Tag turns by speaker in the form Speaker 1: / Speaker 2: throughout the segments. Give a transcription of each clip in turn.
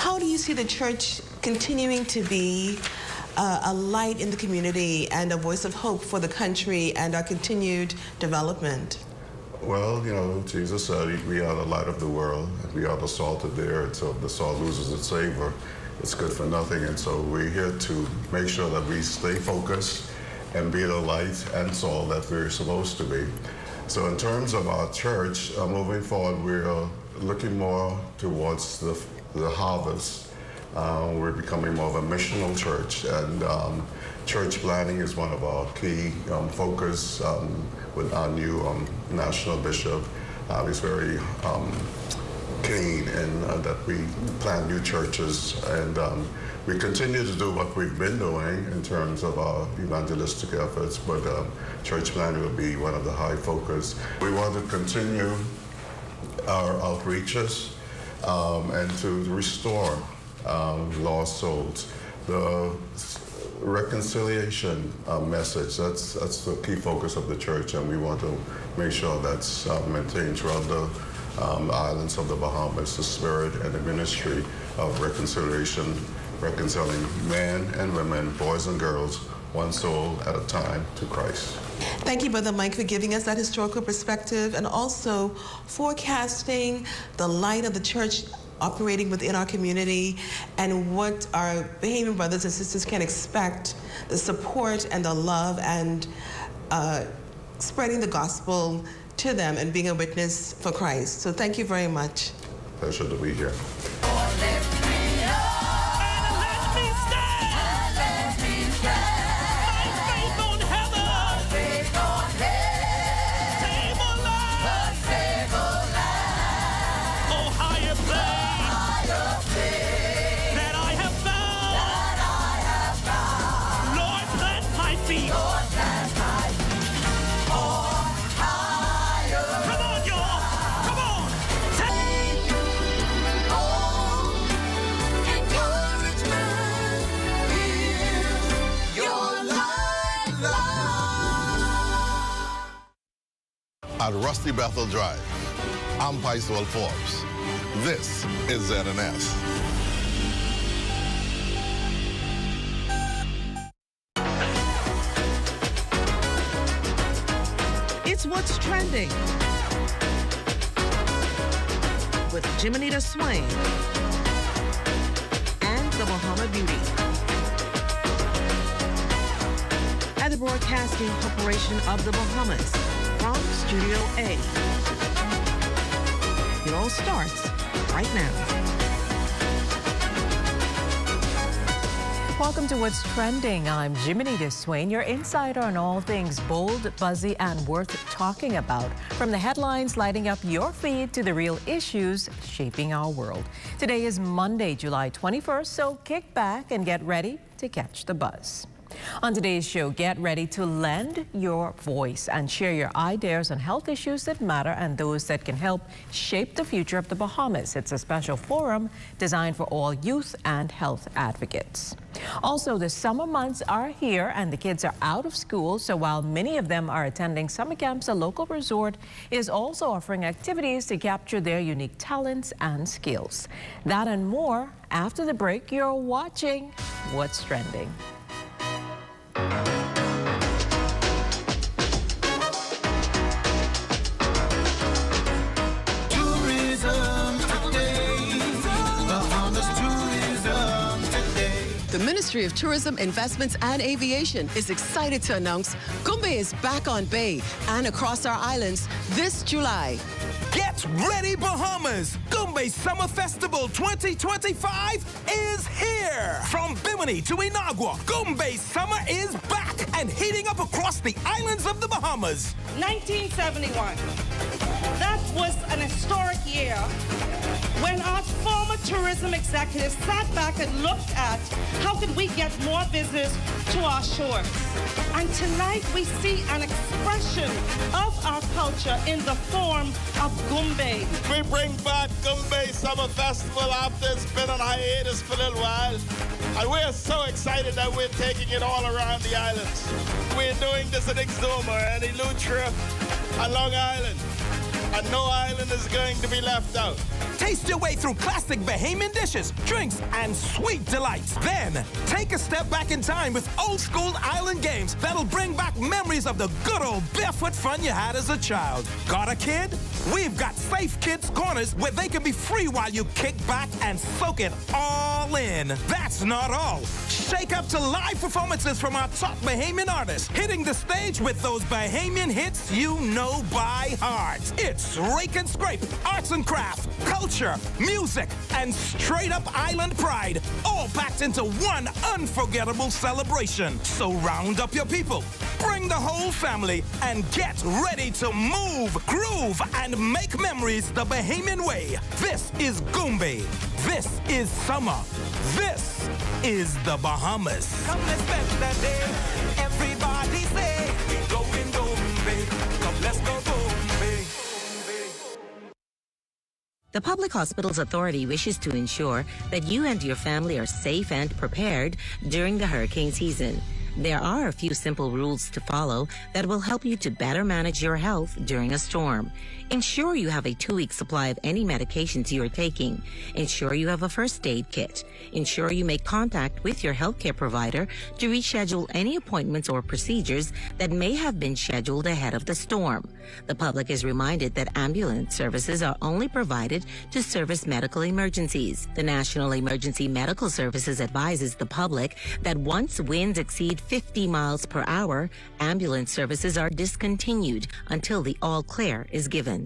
Speaker 1: How do you see the church continuing to be a light in the community and a voice of hope for the country and our continued development?
Speaker 2: Well, you know, Jesus said we are the light of the world. We are the salt of the earth. So if the salt loses its savor, it's good for nothing. And so we're here to make sure that we stay focused and be the light and salt that we're supposed to be. So in terms of our church, moving forward, we're looking more towards the harvest. We're becoming more of a missional church, and church planning is one of our key focus with our new national bishop. He's very keen in that we plant new churches, and we continue to do what we've been doing in terms of our evangelistic efforts, but church planning will be one of the high focus. We want to continue our outreaches and to restore lost souls. The reconciliation message, that's the key focus of the church, and we want to make sure that's maintained throughout the islands of the Bahamas, the spirit and the ministry of reconciliation, reconciling men and women, boys and girls, one soul at a time to Christ.
Speaker 1: Thank you, Brother Mike, for giving us that historical perspective and also forecasting the light of the church operating within our community and what our Bahamian brothers and sisters can expect, the support and the love and spreading the gospel to them and being a witness for Christ. So thank you very much.
Speaker 2: Pleasure to be here.
Speaker 3: At Rusty Bethel Drive, I'm Paiswell Forbes. This is ZNS.
Speaker 4: It's What's Trending with Jiminita Swain and the Bahama Beauty at the Broadcasting Corporation of the Bahamas. From Studio A. It all starts right now.
Speaker 5: Welcome to What's Trending. I'm Jiminita Swain, your insider on all things bold, buzzy, and worth talking about. From the headlines lighting up your feed to the real issues shaping our world. Today is Monday, July 21st, so kick back and get ready to catch the buzz. On today's show, get ready to lend your voice and share your ideas on health issues that matter and those that can help shape the future of the Bahamas. It's a special forum designed for all youth and health advocates. Also, the summer months are here and the kids are out of school, so while many of them are attending summer camps, a local resort is also offering activities to capture their unique talents and skills. That and more after the break. You're watching What's Trending.
Speaker 6: The Ministry of Tourism, Investments and Aviation is excited to announce Goombay is back on Bay and across our islands this July.
Speaker 7: Get ready, Bahamas! Goombay Summer Festival 2025 is here! From Bimini to Inagua, Goombay Summer is back and heating up across the islands of the Bahamas.
Speaker 8: 1971. That was an historic year when our former tourism executives sat back and looked at how could we get more visitors to our shores. And tonight we see an expression of our culture in the form of Goombay.
Speaker 9: We bring back Goombay Summer Festival after it's been on hiatus for a little while. And we're so excited that we're taking it all around the islands. We're doing this in Exuma and Eleuthera and Long Island. And no island is going to be left out.
Speaker 7: Taste your way through classic Bahamian dishes, drinks, and sweet delights. Then, take a step back in time with old school island games that'll bring back memories of the good old barefoot fun you had as a child. Got a kid? We've got safe kids corners where they can be free while you kick back and soak it all in. That's not all. Shake up to live performances from our top Bahamian artists, hitting the stage with those Bahamian hits you know by heart. It's Rake and Scrape, arts and craft, culture, music, and straight-up island pride, all packed into one unforgettable celebration. So round up your people, bring the whole family, and get ready to move, groove, and make memories the Bahamian way. This is Goombay. This is summer. This is the Bahamas.
Speaker 10: Come, let's spend that day. Everybody say, we going Goombay. Come, let's go Goombay.
Speaker 11: The Public Hospitals Authority wishes to ensure that you and your family are safe and prepared during the hurricane season. There are a few simple rules to follow that will help you to better manage your health during a storm. Ensure you have a 2-week supply of any medications you are taking. Ensure you have a first aid kit. Ensure you make contact with your healthcare provider to reschedule any appointments or procedures that may have been scheduled ahead of the storm. The public is reminded that ambulance services are only provided to service medical emergencies. The National Emergency Medical Services advises the public that once winds exceed 50 miles per hour, ambulance services are discontinued until the all clear is given.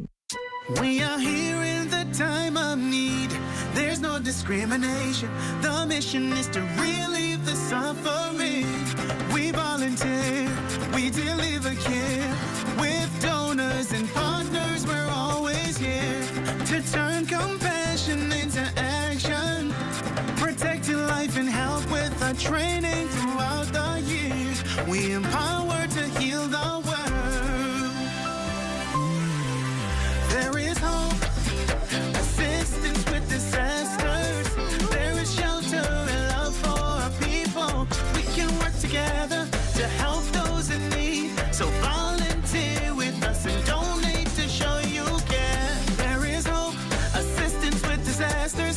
Speaker 10: We are here in the time of need. There's no discrimination. The mission is to relieve the suffering. We volunteer, we deliver care. With donors and partners, we're always here to turn compassion into action. Protecting life and health with our training throughout the years. We empower to heal the world. There is hope, assistance with disasters. There is shelter and love for our people. We can work together to help those in need. So volunteer with us and donate to show you care. There is hope, assistance with disasters.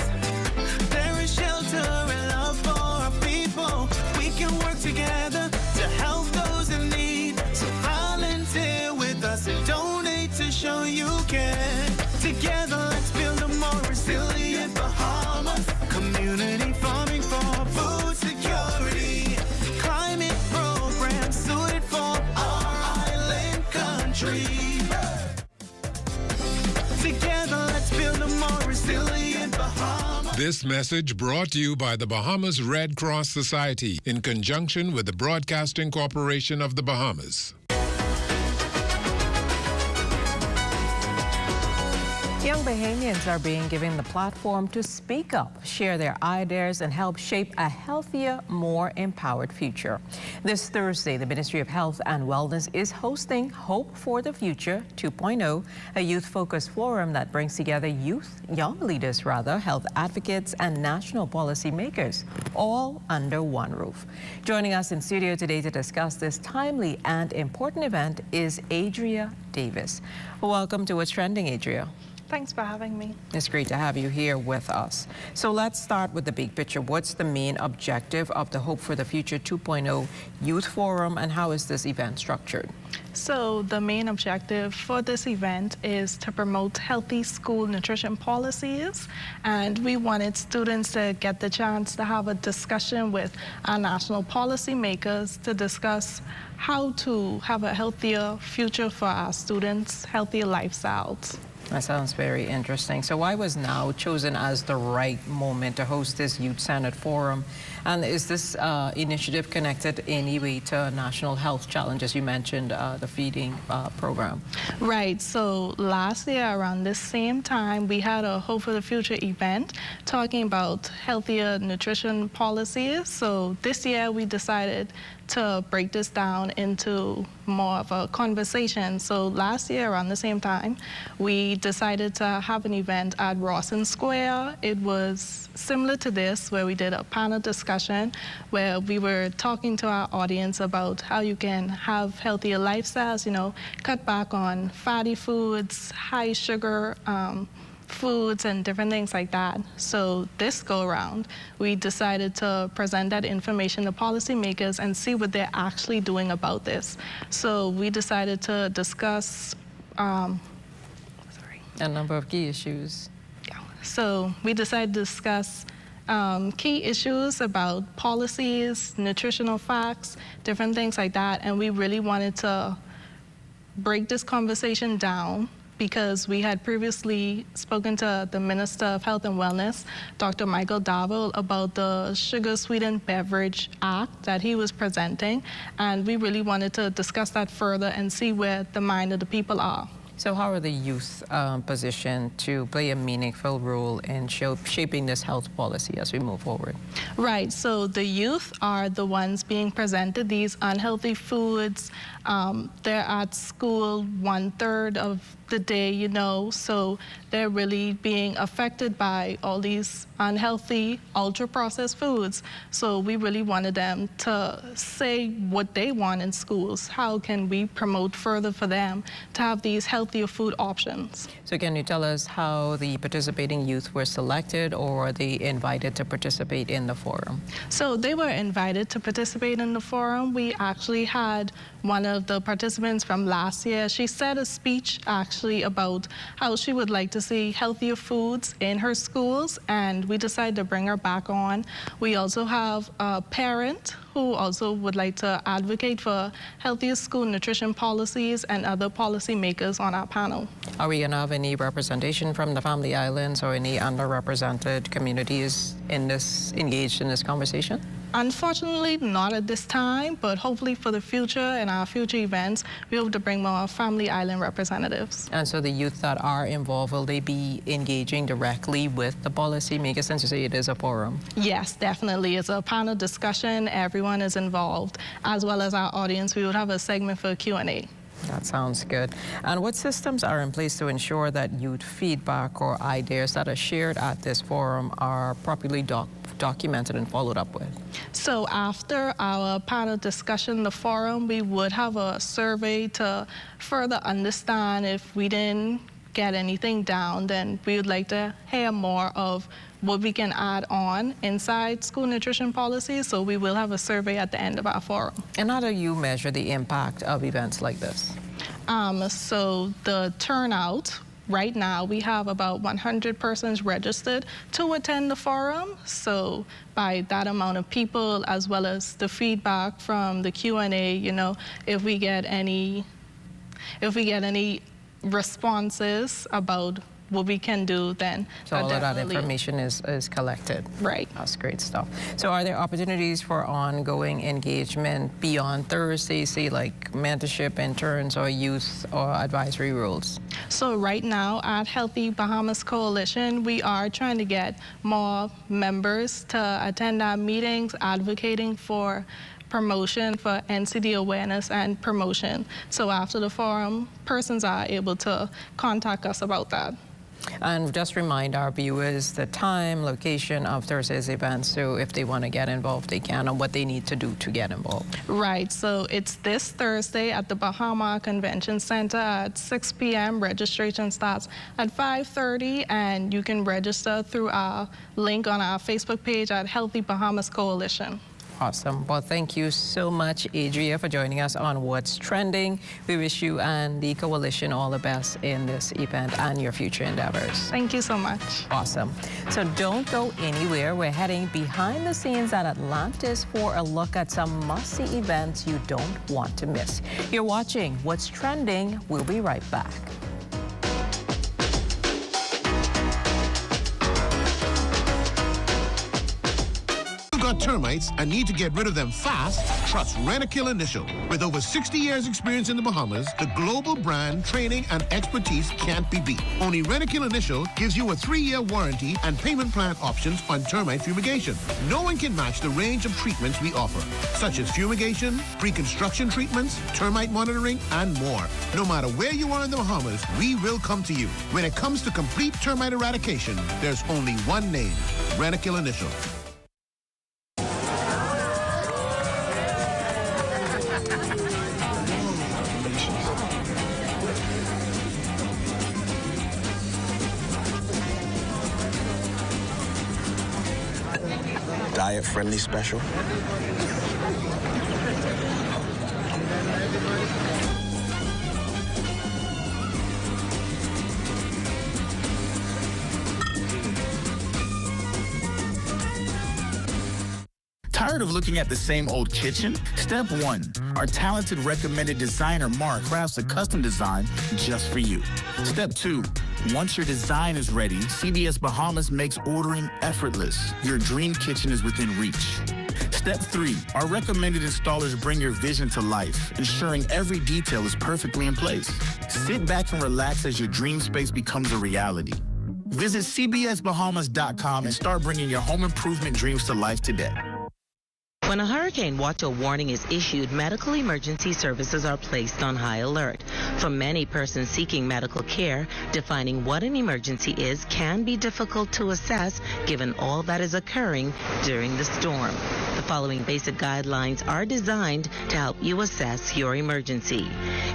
Speaker 10: There is shelter and love for our people. We can work together to help those in need. So volunteer with us and donate to show you care. Together, let's build a more resilient Bahamas. Community farming for food security. Climate programs suited for our island country. Together, let's build a more resilient Bahamas.
Speaker 12: This message brought to you by the Bahamas Red Cross Society in conjunction with the Broadcasting Corporation of the Bahamas.
Speaker 5: Young Bahamians are being given the platform to speak up, share their ideas, and help shape a healthier, more empowered future. This Thursday, the Ministry of Health and Wellness is hosting Hope for the Future 2.0, a youth-focused forum that brings together young leaders, health advocates, and national policy makers, all under one roof. Joining us in studio today to discuss this timely and important event is Adria Davis. Welcome to What's Trending, Adria.
Speaker 13: Thanks for having me.
Speaker 5: It's great to have you here with us. So let's start with the big picture. What's the main objective of the Hope for the Future 2.0 Youth Forum, and how is this event structured?
Speaker 13: So the main objective for this event is to promote healthy school nutrition policies, and we wanted students to get the chance to have a discussion with our national policy makers to discuss how to have a healthier future for our students, healthier lifestyles.
Speaker 5: That sounds very interesting. So why was now chosen as the right moment to host this youth-centered forum? And is this initiative connected in any way to national health challenges? You mentioned the feeding program.
Speaker 13: Right. So last year around this same time, we had a Hope for the Future event talking about healthier nutrition policies. So this year we decided to break this down into more of a conversation. So last year around the same time, we decided to have an event at Rawson Square. It was similar to this, where we did a panel discussion where we were talking to our audience about how you can have healthier lifestyles, cut back on fatty foods, high sugar foods and different things like that. So this go around, we decided to present that information to policymakers and see what they're actually doing about this. So we decided to discuss
Speaker 5: a number of key issues.
Speaker 13: Yeah. So we decided to discuss key issues about policies, nutritional facts, different things like that, and we really wanted to break this conversation down because we had previously spoken to the Minister of Health and Wellness, Dr. Michael Darville, about the Sugar Sweetened Beverage Act that he was presenting, and we really wanted to discuss that further and see where the mind of the people are.
Speaker 5: So how are the youth positioned to play a meaningful role in shaping this health policy as we move forward?
Speaker 13: Right, so the youth are the ones being presented these unhealthy foods. They're at school 1/3 of the day, you know, so they're really being affected by all these unhealthy, ultra-processed foods. So we really wanted them to say what they want in schools. How can we promote further for them to have these healthier food options?
Speaker 5: So can you tell us how the participating youth were selected, or are they invited to participate in the forum?
Speaker 13: So they were invited to participate in the forum. We actually had one of the participants from last year. She said a speech actually about how she would like to see healthier foods in her schools, and we decided to bring her back on. We also have a parent who also would like to advocate for healthier school nutrition policies and other policy makers on our panel.
Speaker 5: Are we going to have any representation from the Family Islands or any underrepresented communities engaged in this conversation?
Speaker 13: Unfortunately, not at this time, but hopefully for the future and our future events, we hope to bring more Family Island representatives.
Speaker 5: And so the youth that are involved, will they be engaging directly with the policymakers, since you say it is a forum?
Speaker 13: Yes, definitely. It's a panel discussion. Everyone is involved, as well as our audience. We would have a segment for Q&A.
Speaker 5: That sounds good. And what systems are in place to ensure that youth feedback or ideas that are shared at this forum are properly documented and followed up with?
Speaker 13: So after our panel discussion, the forum, we would have a survey to further understand if we didn't get anything down, then we would like to hear more of what we can add on inside school nutrition policies. So we will have a survey at the end of our forum.
Speaker 5: And how do you measure the impact of events like this?
Speaker 13: So the turnout, right now we have about 100 persons registered to attend the forum. So by that amount of people, as well as the feedback from the Q&A, you know, if we get any responses about what we can do, then
Speaker 5: so all of that information is collected.
Speaker 13: Right.
Speaker 5: That's great stuff. So are there opportunities for ongoing engagement beyond Thursday, say like mentorship, interns, or youth or advisory roles?
Speaker 13: So right now at Healthy Bahamas Coalition, we are trying to get more members to attend our meetings, advocating for promotion for NCD awareness and promotion. So after the forum, persons are able to contact us about that.
Speaker 5: And just remind our viewers the time, location of Thursday's event, so if they want to get involved, they can, and what they need to do to get involved.
Speaker 13: Right, so it's this Thursday at the Bahama Convention Center at 6 p.m. Registration starts at 5:30, and you can register through our link on our Facebook page at Healthy Bahamas Coalition.
Speaker 5: Awesome. Well, thank you so much, Adria, for joining us on What's Trending. We wish you and the coalition all the best in this event and your future endeavors.
Speaker 13: Thank you so much.
Speaker 5: Awesome. So don't go anywhere. We're heading behind the scenes at Atlantis for a look at some must-see events you don't want to miss. You're watching What's Trending. We'll be right back.
Speaker 14: Termites and need to get rid of them fast, trust Rent-A-Kill Initial. With over 60 years experience in the Bahamas, the global brand, training, and expertise can't be beat. Only Rent-A-Kill Initial gives you a 3-year warranty and payment plan options on termite fumigation. No one can match the range of treatments we offer, such as fumigation, pre-construction treatments, termite monitoring, and more. No matter where you are in the Bahamas, we will come to you. When it comes to complete termite eradication, there's only one name, Rent-A-Kill Initial.
Speaker 15: diet-friendly special.
Speaker 16: Tired of looking at the same old kitchen? Step 1. Our talented recommended designer, Mark, crafts a custom design just for you. Step 2. Once your design is ready, CBS Bahamas makes ordering effortless. Your dream kitchen is within reach. Step 3. Our recommended installers bring your vision to life, ensuring every detail is perfectly in place. Sit back and relax as your dream space becomes a reality. Visit cbsbahamas.com and start bringing your home improvement dreams to life today.
Speaker 11: When a hurricane watch or warning is issued, medical emergency services are placed on high alert. For many persons seeking medical care, defining what an emergency is can be difficult to assess given all that is occurring during the storm. The following basic guidelines are designed to help you assess your emergency.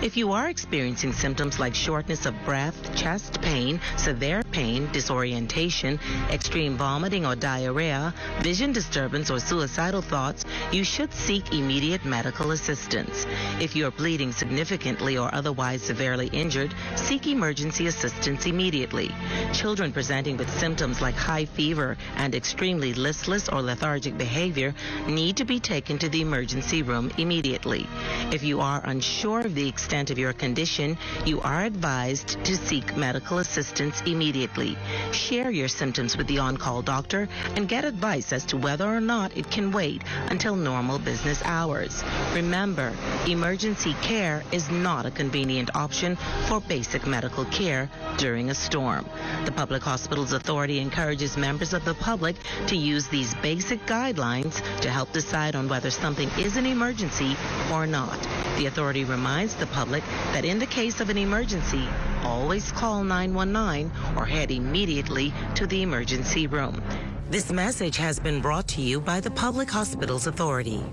Speaker 11: If you are experiencing symptoms like shortness of breath, chest pain, severe pain, disorientation, extreme vomiting or diarrhea, vision disturbance or suicidal thoughts, you should seek immediate medical assistance. If you are bleeding significantly or otherwise severely injured, seek emergency assistance immediately. Children presenting with symptoms like high fever and extremely listless or lethargic behavior need to be taken to the emergency room immediately. If you are unsure of the extent of your condition, you are advised to seek medical assistance immediately. Share your symptoms with the on-call doctor and get advice as to whether or not it can wait until normal business hours. Remember, emergency care is not a convenient option for basic medical care during a storm. The Public Hospitals Authority encourages members of the public to use these basic guidelines to help decide on whether something is an emergency or not. The authority reminds the public that in the case of an emergency, always call 911 or head immediately to the emergency room. This message has been brought to you by the Public Hospitals Authority.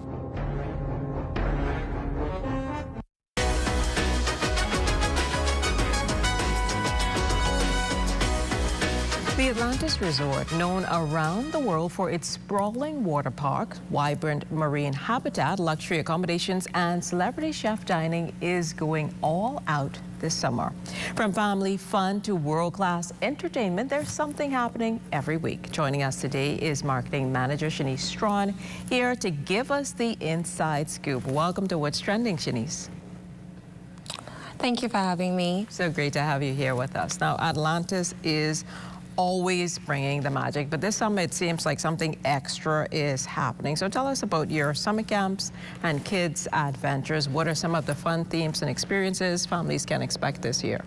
Speaker 5: The Atlantis Resort, known around the world for its sprawling water park, vibrant marine habitat, luxury accommodations, and celebrity chef dining, is going all out this summer. From family fun to world-class entertainment, there's something happening every week. Joining us today is Marketing Manager Shanice Strawn, here to give us the inside scoop. Welcome to What's Trending, Shanice.
Speaker 17: Thank you for having me.
Speaker 5: So great to have you here with us. Now, Atlantis is always bringing the magic, but this summer it seems like something extra is happening. So tell us about your summer camps and kids adventures. What are some of the fun themes and experiences families can expect this year?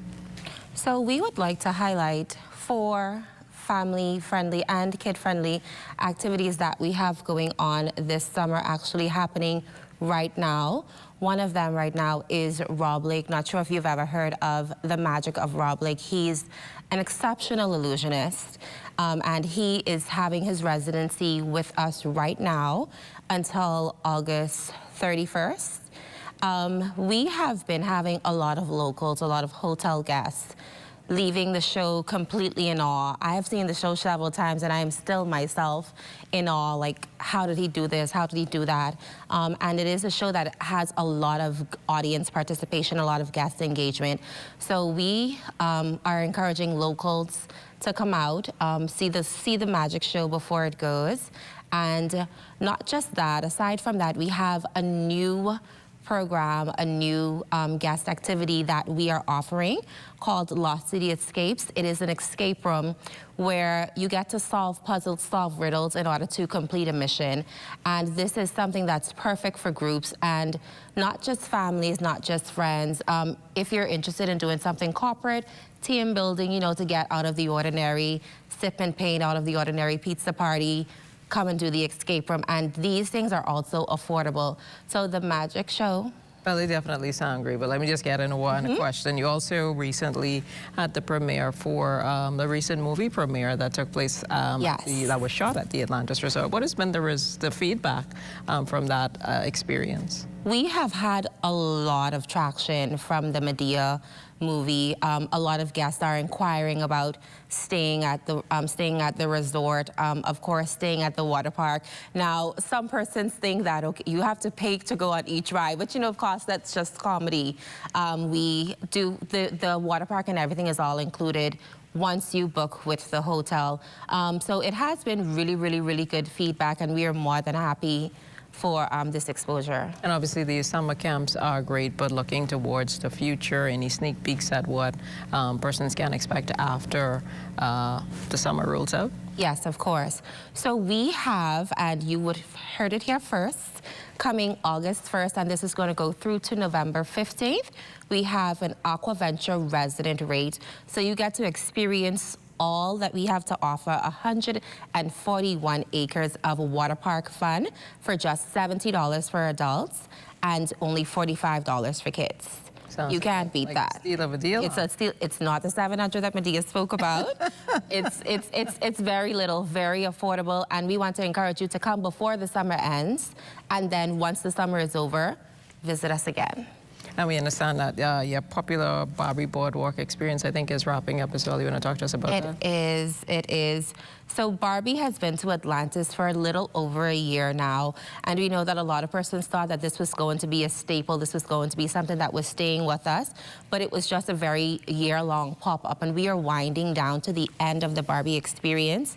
Speaker 17: So we would like to highlight 4 family-friendly and kid-friendly activities that we have going on this summer, actually happening right now. One of them right now is Rob Lake. Not sure if you've ever heard of the magic of Rob Lake. He's an exceptional illusionist, and he is having his residency with us right now until August 31st. We have been having a lot of locals, a lot of hotel guests leaving the show completely in awe. I have seen the show several times and I am still myself in awe, like, how did he do this? How did he do that? And it is a show that has a lot of audience participation, a lot of guest engagement. So we are encouraging locals to come out, see the magic show before it goes. And not just that, aside from that, we have a new program, a new guest activity that we are offering called Lost City Escapes. It is an escape room where you get to solve puzzles, solve riddles in order to complete a mission. And this is something that's perfect for groups and not just families, not just friends. If you're interested in doing something corporate, team building, you know, to get out of the ordinary, sip and paint out of the ordinary, pizza party, come and do the escape room, and these things are also affordable. So the magic show.
Speaker 5: Well, they definitely sound great, but let me just get into one question. You also recently had the premiere for the recent movie premiere that took place, that was shot at the Atlantis Resort. What has been the feedback from that experience?
Speaker 17: We have had a lot of traction from the media movie. A lot of guests are inquiring about staying at the resort, of course, staying at the water park. Now, some persons think that, okay, you have to pay to go on each ride, but you know, of course, that's just comedy. We do, the water park and everything is all included once you book with the hotel. So it has been really, really, really good feedback, and we are more than happy for this exposure.
Speaker 5: And obviously these summer camps are great, but looking towards the future, any sneak peeks at what persons can expect after the summer rolls out?
Speaker 17: Yes, of course. So we have, and you would have heard it here first, coming August 1st, and this is going to go through to November 15th, we have an AquaVenture resident rate. So you get to experience all that we have to offer, 141 acres of water park fun for just $70 for adults and only $45 for kids. You can't beat that.
Speaker 5: Steal of a deal.
Speaker 17: It's a steal. It's not the 700 that Medea spoke about. It's very little, very affordable, and we want to encourage you to come before the summer ends, and then once the summer is over, visit us again.
Speaker 5: And we understand that your popular Barbie Boardwalk experience, I think, is wrapping up as well. You want to talk to us about that?
Speaker 17: It is. So Barbie has been to Atlantis for a little over a year now, and we know that a lot of persons thought that this was going to be a staple, this was going to be something that was staying with us, but it was just a very year-long pop-up, and we are winding down to the end of the Barbie experience,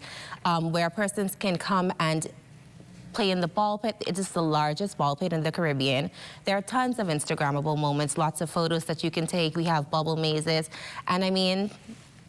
Speaker 17: where persons can come and play in the ball pit. It is the largest ball pit in the Caribbean. There are tons of Instagrammable moments, lots of photos that you can take. We have bubble mazes. And I mean,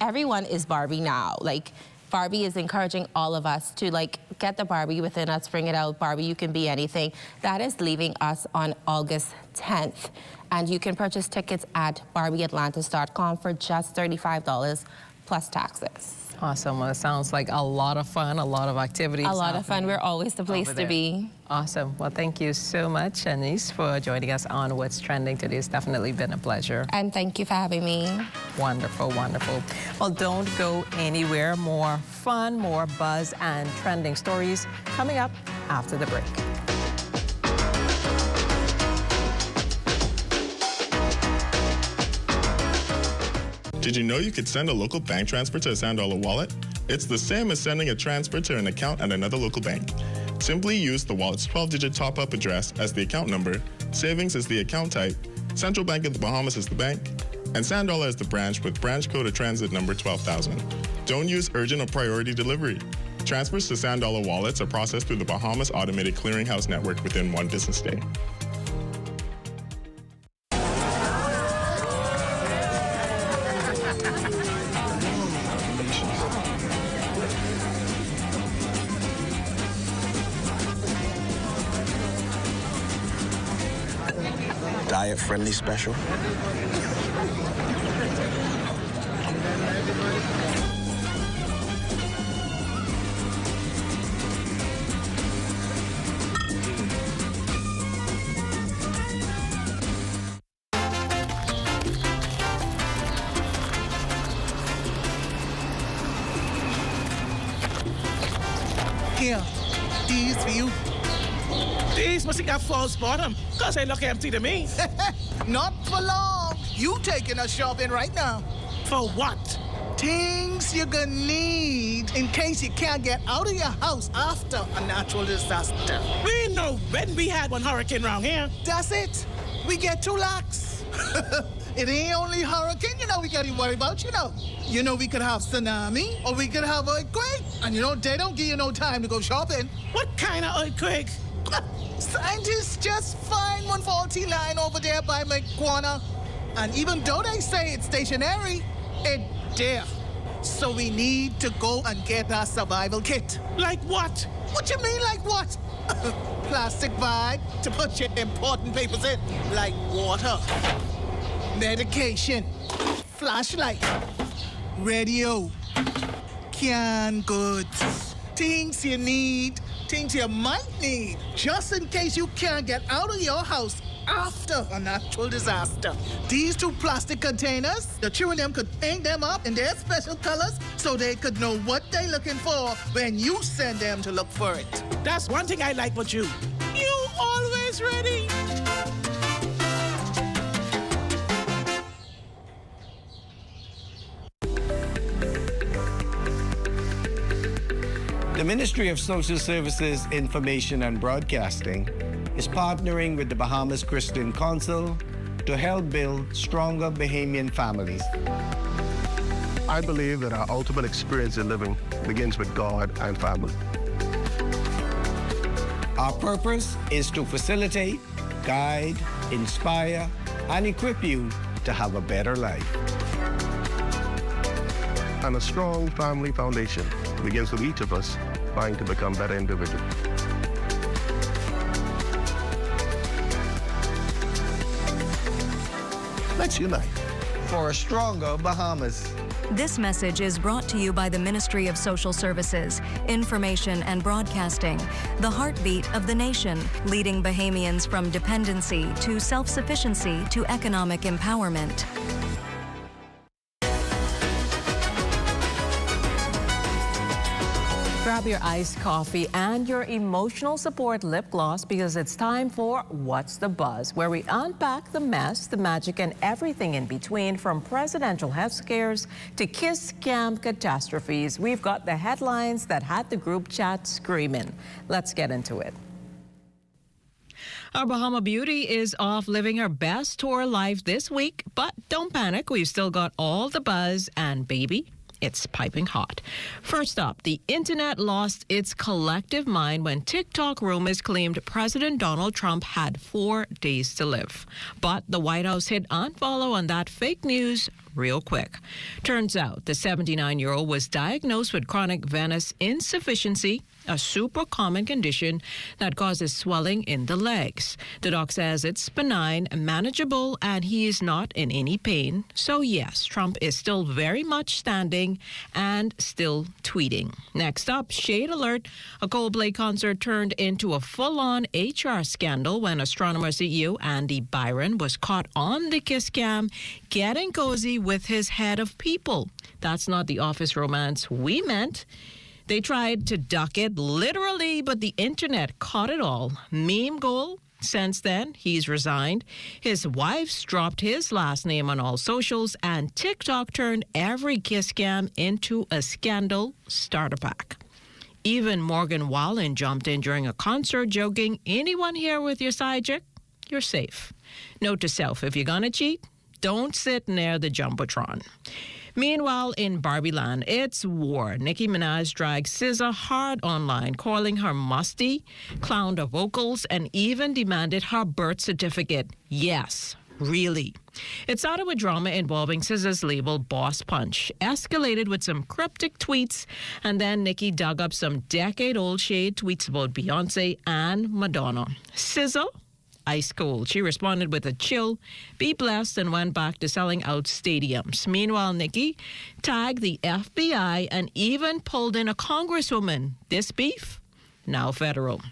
Speaker 17: everyone is Barbie now. Like, Barbie is encouraging all of us to, like, get the Barbie within us, bring it out. Barbie, you can be anything. That is leaving us on August 10th. And you can purchase tickets at barbieatlantis.com for just $35 plus taxes.
Speaker 5: Awesome. Well, it sounds like a lot of fun, a lot of activities.
Speaker 17: A lot of fun. We're always the place to be.
Speaker 5: Awesome. Well, thank you so much, Anise, for joining us on What's Trending today. It's definitely been a pleasure.
Speaker 17: And thank you for having me.
Speaker 5: Wonderful, wonderful. Well, don't go anywhere. More fun, more buzz, and trending stories coming up after the break.
Speaker 15: Did you know you could send a local bank transfer to a $1 wallet? It's the same as sending a transfer to an account at another local bank. Simply use the wallet's 12-digit top-up address as the account number, savings as the account type, Central Bank of the Bahamas as the bank, and $1 as the branch with branch code or transit number 12,000. Don't use urgent or priority delivery. Transfers to $1 wallets are processed through the Bahamas Automated Clearinghouse Network within 1 business day.
Speaker 18: Diet-friendly special.
Speaker 19: Here, these for you. These must have got false bottom, because they look empty to me.
Speaker 20: Not for long. You taking us shopping right now.
Speaker 19: For what?
Speaker 20: Things you're gonna need in case you can't get out of your house after a natural disaster.
Speaker 19: We know when we had one hurricane around here.
Speaker 20: That's it. We get 2 lakhs. It ain't only hurricane, we gotta worry about, we could have tsunami, or we could have earthquake. And they don't give you no time to go shopping.
Speaker 19: What kind of earthquake?
Speaker 20: Scientists just find one faulty line over there by my corner. And even though they say it's stationary, it's there. So we need to go and get our survival kit.
Speaker 19: Like what?
Speaker 20: What you mean, like what? Plastic bag to put your important papers in, like water, medication, flashlight, radio, canned goods, things you need, things you might need, just in case you can't get out of your house after a natural disaster. These 2 plastic containers, the 2 of them could paint them up in their special colors so they could know what they're looking for when you send them to look for it.
Speaker 19: That's one thing I like about you. You always ready.
Speaker 21: Ministry of Social Services, Information and Broadcasting is partnering with the Bahamas Christian Council to help build stronger Bahamian families.
Speaker 22: I believe that our ultimate experience in living begins with God and family.
Speaker 21: Our purpose is to facilitate, guide, inspire, and equip you to have a better life.
Speaker 22: And a strong family foundation begins with each of us trying to become better individuals.
Speaker 21: Let's unite for a stronger Bahamas.
Speaker 23: This message is brought to you by the Ministry of Social Services, Information and Broadcasting, the heartbeat of the nation, leading Bahamians from dependency to self-sufficiency to economic empowerment.
Speaker 5: Grab your iced coffee and your emotional support lip gloss because it's time for What's the Buzz, where we unpack the mess, the magic, and everything in between, from presidential health scares to kiss scam catastrophes. We've got the headlines that had the group chat screaming. Let's get into it. Our Bahama Beauty is off living her best tour life this week, but don't panic, we've still got all the buzz, and baby, it's piping hot. First up, the internet lost its collective mind when TikTok rumors claimed President Donald Trump had 4 days to live. But the White House hit unfollow on that fake news real quick. Turns out the 79-year-old was diagnosed with chronic venous insufficiency, a super common condition that causes swelling in the legs. The doc says it's benign, manageable, and he is not in any pain. So yes, Trump is still very much standing and still tweeting. Next up, shade alert. A Coldplay concert turned into a full-on HR scandal when astronomer CEO Andy Byron was caught on the kiss cam getting cozy with his head of people. That's not the office romance we meant. They tried to duck it literally, but the internet caught it all. Meme goal. Since then, he's resigned. His wife's dropped his last name on all socials, and TikTok turned every kiss scam into a scandal starter pack. Even Morgan Wallen jumped in during a concert joking, "Anyone here with your side chick? You're safe." Note to self, if you're gonna cheat, don't sit near the Jumbotron. Meanwhile, in Barbie Land, it's war. Nicki Minaj dragged SZA hard online, calling her musty, clowned her vocals, and even demanded her birth certificate. Yes, really. It started with drama involving SZA's label Boss Punch, escalated with some cryptic tweets, and then Nicki dug up some decade-old shade tweets about Beyonce and Madonna. SZA? Ice cold. She responded with a chill, "Be blessed," and went back to selling out stadiums. Meanwhile, Nicki tagged the FBI and even pulled in a congresswoman. This beef? Now federal.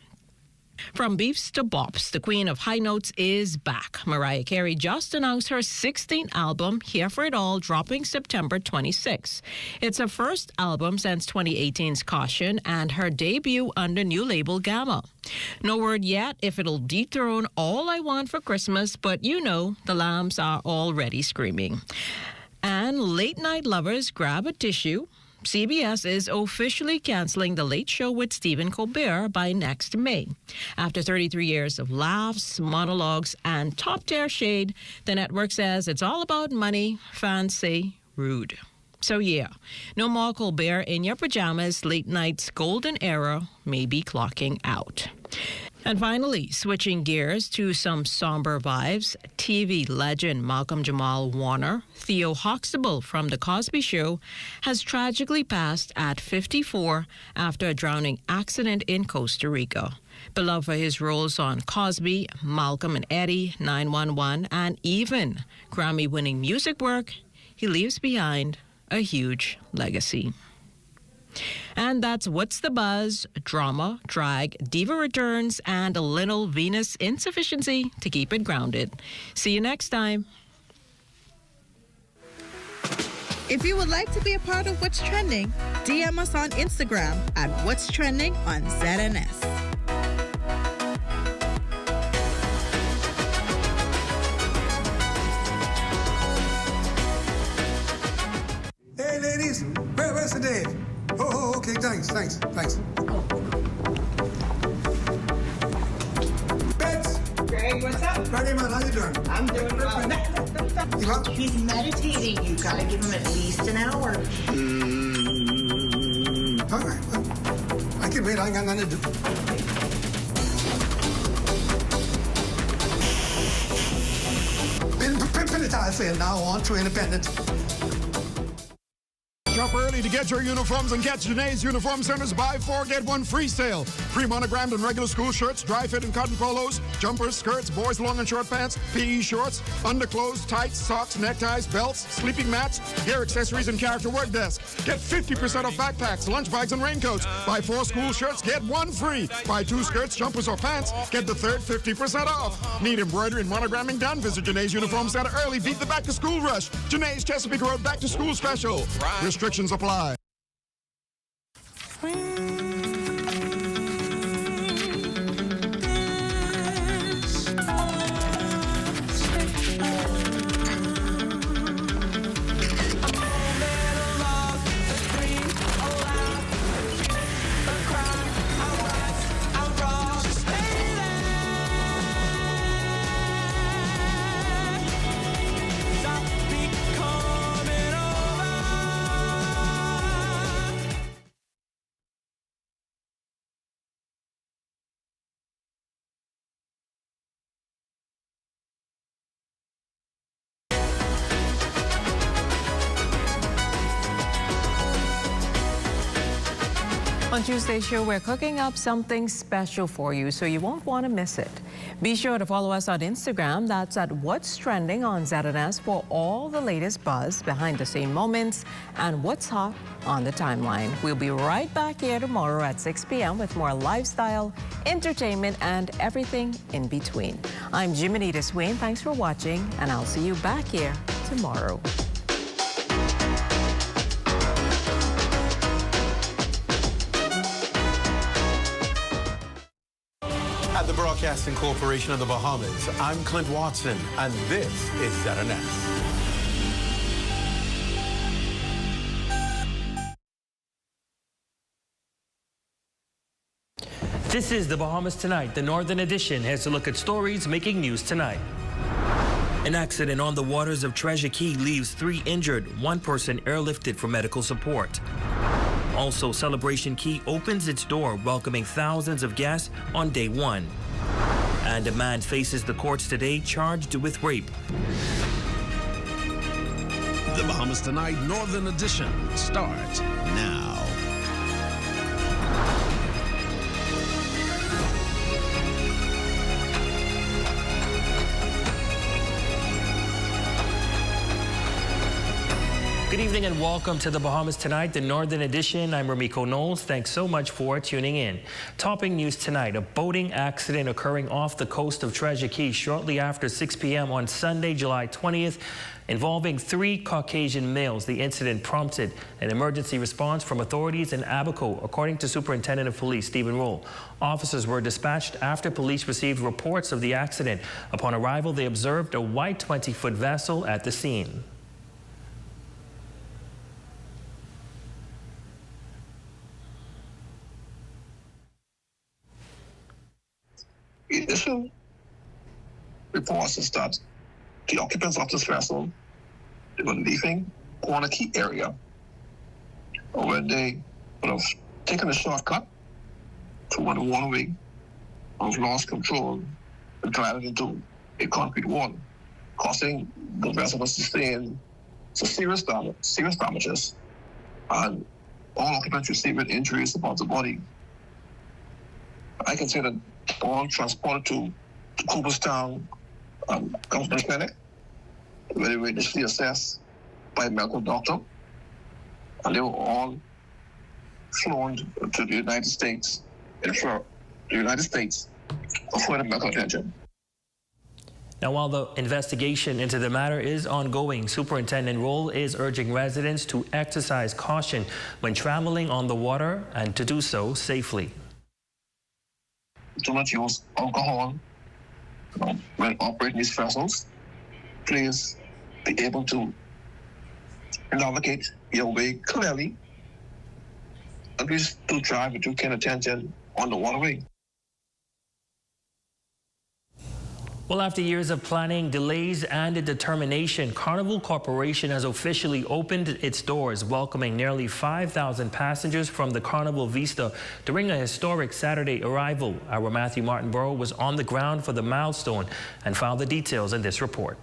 Speaker 5: From beefs to bops, the queen of high notes is back. Mariah Carey just announced her 16th album, Here for It All, dropping September 26. It's her first album since 2018's Caution and her debut under new label Gamma. No word yet if it'll dethrone All I Want for Christmas, but you know the lambs are already screaming. And late night lovers, grab a tissue. CBS is officially canceling The Late Show with Stephen Colbert by next May. After 33 years of laughs, monologues, and top-tier shade, the network says it's all about money. Fans say rude. So yeah, no more Colbert in your pajamas. Late night's golden era may be clocking out. And finally, switching gears to some somber vibes, TV legend Malcolm Jamal Warner, Theo Huxtable from The Cosby Show, has tragically passed at 54 after a drowning accident in Costa Rica. Beloved for his roles on Cosby, Malcolm and Eddie, 911, and even Grammy-winning music work, he leaves behind a huge legacy. And that's What's the Buzz, drama, drag, diva returns, and a little Venus insufficiency to keep it grounded. See you next time.
Speaker 24: If you would like to be a part of What's Trending, DM us on Instagram at What's Trending on ZNS.
Speaker 25: Hey, ladies, where's the Dave? Oh, okay, thanks.
Speaker 1: Hey, what's up?
Speaker 2: Pretty man, how you doing?
Speaker 1: I'm doing well. He's meditating. You gotta give him at least an hour.
Speaker 2: All right. Well, I can wait. I got nothing to do. Been privatized now on to independent.
Speaker 3: Shop early to get your uniforms and catch Janae's Uniform Center's buy 4 get 1 free sale. Pre-monogrammed and regular school shirts, dry fit and cotton polos, jumpers, skirts, boys long and short pants, PE shorts, underclothes, tights, socks, neckties, belts, sleeping mats, hair accessories, and character work desk. Get 50% off backpacks, lunch bags, and raincoats. Buy 4 school shirts, get 1 free. Buy 2 skirts, jumpers, or pants, get the third 50% off. Need embroidery and monogramming done? Visit Janae's Uniform Center early. Beat the back-to-school rush. Janae's Chesapeake Road back-to-school special. Restrictions apply.
Speaker 5: On Tuesday's show, we're cooking up something special for you, so you won't want to miss it. Be sure to follow us on Instagram. That's at What's Trending on ZNS for all the latest buzz, behind-the-scene moments, and what's hot on the timeline. We'll be right back here tomorrow at 6 p.m. with more lifestyle, entertainment, and everything in between. I'm Jiminy Swain. Thanks for watching, and I'll see you back here tomorrow.
Speaker 4: At the Broadcasting Corporation of the Bahamas, I'm Clint Watson, and this is ZNS.
Speaker 25: This is the Bahamas Tonight. The Northern Edition has a look at stories making news tonight. An accident on the waters of Treasure Key leaves 3 injured, 1 person airlifted for medical support. Also, Celebration Key opens its door, welcoming thousands of guests on day 1. And a man faces the courts today charged with rape.
Speaker 26: The Bahamas Tonight Northern Edition starts now.
Speaker 25: Good evening and welcome to the Bahamas Tonight, the Northern Edition. I'm Ramiko Knowles. Thanks so much for tuning in. Topping news tonight, a boating accident occurring off the coast of Treasure Key shortly after 6 p.m. on Sunday, July 20th, involving 3 Caucasian males. The incident prompted an emergency response from authorities in Abaco, according to Superintendent of Police Stephen Roll. Officers were dispatched after police received reports of the accident. Upon arrival, they observed a white 20-foot vessel at the scene.
Speaker 27: Initial reports is that the occupants of this vessel, they were leaving Corner Key area when they would have taken a shortcut to one waterway, have lost control and collided into a concrete wall, causing the vessel to sustain some serious damages, and all occupants received injuries about the body. I can say that all transported to Cooperstown Government Clinic, where they were initially assessed by a medical doctor, and they were all flown to the United States for further medical attention.
Speaker 25: Now, while the investigation into the matter is ongoing, Superintendent Roll is urging residents to exercise caution when traveling on the water and to do so safely.
Speaker 27: Do not use alcohol when operating these vessels. Please be able to navigate your way clearly. And please do drive with due care and attention on the waterway.
Speaker 25: Well, after years of planning, delays, and determination, Carnival Corporation has officially opened its doors, welcoming nearly 5,000 passengers from the Carnival Vista during a historic Saturday arrival. Our Matthew Martinborough was on the ground for the milestone and found the details in this report.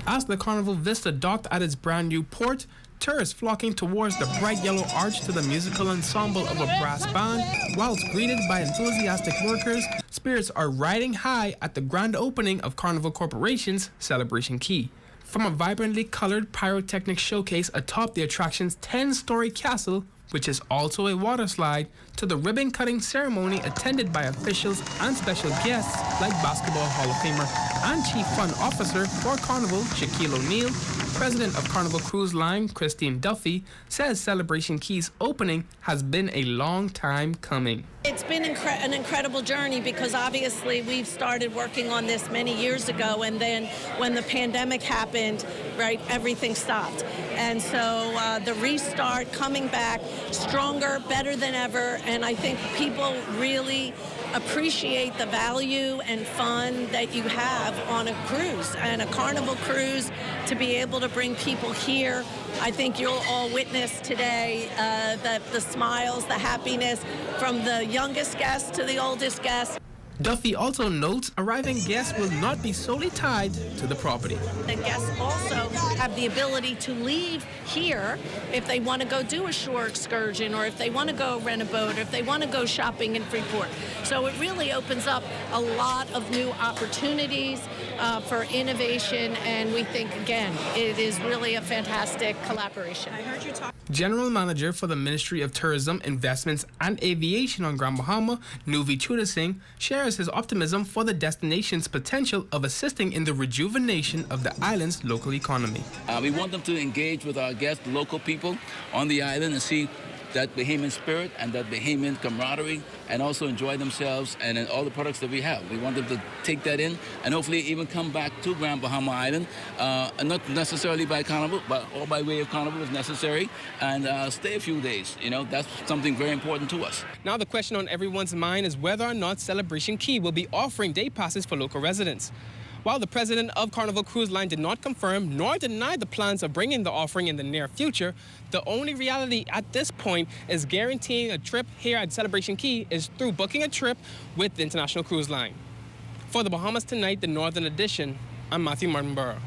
Speaker 6: As the Carnival Vista docked at its brand new port, tourists flocking towards the bright yellow arch to the musical ensemble of a brass band, whilst greeted by enthusiastic workers, spirits are riding high at the grand opening of Carnival Corporation's Celebration Key. From a vibrantly colored pyrotechnic showcase atop the attraction's 10-story castle, which is also a water slide, to the ribbon-cutting ceremony attended by officials and special guests like Basketball Hall of Famer and Chief Fund Officer for Carnival, Shaquille O'Neal. President of Carnival Cruise Line, Christine Duffy, says Celebration Key's opening has been a long time coming.
Speaker 7: It's been an incredible journey because obviously we've started working on this many years ago, and then when the pandemic happened, right, everything stopped. And so the restart, coming back stronger, better than ever, and I think people really appreciate the value and fun that you have on a cruise, and a Carnival cruise, to be able to bring people here. I think you'll all witness today the smiles, the happiness from the youngest guests to the oldest guests.
Speaker 6: Duffy also notes arriving guests will not be solely tied to the property.
Speaker 7: The guests also have the ability to leave here if they want to go do a shore excursion, or if they want to go rent a boat, or if they want to go shopping in Freeport. So it really opens up a lot of new opportunities for innovation, and we think, again, it is really a fantastic collaboration. I heard you talk.
Speaker 6: General Manager for the Ministry of Tourism, Investments and Aviation on Grand Bahama, Nuvi Chudasingh, shares his optimism for the destination's potential of assisting in the rejuvenation of the island's local economy.
Speaker 8: We want them to engage with our guests, the local people on the island, and see that Bahamian spirit and that Bahamian camaraderie, and also enjoy themselves and all the products that we have. We want them to take that in and hopefully even come back to Grand Bahama Island, not necessarily by Carnival, but or by way of Carnival if necessary, and stay a few days. You know, that's something very important to us.
Speaker 6: Now the question on everyone's mind is whether or not Celebration Key will be offering day passes for local residents. While the president of Carnival Cruise Line did not confirm nor deny the plans of bringing the offering in the near future, the only reality at this point is guaranteeing a trip here at Celebration Key is through booking a trip with the International Cruise Line. For the Bahamas Tonight, the Northern Edition, I'm Matthew Martinborough.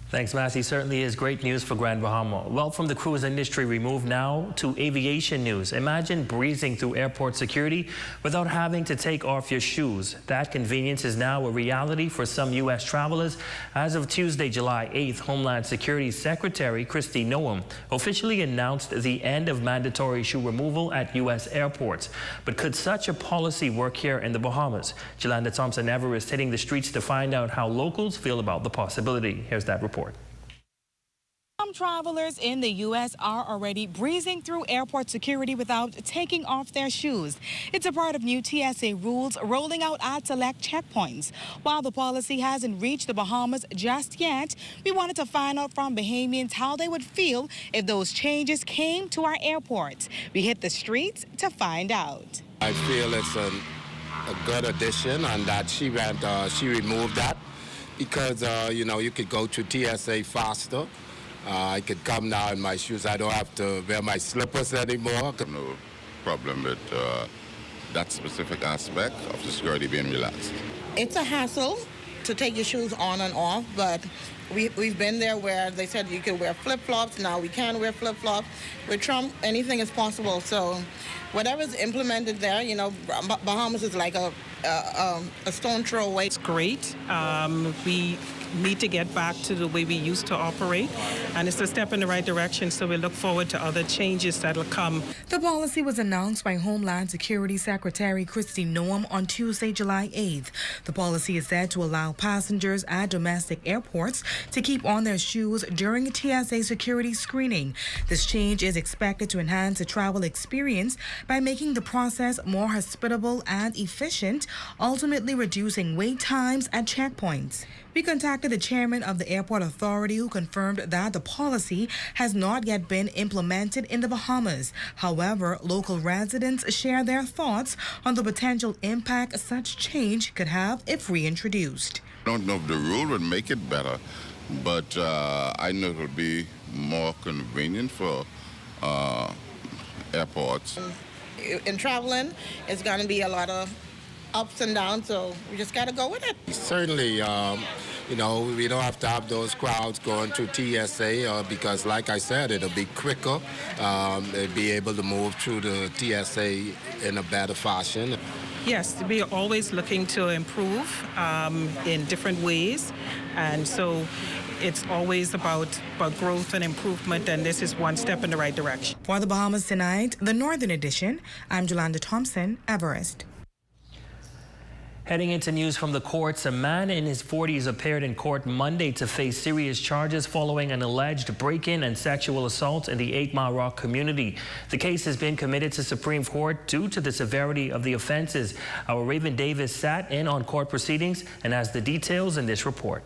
Speaker 25: Thanks, Matthew. Certainly is great news for Grand Bahama. Well, from the cruise industry, we move now to aviation news. Imagine breezing through airport security without having to take off your shoes. That convenience is now a reality for some U.S. travelers. As of Tuesday, July 8th, Homeland Security Secretary Kristi Noem officially announced the end of mandatory shoe removal at U.S. airports. But could such a policy work here in the Bahamas? Jolanda Thompson-Ever is hitting the streets to find out how locals feel about the possibility. Here's that report.
Speaker 9: Some travelers in the U.S. are already breezing through airport security without taking off their shoes. It's a part of new TSA rules rolling out at select checkpoints. While the policy hasn't reached the Bahamas just yet, we wanted to find out from Bahamians how they would feel if those changes came to our airports. We hit the streets to find out.
Speaker 10: I feel it's a good addition, and that she removed that because, you know, you could go to TSA faster. I could come now in my shoes. I don't have to wear my slippers anymore.
Speaker 12: No problem with that specific aspect of the security being relaxed.
Speaker 13: It's a hassle to take your shoes on and off, but we've been there where they said you could wear flip-flops. Now we can wear flip-flops. With Trump, anything is possible. So whatever's implemented there, you know, Bahamas is like a stone throw away.
Speaker 28: It's great. We need to get back to the way we used to operate, and it's a step in the right direction, so we look forward to other changes that'll come.
Speaker 9: The policy was announced by Homeland Security Secretary Kristi Noem on Tuesday, July 8th. The policy is said to allow passengers at domestic airports to keep on their shoes during a TSA security screening. This change is expected to enhance the travel experience by making the process more hospitable and efficient, ultimately reducing wait times at checkpoints. We contacted the chairman of the airport authority, who confirmed that the policy has not yet been implemented in the Bahamas. However, local residents share their thoughts on the potential impact such change could have if reintroduced.
Speaker 12: I don't know if the rule would make it better, but I know it will be more convenient for airports.
Speaker 13: In traveling, it's going to be a lot of ups and downs, so we just got to go with it.
Speaker 10: Certainly, we don't have to have those crowds going through TSA because, like I said, it'll be quicker. They'll be able to move through the TSA in a better fashion.
Speaker 28: Yes, we are always looking to improve in different ways, and so it's always about growth and improvement, and this is one step in the right direction.
Speaker 9: For the Bahamas Tonight, the Northern Edition, I'm Jolanda Thompson, Everest.
Speaker 25: Heading into news from the courts, a man in his 40s appeared in court Monday to face serious charges following an alleged break-in and sexual assault in the 8 Mile Rock community. The case has been committed to Supreme Court due to the severity of the offenses. Our Raven Davis sat in on court proceedings and has the details in this report.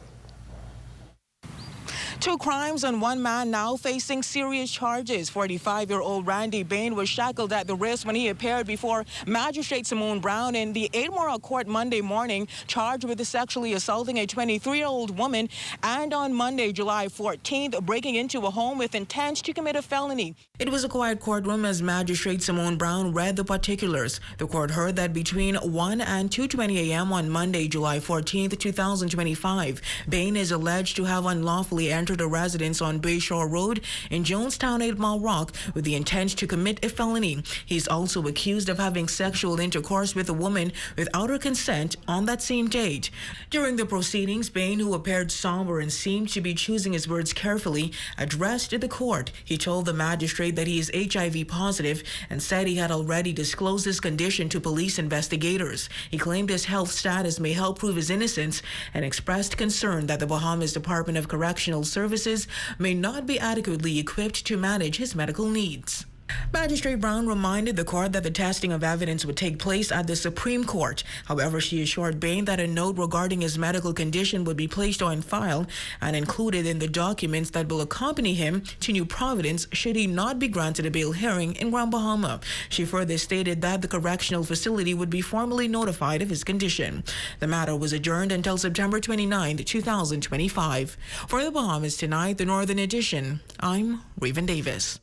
Speaker 9: 2 crimes and 1 man now facing serious charges. 45-year-old Randy Bain was shackled at the wrist when he appeared before Magistrate Simone Brown in the 8 Mile Rock court Monday morning, charged with sexually assaulting a 23-year-old woman, and on Monday, July 14th, breaking into a home with intent to commit a felony. It was a quiet courtroom as Magistrate Simone Brown read the particulars. The court heard that between 1 and 2:20 a.m. on Monday, July 14th, 2025, Bain is alleged to have unlawfully entered a residence on Bayshore Road in Jonestown, 8 Mile Rock, with the intent to commit a felony. He's also accused of having sexual intercourse with a woman without her consent on that same date. During the proceedings, Bain, who appeared somber and seemed to be choosing his words carefully, addressed the court. He told the magistrate that he is HIV positive and said he had already disclosed his condition to police investigators. He claimed his health status may help prove his innocence and expressed concern that the Bahamas Department of Correctional Services may not be adequately equipped to manage his medical needs. Magistrate Brown reminded the court that the testing of evidence would take place at the Supreme Court. However, she assured Bain that a note regarding his medical condition would be placed on file and included in the documents that will accompany him to New Providence should he not be granted a bail hearing in Grand Bahama. She further stated that the correctional facility would be formally notified of his condition. The matter was adjourned until September 29, 2025. For the Bahamas Tonight, the Northern Edition, I'm Raven Davis.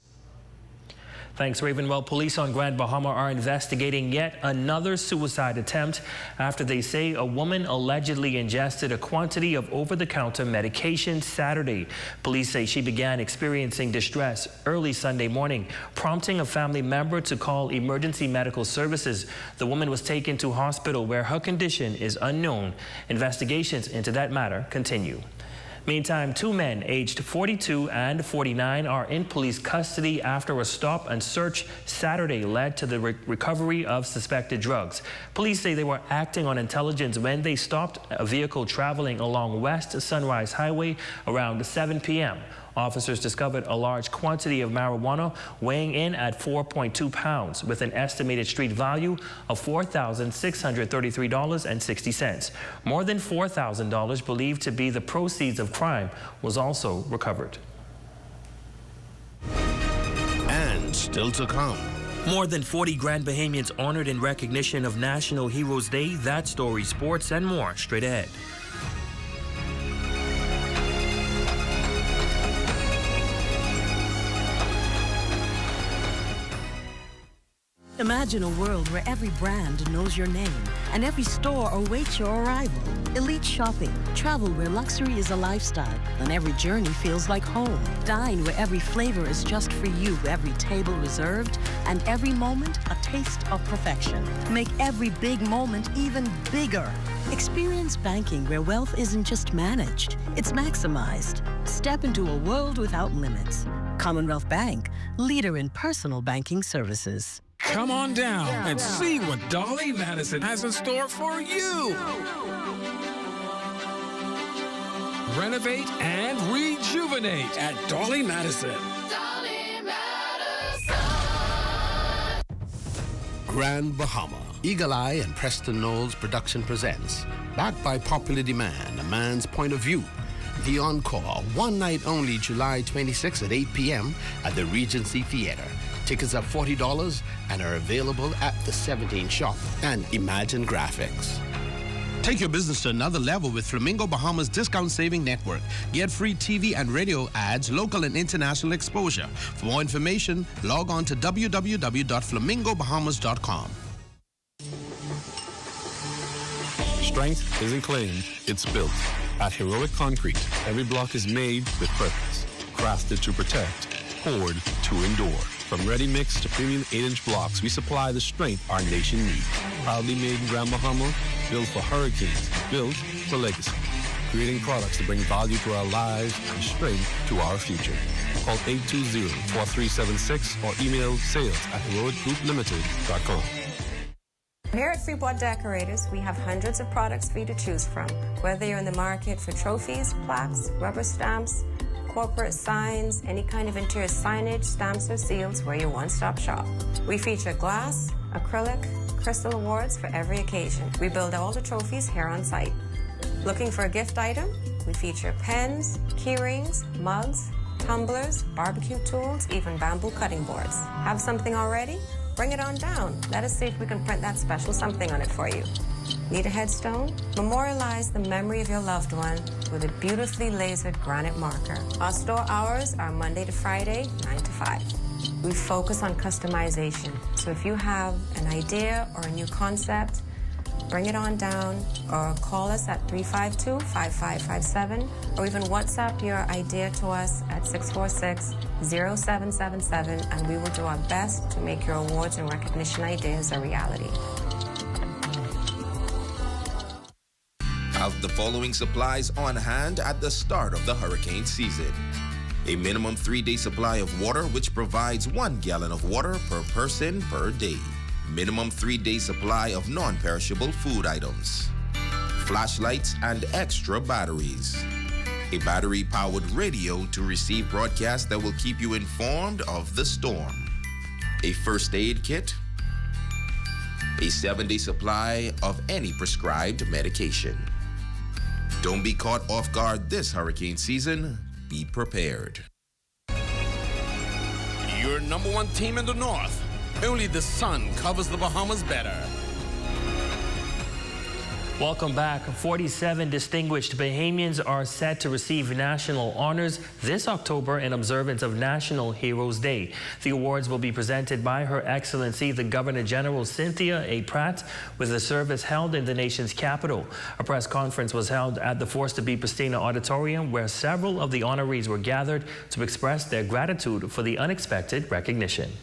Speaker 25: Thanks, Raven. Well, police on Grand Bahama are investigating yet another suicide attempt after they say a woman allegedly ingested a quantity of over-the-counter medication Saturday. Police say she began experiencing distress early Sunday morning, prompting a family member to call emergency medical services. The woman was taken to hospital where her condition is unknown. Investigations into that matter continue. Meantime, 2 men aged 42 and 49 are in police custody after a stop and search Saturday led to the recovery of suspected drugs. Police say they were acting on intelligence when they stopped a vehicle traveling along West Sunrise Highway around 7 p.m. Officers discovered a large quantity of marijuana weighing in at 4.2 pounds with an estimated street value of $4,633.60. More than $4,000 believed to be the proceeds of crime was also recovered.
Speaker 26: And still to come.
Speaker 25: More than 40 Grand Bahamians honored in recognition of National Heroes Day. That story, sports, and more straight ahead.
Speaker 11: Imagine a world where every brand knows your name and every store awaits your arrival. Elite shopping, travel where luxury is a lifestyle and every journey feels like home. Dine where every flavor is just for you, every table reserved, and every moment a taste of perfection. Make every big moment even bigger. Experience banking where wealth isn't just managed, it's maximized. Step into a world without limits. Commonwealth Bank, leader in personal banking services.
Speaker 14: Come on down and see what Dolly Madison has in store for you. Renovate and rejuvenate at Dolly Madison.
Speaker 26: Grand Bahama. Eagle Eye and Preston Knowles production presents, backed by popular demand, a man's point of view. The Encore, one night only, July 26 at 8 p.m. at the Regency Theater. Tickets are $40 and are available at the 17 shop and Imagine Graphics. Take your business to another level with Flamingo Bahamas Discount Saving Network. Get free TV and radio ads, local and international exposure. For more information, log on to www.flamingobahamas.com.
Speaker 15: Strength isn't claimed, it's built. At Heroic Concrete, every block is made with purpose, crafted to protect, poured to endure. From ready-mix to premium 8-inch blocks, we supply the strength our nation needs. Proudly made in Grand Bahama, built for hurricanes, built for legacy. Creating products to bring value to our lives and strength to our future. Call 820-4376 or email sales@heroicgrouplimited.com.
Speaker 16: Here at Freeport Decorators, we have hundreds of products for you to choose from. Whether you're in the market for trophies, plaques, rubber stamps, corporate signs, any kind of interior signage, stamps, or seals, we're your one-stop shop. We feature glass, acrylic, crystal awards for every occasion. We build all the trophies here on site. Looking for a gift item? We feature pens, key rings, mugs, tumblers, barbecue tools, even bamboo cutting boards. Have something already? Bring it on down. Let us see if we can print that special something on it for you. Need a headstone? Memorialize the memory of your loved one with a beautifully lasered granite marker. Our store hours are Monday to Friday, 9 to 5. We focus on customization. So if you have an idea or a new concept, bring it on down or call us at 352-5557 or even WhatsApp your idea to us at 646-0777 and we will do our best to make your awards and recognition ideas a reality.
Speaker 17: Have the following supplies on hand at the start of the hurricane season. A minimum 3-day supply of water, which provides 1 gallon of water per person per day. Minimum 3-day supply of non-perishable food items. Flashlights and extra batteries. A battery-powered radio to receive broadcasts that will keep you informed of the storm. A first aid kit. A 7-day supply of any prescribed medication. Don't be caught off guard this hurricane season. Be prepared.
Speaker 14: Your number one team in the North. Only the sun covers the Bahamas better.
Speaker 25: Welcome back. 47 distinguished Bahamians are set to receive national honors this October in observance of National Heroes Day. The awards will be presented by Her Excellency the Governor General Cynthia A. Pratt, with the service held in the nation's capital. A press conference was held at the Forster B. Pristina Auditorium, where several of the honorees were gathered to express their gratitude for the unexpected recognition.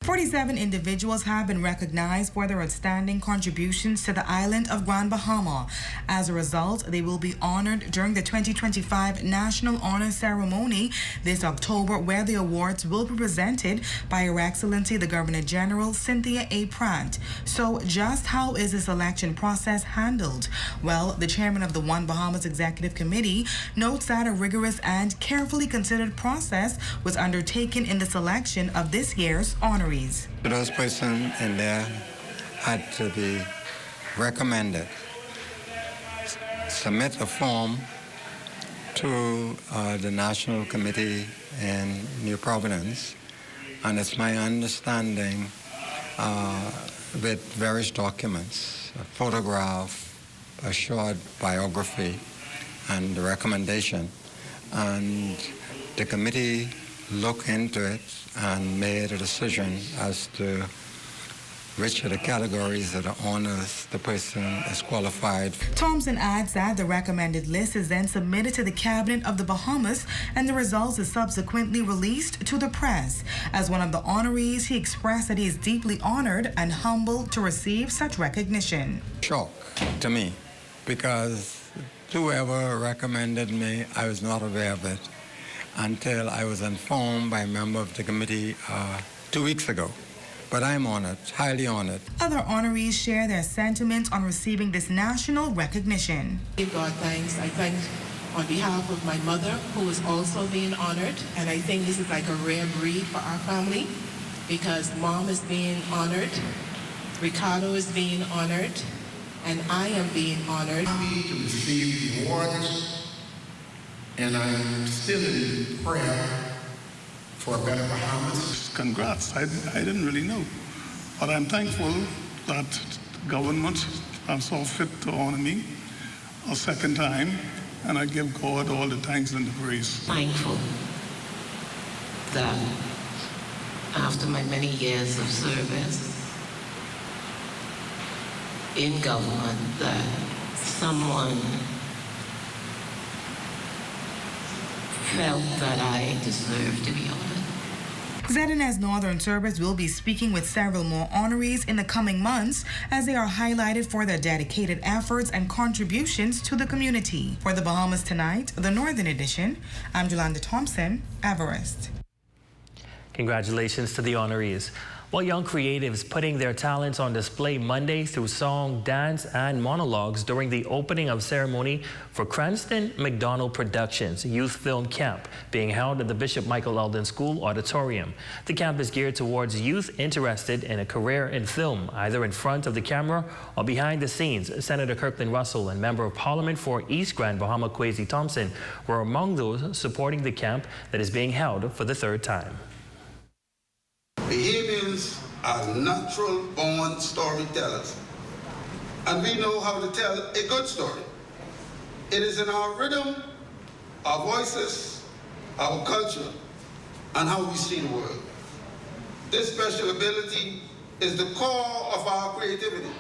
Speaker 9: 47 individuals have been recognized for their outstanding contributions to the island of Grand Bahama. As a result, they will be honored during the 2025 National Honor Ceremony this October, where the awards will be presented by Her Excellency the Governor General Cynthia A. Pratt. So just how is the selection process handled? Well, the chairman of the One Bahamas Executive Committee notes that a rigorous and carefully considered process was undertaken in the selection of this year's honorees.
Speaker 18: Those persons in there had to be recommended. Submit a form to the National Committee in New Providence, and it's my understanding with various documents, a photograph, a short biography, and the recommendation. And the committee looked into it and made a decision as to which of the categories of the honors the person is qualified.
Speaker 9: Thompson adds that the recommended list is then submitted to the Cabinet of the Bahamas and the results is subsequently released to the press. As one of the honorees, he expressed that he is deeply honored and humbled to receive such recognition.
Speaker 18: Shock to me, because whoever recommended me, I was not aware of it until I was informed by a member of the committee 2 weeks ago. But I'm honored, highly honored.
Speaker 9: Other honorees share their sentiments on receiving this national recognition.
Speaker 19: Give God thanks. I thank on behalf of my mother, who is also being honored, and I think this is like a rare breed for our family. because Mom is being honored, Ricardo is being honored, and I am being honored.
Speaker 1: I'm to receive the awards, and I'm still in prayer for a better Bahamas.
Speaker 2: Congrats. I didn't really know. But I'm thankful that the government saw fit to honor me a second time, and I give God all the thanks and the praise.
Speaker 19: Thankful that after my many years of service in government, that someone felt that I deserved to be honored.
Speaker 9: ZNS Northern Service will be speaking with several more honorees in the coming months as they are highlighted for their dedicated efforts and contributions to the community. For the Bahamas Tonight, the Northern Edition, I'm Jolanda Thompson, Everest.
Speaker 25: Congratulations to the honorees. Well, young creatives putting their talents on display Monday through song, dance, and monologues during the opening of ceremony for Cranston McDonald Productions Youth Film Camp being held at the Bishop Michael Eldon School Auditorium. The camp is geared towards youth interested in a career in film, either in front of the camera or behind the scenes. Senator Kirkland Russell and Member of Parliament for East Grand Bahama Kwesi Thompson were among those supporting the camp that is being held for the third time.
Speaker 1: Bahamians are natural-born storytellers, and we know how to tell a good story. It is in our rhythm, our voices, our culture, and how we see the world. This special ability is the core of our creativity,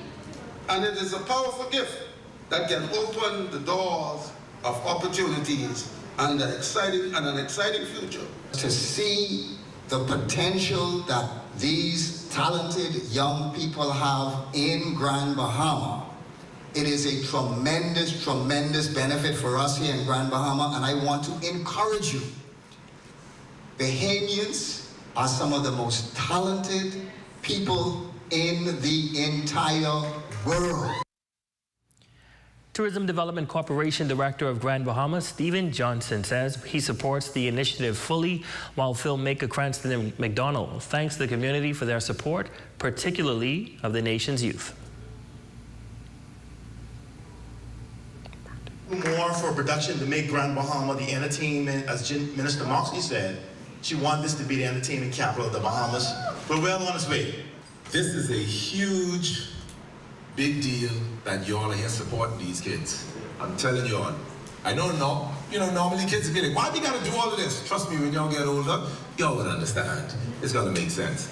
Speaker 1: and it is a powerful gift that can open the doors of opportunities and an exciting future.
Speaker 3: To see the potential that these talented young people have in Grand Bahama, it is a tremendous, tremendous benefit for us here in Grand Bahama, and I want to encourage you. Bahamians are some of the most talented people in the entire world.
Speaker 25: Tourism Development Corporation Director of Grand Bahama, Stephen Johnson, says he supports the initiative fully, while filmmaker Cranston McDonald thanks the community for their support, particularly of the nation's youth.
Speaker 20: More for production to make Grand Bahama the entertainment, as Minister Moxley said, she wanted this to be the entertainment capital of the Bahamas. We're well on its way.
Speaker 21: This is a huge, big deal that y'all are here supporting these kids. I'm telling y'all. I know, normally kids be like, why we gotta do all of this? Trust me, when y'all get older, y'all will understand. It's gonna make sense.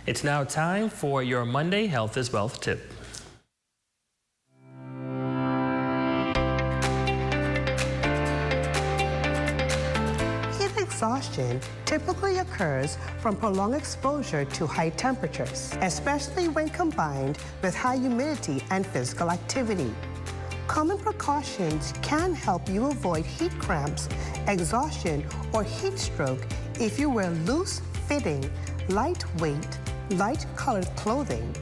Speaker 25: It's now time for your Monday Health is Wealth tip.
Speaker 22: Exhaustion typically occurs from prolonged exposure to high temperatures, especially when combined with high humidity and physical activity. Common precautions can help you avoid heat cramps, exhaustion, or heat stroke if you wear loose-fitting, lightweight, light-colored clothing.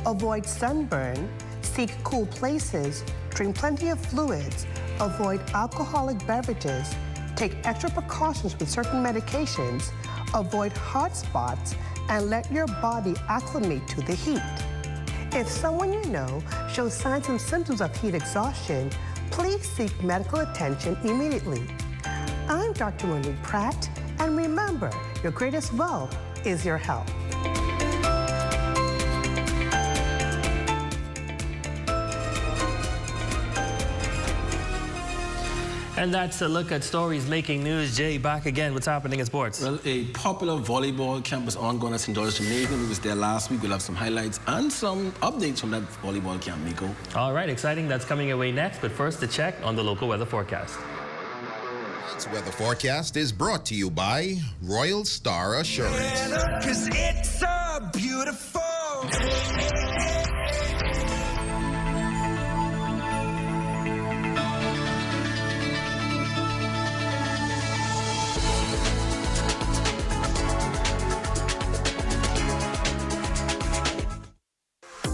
Speaker 22: Avoid sunburn, seek cool places, drink plenty of fluids, avoid alcoholic beverages, take extra precautions with certain medications, avoid hot spots, and let your body acclimate to the heat. If someone you know shows signs and symptoms of heat exhaustion, please seek medical attention immediately. I'm Dr. Monique Pratt, and remember, your greatest wealth is your health.
Speaker 25: And that's a look at stories making news. Jay, back again. What's happening in sports?
Speaker 23: Well, a popular volleyball camp is ongoing at St. George's Gymnasium. We was there last week. We'll have some highlights and some updates from that volleyball camp, Miko.
Speaker 25: All right, exciting. That's coming your way next. But first, a check on the local weather forecast.
Speaker 17: This weather forecast is brought to you by Royal Star Assurance.
Speaker 24: 'Cause it's so beautiful.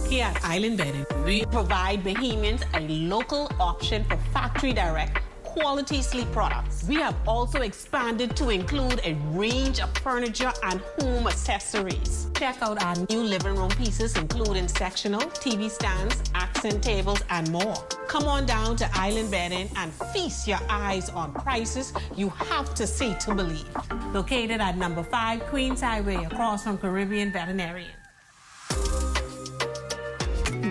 Speaker 29: Here at Island Bedding, we provide Bahamians a local option for factory direct
Speaker 4: quality sleep products. We have also expanded to include a range of furniture and home accessories. Check out our new living room pieces, including sectional, TV stands, accent tables, and more. Come on down to Island Bedding and feast your eyes on prices you have to see to believe. Located at number 5 Queens Highway, across from Caribbean Veterinarian.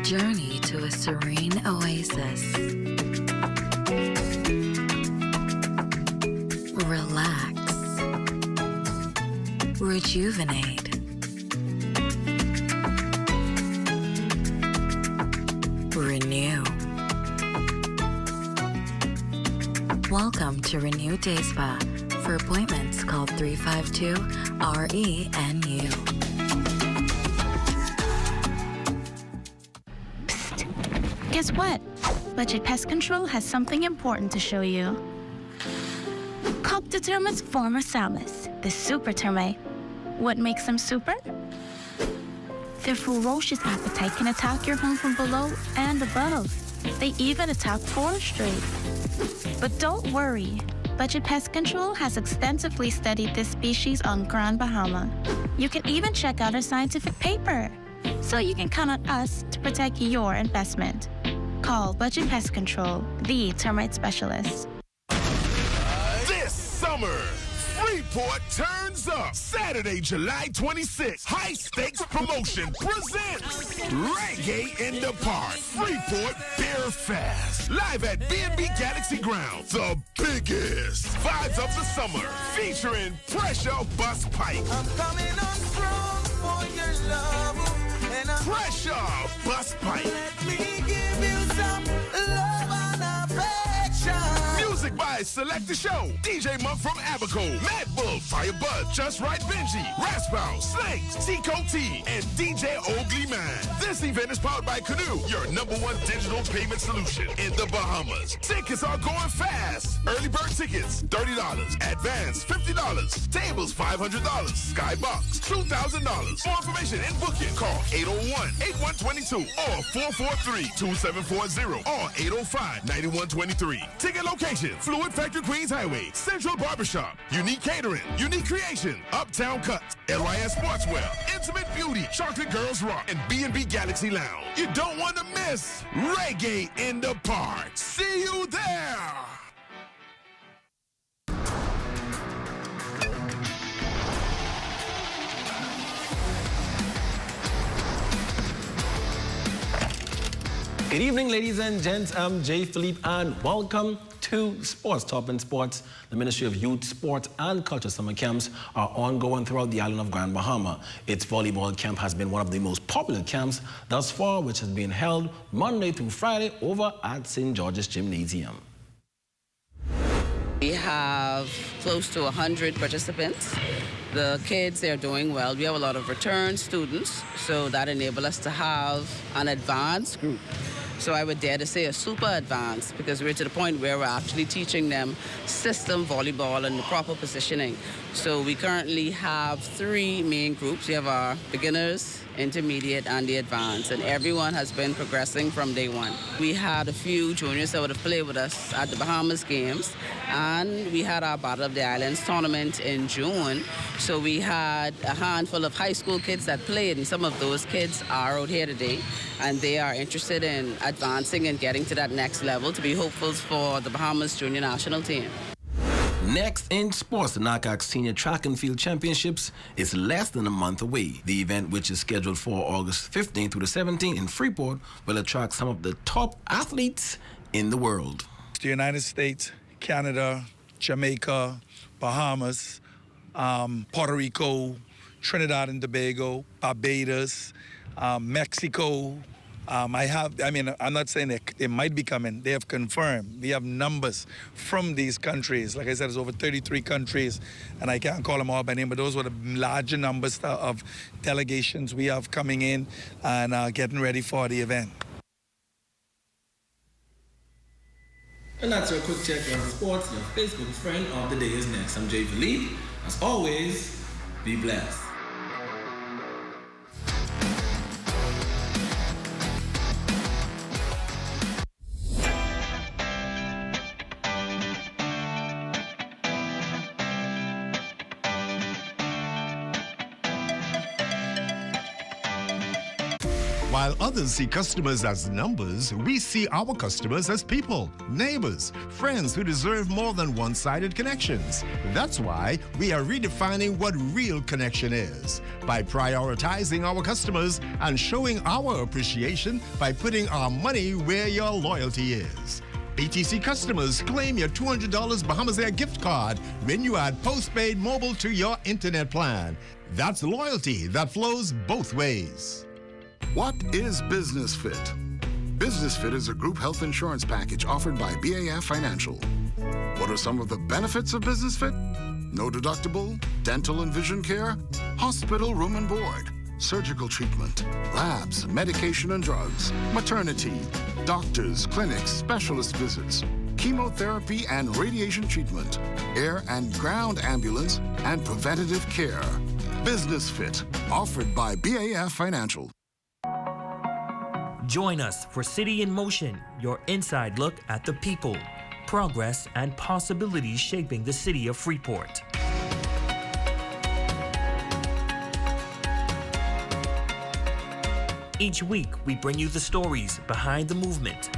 Speaker 5: Journey to a serene oasis. Relax. Rejuvenate. Renew. Welcome to Renew Day Spa. For appointments, call 352-RENU.
Speaker 6: Guess what? Budget Pest Control has something important to show you. Coctotermus formisalis, the super termite. What makes them super? Their ferocious appetite can attack your home from below and above. They even attack forestry. But don't worry. Budget Pest Control has extensively studied this species on Grand Bahama. You can even check out our scientific paper. So you can count on us to protect your investment. Call Budget Pest Control, the termite specialist.
Speaker 7: This summer, Freeport turns up. Saturday, July 26th. High Stakes Promotion presents Reggae in the Park. Freeport Beer Fest. Live at B&B Galaxy Ground. The biggest vibes of the summer. Featuring Pressure Bus Pike. I'm coming on strong for your love. Pressure Bus Pipe. Let me give you some love and affection. Music by Select the Show. DJ Monk from Abaco. Mad Bull, Firebud, Just Right Benji, Raspow, Slangs, Tico T, and DJ Ogly Man. This event is powered by Canoe, your #1 digital payment solution in the Bahamas. Tickets are going fast. Early bird tickets, $30. Advance, $50. Tables, $500. Skybox, $2,000. For information and booking, call 801-8122 or 443-2740 or 805-9123. Ticket location, Fluid Factory Queens Highway, Central Barbershop, Unique Catering, Unique Creation, Uptown Cuts, LYS Sportswear, Intimate Beauty, Chocolate Girls Rock, and B&B Galaxy Lounge. You don't want to miss Reggae in the Park. See you there.
Speaker 23: Good evening, ladies and gents. I'm Jay Philippe, and welcome to Sports Top and Sports. The Ministry of Youth, Sport and Culture summer camps are ongoing throughout the island of Grand Bahama. Its volleyball camp has been one of the most popular camps thus far, which has been held Monday through Friday over at St. George's Gymnasium.
Speaker 8: We have close to 100 participants. The kids, they're doing well. We have a lot of return students, so that enables us to have an advanced group. So I would dare to say a super advanced, because we're to the point where we're actually teaching them system volleyball and the proper positioning. So we currently have 3 main groups. We have our beginners, intermediate, and the advanced, and everyone has been progressing from day one. We had a few juniors that would have played with us at the Bahamas Games, and we had our Battle of the Islands tournament in June. So we had a handful of high school kids that played, and some of those kids are out here today, and they are interested in advancing and getting to that next level to be hopefuls for the Bahamas junior national team.
Speaker 23: Next in sports, the NACAC Senior Track and Field Championships is less than a month away. The event, which is scheduled for August 15th through the 17th in Freeport, will attract some of the top athletes in the world.
Speaker 12: The United States, Canada, Jamaica, Bahamas, Puerto Rico, Trinidad and Tobago, Barbados, Mexico. I'm not saying they might be coming. They have confirmed. We have numbers from these countries. Like I said, there's over 33 countries, and I can't call them all by name, but those were the larger numbers of delegations we have coming in and getting ready for the event.
Speaker 23: And that's your quick check on sports. Your Facebook friend of the day is next. I'm Jay Philippe. As always, be blessed.
Speaker 10: While others see customers as numbers, we see our customers as people, neighbors, friends who deserve more than one-sided connections. That's why we are redefining what real connection is by prioritizing our customers and showing our appreciation by putting our money where your loyalty is. BTC customers, claim your $200 Bahamas Air gift card when you add postpaid mobile to your internet plan. That's loyalty that flows both ways.
Speaker 11: What is Business Fit? Business Fit is a group health insurance package offered by BAF Financial. What are some of the benefits of Business Fit? No deductible, dental and vision care, hospital room and board, surgical treatment, labs, medication and drugs, maternity, doctors, clinics, specialist visits, chemotherapy and radiation treatment, air and ground ambulance, and preventative care. Business Fit, offered by BAF Financial.
Speaker 25: Join us for City in Motion, your inside look at the people, progress, and possibilities shaping the city of Freeport. Each week, we bring you the stories behind the movement.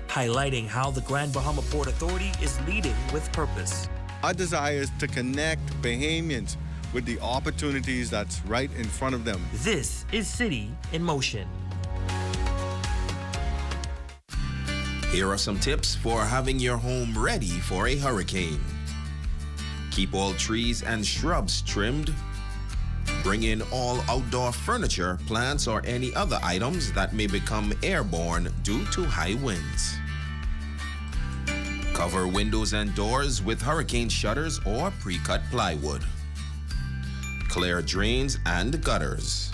Speaker 25: Highlighting how the Grand Bahama Port Authority is leading with purpose.
Speaker 13: Our desire is to connect Bahamians with the opportunities that's right in front of them.
Speaker 25: This is City in Motion.
Speaker 17: Here are some tips for having your home ready for a hurricane. Keep all trees and shrubs trimmed. Bring in all outdoor furniture, plants, or any other items that may become airborne due to high winds. Cover windows and doors with hurricane shutters or pre-cut plywood. Clear drains and gutters.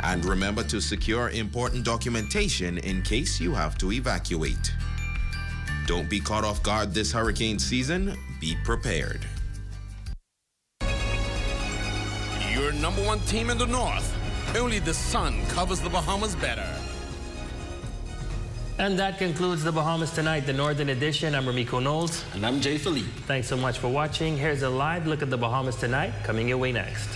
Speaker 17: And remember to secure important documentation in case you have to evacuate. Don't be caught off guard this hurricane season. Be prepared.
Speaker 14: Your #1 team in the North. Only the sun covers the Bahamas better.
Speaker 25: And that concludes the Bahamas Tonight, the Northern Edition. I'm Ramiko Knowles.
Speaker 23: And I'm Jay Philippe.
Speaker 25: Thanks so much for watching. Here's a live look at the Bahamas Tonight, coming your way next.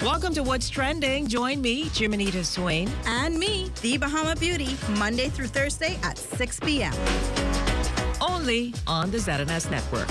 Speaker 15: Welcome to What's Trending. Join me, Jiminita Swain.
Speaker 16: And me, The Bahama Beauty, Monday through Thursday at 6 p.m.
Speaker 15: Only on the ZNS Network.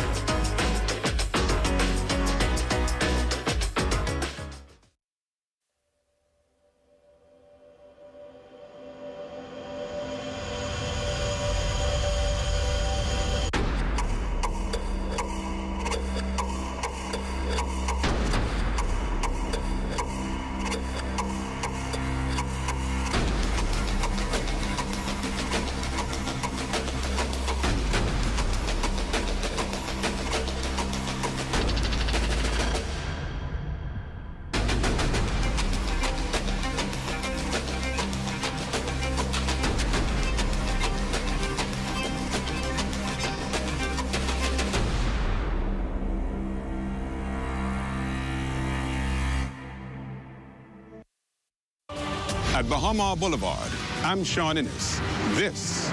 Speaker 26: At Bahama Boulevard, I'm Sean Innes. This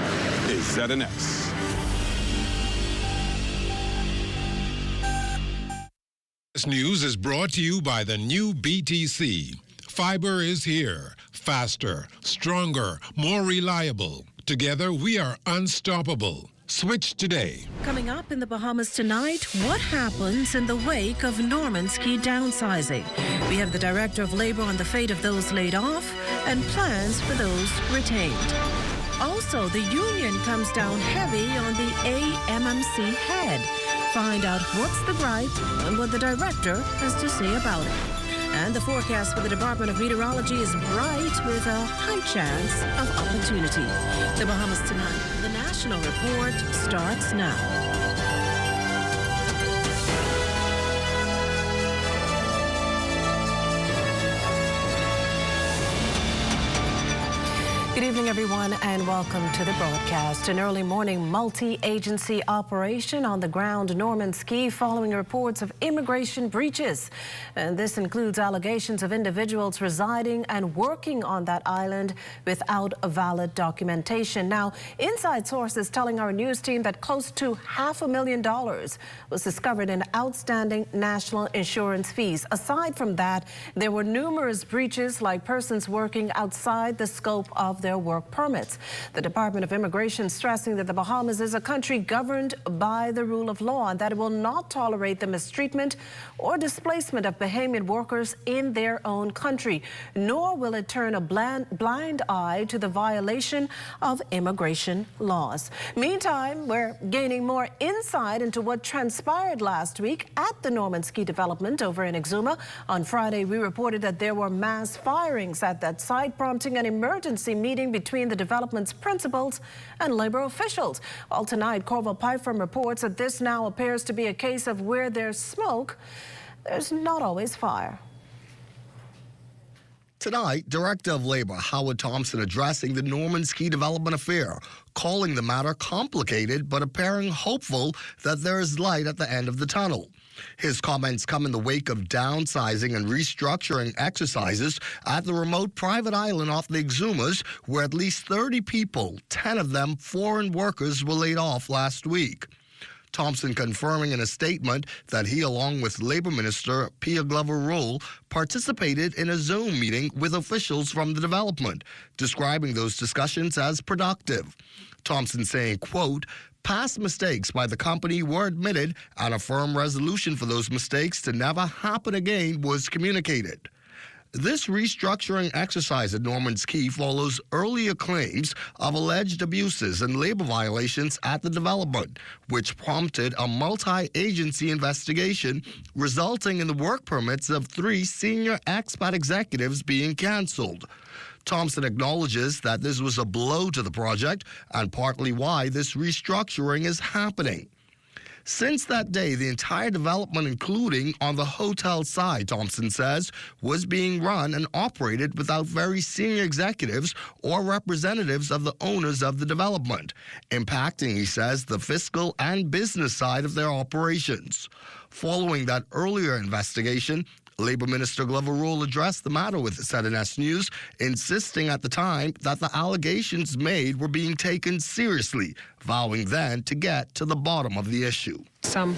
Speaker 26: is ZNS. This news is brought to you by the new BTC. Fiber is here. Faster, stronger, more reliable. Together, we are unstoppable. Switch today.
Speaker 15: Coming up in the Bahamas Tonight, what happens in the wake of Normanski downsizing? We have the Director of Labor on the fate of those laid off and plans for those retained. Also, the union comes down heavy on the AMMC head. Find out what's the gripe and what the director has to say about it. And the forecast for the Department of Meteorology is bright with a high chance of opportunity. The Bahamas Tonight, the National Report starts now. Good evening, everyone, and welcome to the broadcast. An early morning multi-agency operation on the ground Norman's Key following reports of immigration breaches. And this includes allegations of individuals residing and working on that island without a valid documentation. Now, inside sources telling our news team that close to $500,000 was discovered in outstanding national insurance fees. Aside from that, there were numerous breaches, like persons working outside the scope of their work permits. The Department of Immigration stressing that the Bahamas is a country governed by the rule of law and that it will not tolerate the mistreatment or displacement of Bahamian workers in their own country, nor will it turn a blind eye to the violation of immigration laws. Meantime, we're gaining more insight into what transpired last week at the Norman's Key development over in Exuma. On Friday, we reported that there were mass firings at that site, prompting an emergency meeting between the development's principals and labor officials. Well, tonight, Corval Pyfrom reports that this now appears to be a case of where there's smoke, there's not always fire.
Speaker 1: Tonight, Director of Labor Howard Thompson addressing the Norman's Key development affair, calling the matter complicated but appearing hopeful that there is light at the end of the tunnel. His comments come in the wake of downsizing and restructuring exercises at the remote private island off the Exumas, where at least 30 people, 10 of them foreign workers, were laid off last week. Thompson confirming in a statement that he, along with Labor Minister Pia Glover-Roll, participated in a Zoom meeting with officials from the development, describing those discussions as productive. Thompson saying, quote, "Past mistakes by the company were admitted and a firm resolution for those mistakes to never happen again was communicated." This restructuring exercise at Norman's Key follows earlier claims of alleged abuses and labor violations at the development, which prompted a multi-agency investigation, resulting in the work permits of 3 senior expat executives being canceled. Thompson acknowledges that this was a blow to the project and partly why this restructuring is happening. Since that day, the entire development, including on the hotel side, Thompson says, was being run and operated without very senior executives or representatives of the owners of the development, impacting, he says, the fiscal and business side of their operations. Following that earlier investigation, Labor Minister Glover-Roll addressed the matter with ZNS News, insisting at the time that the allegations made were being taken seriously, vowing then to get to the bottom of the issue.
Speaker 2: Some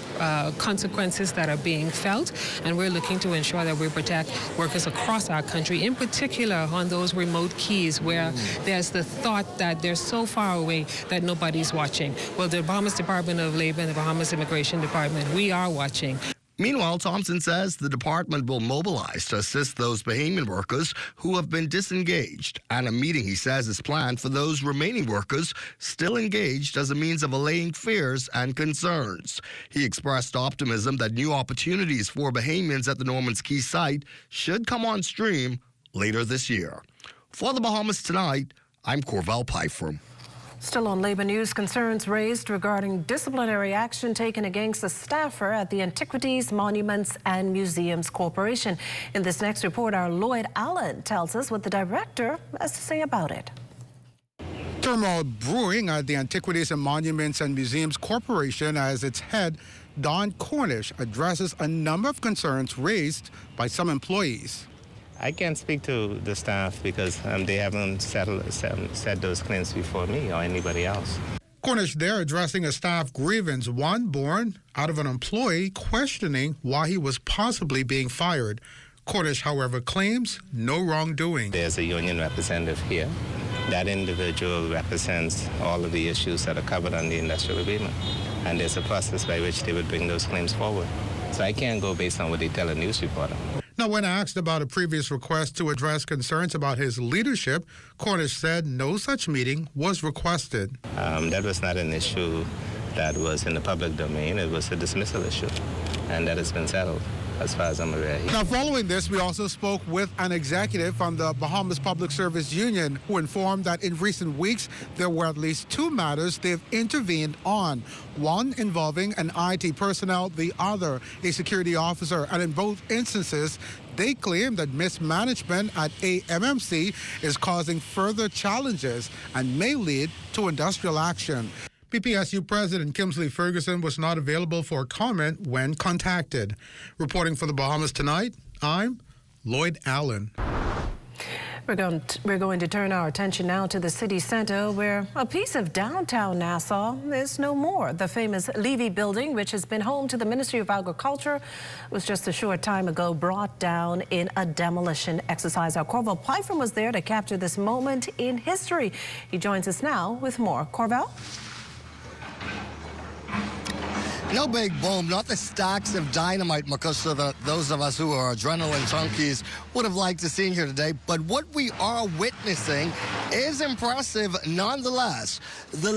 Speaker 2: consequences that are being felt, and we're looking to ensure that we protect workers across our country, in particular on those remote keys where there's the thought that they're so far away that nobody's watching. Well, the Bahamas Department of Labor and the Bahamas Immigration Department, we are watching.
Speaker 1: Meanwhile, Thompson says the department will mobilize to assist those Bahamian workers who have been disengaged, and a meeting, he says, is planned for those remaining workers still engaged as a means of allaying fears and concerns. He expressed optimism that new opportunities for Bahamians at the Norman's Key site should come on stream later this year. For the Bahamas Tonight, I'm Corval Pyfrom.
Speaker 15: Still on labor news, concerns raised regarding disciplinary action taken against a staffer at the Antiquities, Monuments and Museums Corporation. In this next report, our Lloyd Allen tells us what the director has to say about it.
Speaker 3: Turmoil brewing at the Antiquities and Monuments and Museums Corporation as its head, Don Cornish, addresses a number of concerns raised by some employees.
Speaker 9: I can't speak to the staff because they haven't said those claims before me or anybody else.
Speaker 3: Cornish there addressing a staff grievance, one born out of an employee questioning why he was possibly being fired. Cornish, however, claims no wrongdoing.
Speaker 9: There's a union representative here. That individual represents all of the issues that are covered on the industrial agreement. And there's a process by which they would bring those claims forward. So I can't go based on what they tell a news reporter.
Speaker 3: Now, when asked about a previous request to address concerns about his leadership, Cornish said no such meeting was requested.
Speaker 9: That was not an issue that was in the public domain. It was a dismissal issue, and that has been settled. as far as I'm aware.
Speaker 3: Now, following this, we also spoke with an executive from the Bahamas Public Service Union who informed that in recent weeks, there were at least 2 matters they've intervened on. One involving an IT personnel, the other a security officer. And in both instances, they claim that mismanagement at AMMC is causing further challenges and may lead to industrial action. PPSU President Kimsley Ferguson was not available for comment when contacted. Reporting for the Bahamas Tonight, I'm Lloyd Allen.
Speaker 15: We're going to turn our attention now to the city center, where a piece of downtown Nassau is no more. The famous Levy building, which has been home to the Ministry of Agriculture, was just a short time ago brought down in a demolition exercise. Our Corval Python was there to capture this moment in history. He joins us now with more. Corval?
Speaker 1: No big boom, not the stacks of dynamite, Makusha, that those of us who are adrenaline junkies would have liked to see here today. But what we are witnessing is impressive nonetheless. The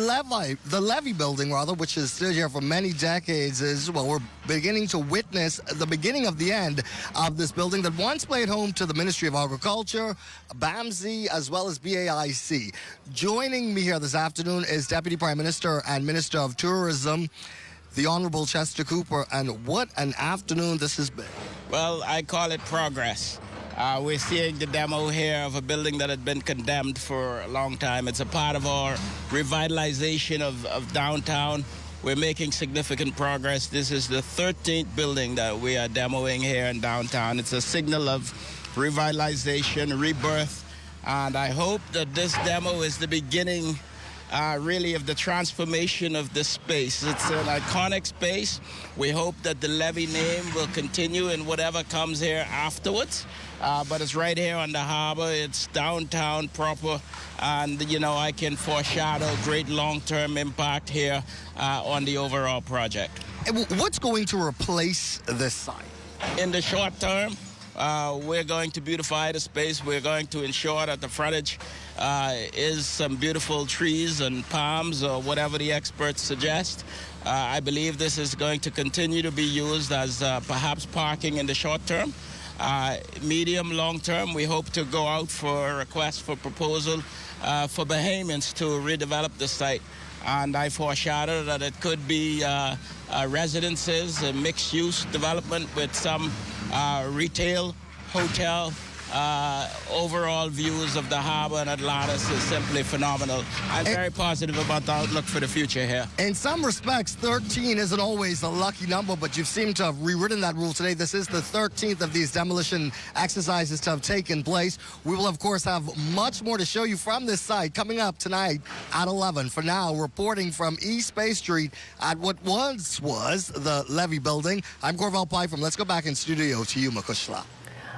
Speaker 1: Levy building, rather, which has stood here for many decades, is, well, we're beginning to witness the beginning of the end of this building that once played home to the Ministry of Agriculture, AMMC, as well as BAIC. Joining me here this afternoon is Deputy Prime Minister and Minister of Tourism, the Honorable Chester Cooper, and what an afternoon this has been.
Speaker 18: Well, I call it progress. We're seeing the demo here of a building that had been condemned for a long time. It's a part of our revitalization of downtown. We're making significant progress. This is the 13th building that we are demoing here in downtown. It's a signal of revitalization, rebirth, and I hope that this demo is the beginning really of the transformation of this space. It's an iconic space. We hope that the Levy name will continue in whatever comes here afterwards. But it's right here on the harbor. It's downtown proper. And, you know, I can foreshadow great long-term impact here on the overall project.
Speaker 1: What's going to replace this site?
Speaker 18: In the short term, we're going to beautify the space. We're going to ensure that the frontage is some beautiful trees and palms or whatever the experts suggest. I believe this is going to continue to be used as perhaps parking in the short term. Medium, long term, we hope to go out for a request for proposal for Bahamians to redevelop the site. And I foreshadow that it could be residences, a mixed-use development with some retail, hotel. Overall views of the harbor and Atlantis is simply phenomenal. I'm very positive about the outlook for the future here.
Speaker 1: In some respects, 13 isn't always a lucky number, but you seem to have rewritten that rule today. This is the 13th of these demolition exercises to have taken place. We will, of course, have much more to show you from this site coming up tonight at 11. For now, reporting from East Bay Street at what once was the Levy building, I'm Corval Python. Let's go back in studio to you, Makushla.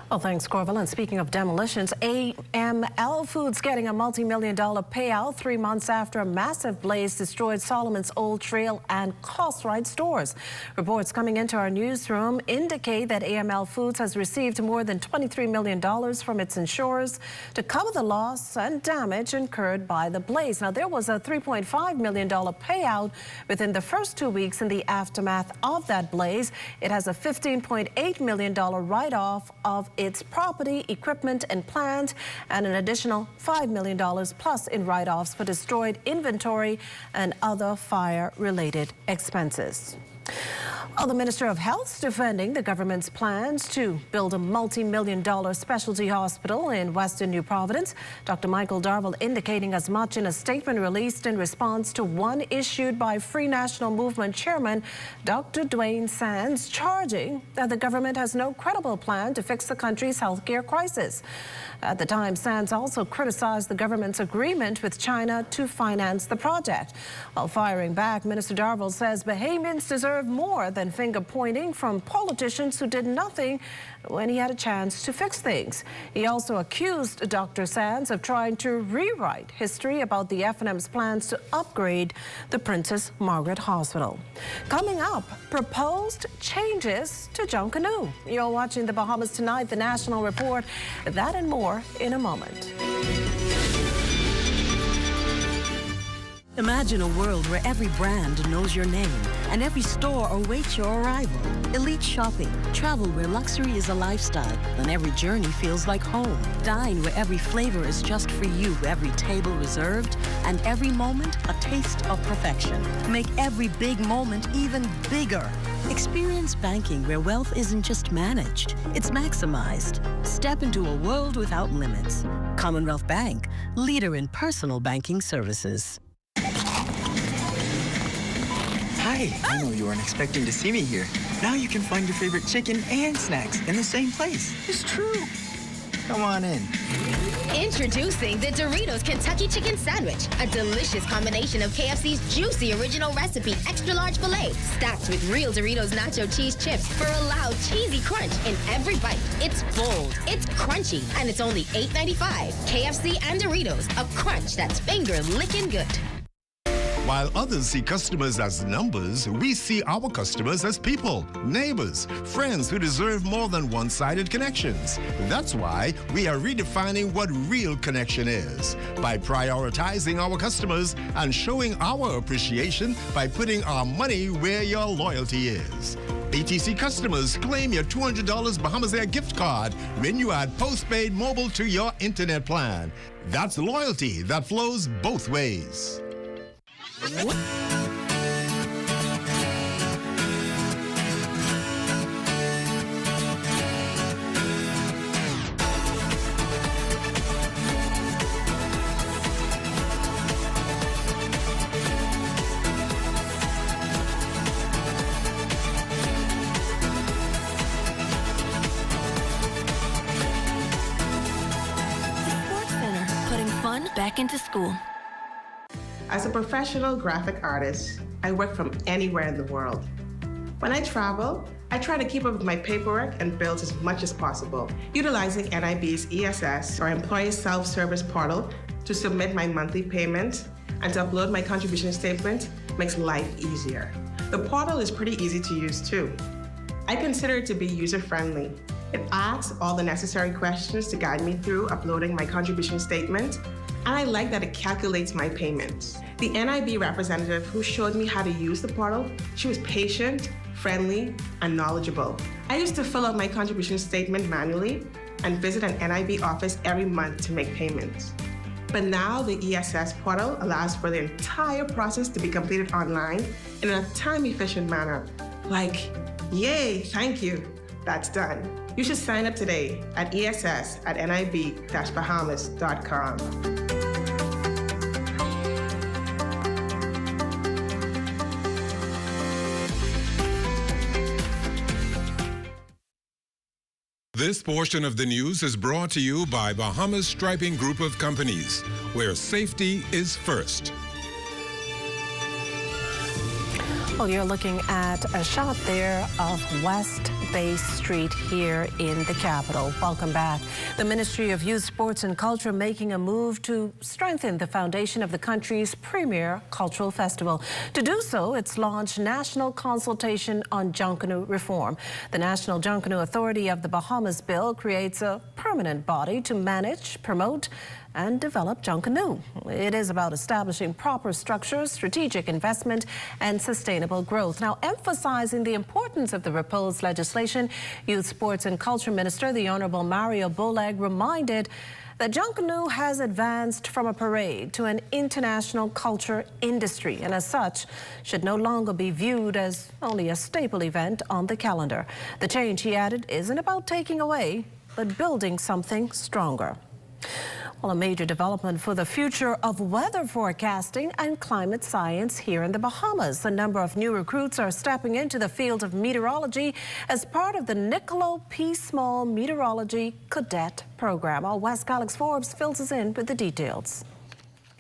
Speaker 15: Well, thanks, Corval. And speaking of demolitions, AML Foods getting a multi-million-dollar payout 3 months after a massive blaze destroyed Solomon's Old Trail and Costrite stores. Reports coming into our newsroom indicate that AML Foods has received more than $23 million from its insurers to cover the loss and damage incurred by the blaze. Now, there was a $3.5 million payout within the first 2 weeks in the aftermath of that blaze. It has a $15.8 million write-off of its property, equipment, and plant, and an additional $5 million plus in write-offs for destroyed inventory and other fire-related expenses. Well, the Minister of Health's defending the government's plans to build a multi-million-dollar specialty hospital in Western New Providence. Dr. Michael Darville indicating as much in a statement released in response to one issued by Free National Movement Chairman Dr. Dwayne Sands, charging that the government has no credible plan to fix the country's healthcare crisis. At the time, Sands also criticized the government's agreement with China to finance the project. While firing back, Minister Darville says Bahamians deserve more than finger-pointing from politicians who did nothing when he had a chance to fix things. He also accused Dr. Sands of trying to rewrite history about the FNM's plans to upgrade the Princess Margaret Hospital. Coming up, proposed changes to Junkanoo. You're watching the Bahamas Tonight, the National Report. That and more in a moment. Imagine a world where every brand knows your name and every store awaits your arrival. Elite shopping, travel where luxury is a lifestyle and every journey feels like home. Dine where every flavor is just for you, every table reserved, and every moment a taste of perfection. Make every big moment even bigger. Experience banking where wealth isn't just managed, it's maximized. Step into a world without limits. Commonwealth Bank, leader in personal banking services.
Speaker 4: Hi, I know you weren't expecting to see me here. Now you can find your favorite chicken and snacks in the same place. It's true. Come on in.
Speaker 19: Introducing the Doritos Kentucky Chicken Sandwich, a delicious combination of KFC's juicy original recipe extra large filet, stacked with real Doritos nacho cheese chips for a loud cheesy crunch in every bite. It's bold, it's crunchy, and it's only $8.95. KFC and Doritos, a crunch that's finger licking good.
Speaker 10: While others see customers as numbers, we see our customers as people, neighbors, friends who deserve more than one-sided connections. That's why we are redefining what real connection is by prioritizing our customers and showing our appreciation by putting our money where your loyalty is. BTC customers, claim your $200 Bahamas Air gift card when you add postpaid mobile to your internet plan. That's loyalty that flows both ways.
Speaker 6: Back into school.
Speaker 20: As a professional graphic artist, I work from anywhere in the world. When I travel, I try to keep up with my paperwork and bills as much as possible, utilizing NIB's ESS, or Employee Self-Service Portal, to submit my monthly payment and to upload my contribution statement makes life easier. The portal is pretty easy to use too. I consider it to be user-friendly. It asks all the necessary questions to guide me through uploading my contribution statement, and I like that it calculates my payments. The NIB representative who showed me how to use the portal, she was patient, friendly, and knowledgeable. I used to fill out my contribution statement manually and visit an NIB office every month to make payments. But now the ESS portal allows for the entire process to be completed online in a time-efficient manner. Like, yay, thank you, that's done. You should sign up today at ess@nib-bahamas.com.
Speaker 26: This portion of the news is brought to you by Bahamas Striping Group of Companies, where safety is first.
Speaker 15: Well, you're looking at a shot there of West Bay Street here in the capital. Welcome back. The Ministry of Youth, Sports and Culture making a move to strengthen the foundation of the country's premier cultural festival. To do so, it's launched national consultation on Junkanoo reform. The National Junkanoo Authority of the Bahamas bill creates a permanent body to manage, promote, and develop Junkanoo. It is about establishing proper structures, strategic investment, and sustainable growth. Now, emphasizing the importance of the proposed legislation, Youth, Sports and Culture Minister, the Honorable Mario Bolag, reminded that Junkanoo has advanced from a parade to an international culture industry, and as such, should no longer be viewed as only a staple event on the calendar. The change, he added, isn't about taking away, but building something stronger. Well, a major development for the future of weather forecasting and climate science here in the Bahamas. A number of new recruits are stepping into the field of meteorology as part of the Niccolo P. Small Meteorology Cadet program. Our West Alex Forbes fills us in with the details.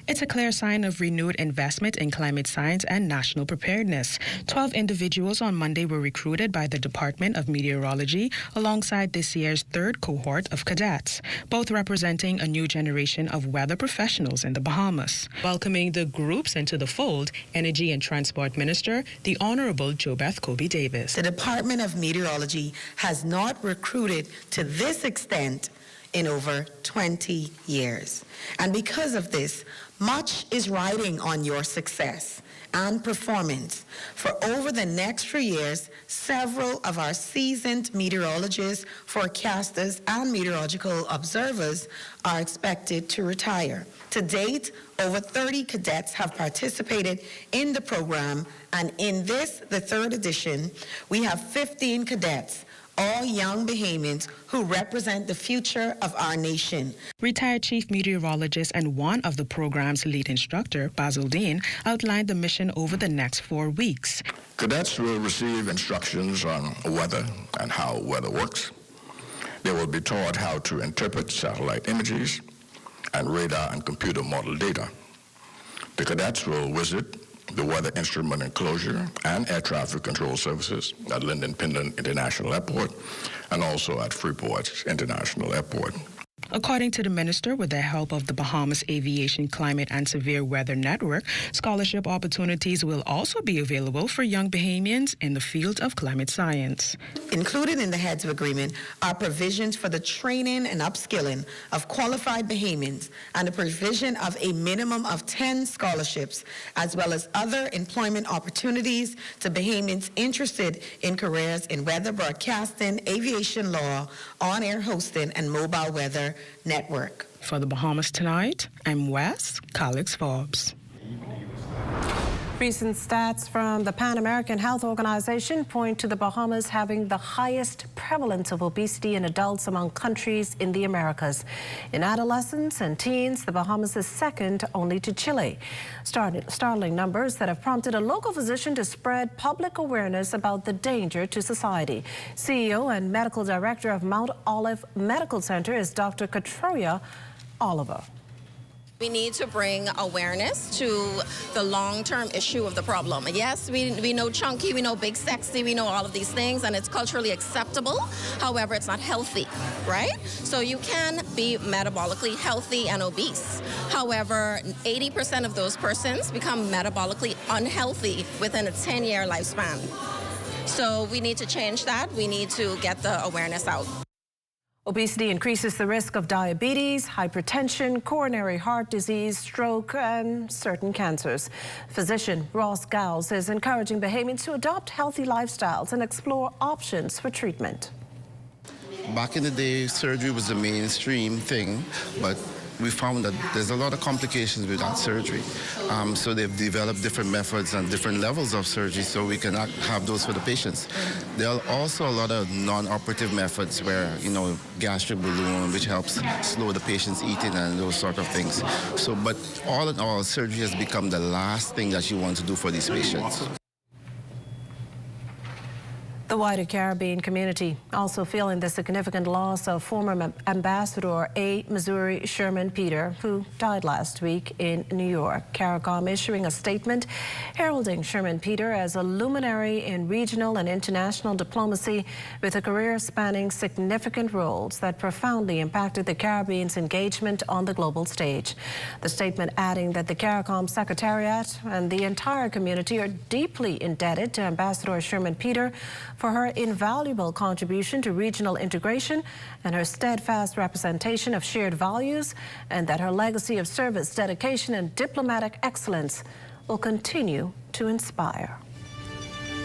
Speaker 21: It's a clear sign of renewed investment in climate science and national preparedness. 12 individuals on Monday were recruited by the Department of Meteorology alongside this year's third cohort of cadets, both representing a new generation of weather professionals in the Bahamas. Welcoming the groups into the fold, Energy and Transport Minister, the Honorable JoBeth Kobe Davis.
Speaker 22: The Department of Meteorology has not recruited to this extent
Speaker 5: in over 20 years. And because of this, much is riding on your success and performance. For over the next few years, several of our seasoned meteorologists, forecasters, and meteorological observers are expected to retire. To date, over 30 cadets have participated in the program, and in this, the third edition, we have 15 cadets, all young Bahamians who represent the future of our nation.
Speaker 21: Retired chief meteorologist and one of the program's lead instructor, Basil Dean, outlined the mission over the next 4 weeks.
Speaker 7: Cadets will receive instructions on weather and how weather works. They will be taught how to interpret satellite images and radar and computer model data. The cadets will visit the weather instrument enclosure and air traffic control services at Lynden Pendleton International Airport and also at Freeport International Airport.
Speaker 21: According to the minister, with the help of the Bahamas Aviation, Climate and Severe Weather Network, scholarship opportunities will also be available for young Bahamians in the field of climate science.
Speaker 5: Included in the Heads of Agreement are provisions for the training and upskilling of qualified Bahamians and the provision of a minimum of 10 scholarships, as well as other employment opportunities to Bahamians interested in careers in weather broadcasting, aviation law, on-air hosting, and mobile weather network.
Speaker 21: For the Bahamas Tonight, I'm Wes Calix Forbes.
Speaker 15: Recent stats from the Pan American Health Organization point to the Bahamas having the highest prevalence of obesity in adults among countries in the Americas. In adolescents and teens, the Bahamas is second only to Chile. Startling numbers that have prompted a local physician to spread public awareness about the danger to society. CEO and Medical Director of Mount Olive Medical Center is Dr. Katroya Oliver.
Speaker 8: We need to bring awareness to the long-term issue of the problem. Yes, we know chunky, we know big sexy, we know all of these things, and it's culturally acceptable. However, it's not healthy, right? So you can be metabolically healthy and obese. However, 80% of those persons become metabolically unhealthy within a 10-year lifespan. So we need to change that. We need to get the awareness out.
Speaker 15: Obesity increases the risk of diabetes, hypertension, coronary heart disease, stroke, and certain cancers. Physician Ross Gowles is encouraging Bahamians to adopt healthy lifestyles and explore options for treatment.
Speaker 12: Back in the day, surgery was the mainstream thing, but we found that there's a lot of complications with that surgery. So they've developed different methods and different levels of surgery so we can have those for the patients. There are also a lot of non-operative methods where, gastric balloon, which helps slow the patient's eating and those sort of things. So, but all in all, surgery has become the last thing that you want to do for these patients.
Speaker 15: The wider Caribbean community also feeling the significant loss of former Ambassador A. Missouri Sherman Peter, who died last week in New York. CARICOM issuing a statement heralding Sherman Peter as a luminary in regional and international diplomacy with a career spanning significant roles that profoundly impacted the Caribbean's engagement on the global stage. The statement adding that the CARICOM Secretariat and the entire community are deeply indebted to Ambassador Sherman Peter for her invaluable contribution to regional integration and her steadfast representation of shared values, and that her legacy of service, dedication, and diplomatic excellence will continue to inspire.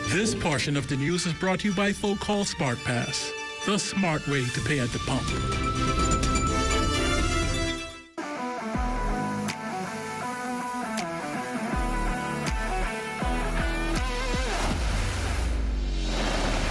Speaker 22: This portion of the news is brought to you by Folk Call Smart Pass, the smart way to pay at the pump.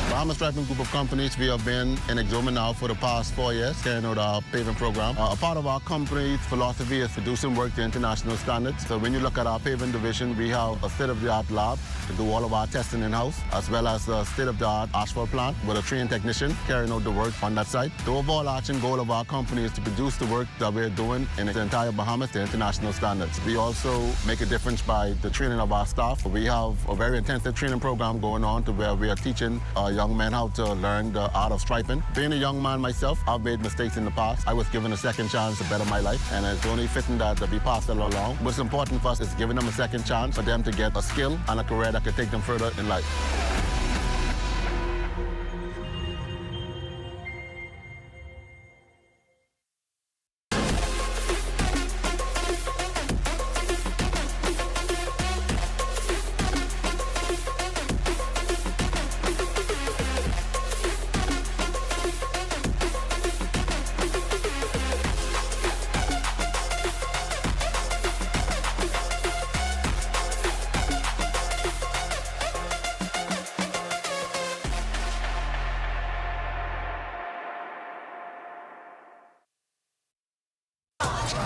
Speaker 24: Bahamas Striping Group of Companies, we have been in Exoma now for the past 4 years, carrying out our paving program. A part of our company's philosophy is to do some work to international standards. So when you look at our paving division, we have a state-of-the-art lab to do all of our testing in-house, as well as a state-of-the-art asphalt plant with a trained technician carrying out the work on that site. The overarching goal of our company is to produce the work that we're doing in the entire Bahamas to international standards. We also make a difference by the training of our staff. We have a very intensive training program going on to where we are teaching young men how to learn the art of striping. Being a young man myself, I've made mistakes in the past. I was given a second chance to better my life, and it's only fitting that we pass it along. What's important for us is giving them a second chance for them to get a skill and a career that could take them further in life.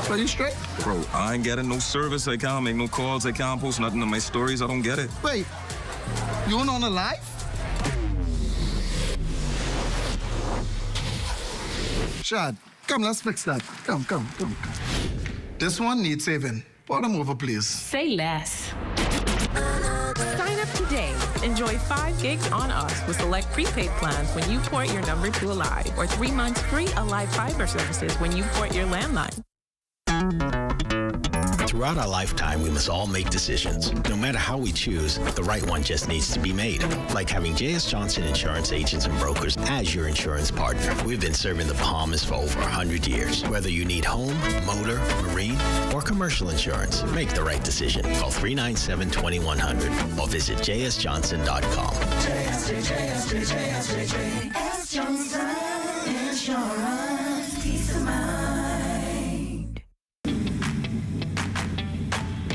Speaker 11: Are you straight?
Speaker 13: Bro, I ain't getting no service. I can't make no calls. I can't post nothing on my stories. I don't get it.
Speaker 11: Wait, you on a live? Shad, come, let's fix that. Come. This one needs saving. Pour them over, please.
Speaker 14: Say less. Sign up today. Enjoy 5 gigs on us with select prepaid plans when you port your number to Alive, or 3 months free Alive Fiber services when you port your landline.
Speaker 17: Throughout our lifetime, we must all make decisions. No matter how we choose, the right one just needs to be made. Like having J.S. Johnson Insurance Agents and Brokers as your insurance partner. We've been serving the Bahamas for over 100 years. Whether you need home, motor, marine, or commercial insurance, make the right decision. Call 397-2100 or visit jsjohnson.com.
Speaker 23: JS Johnson Insurance. Peace of mind.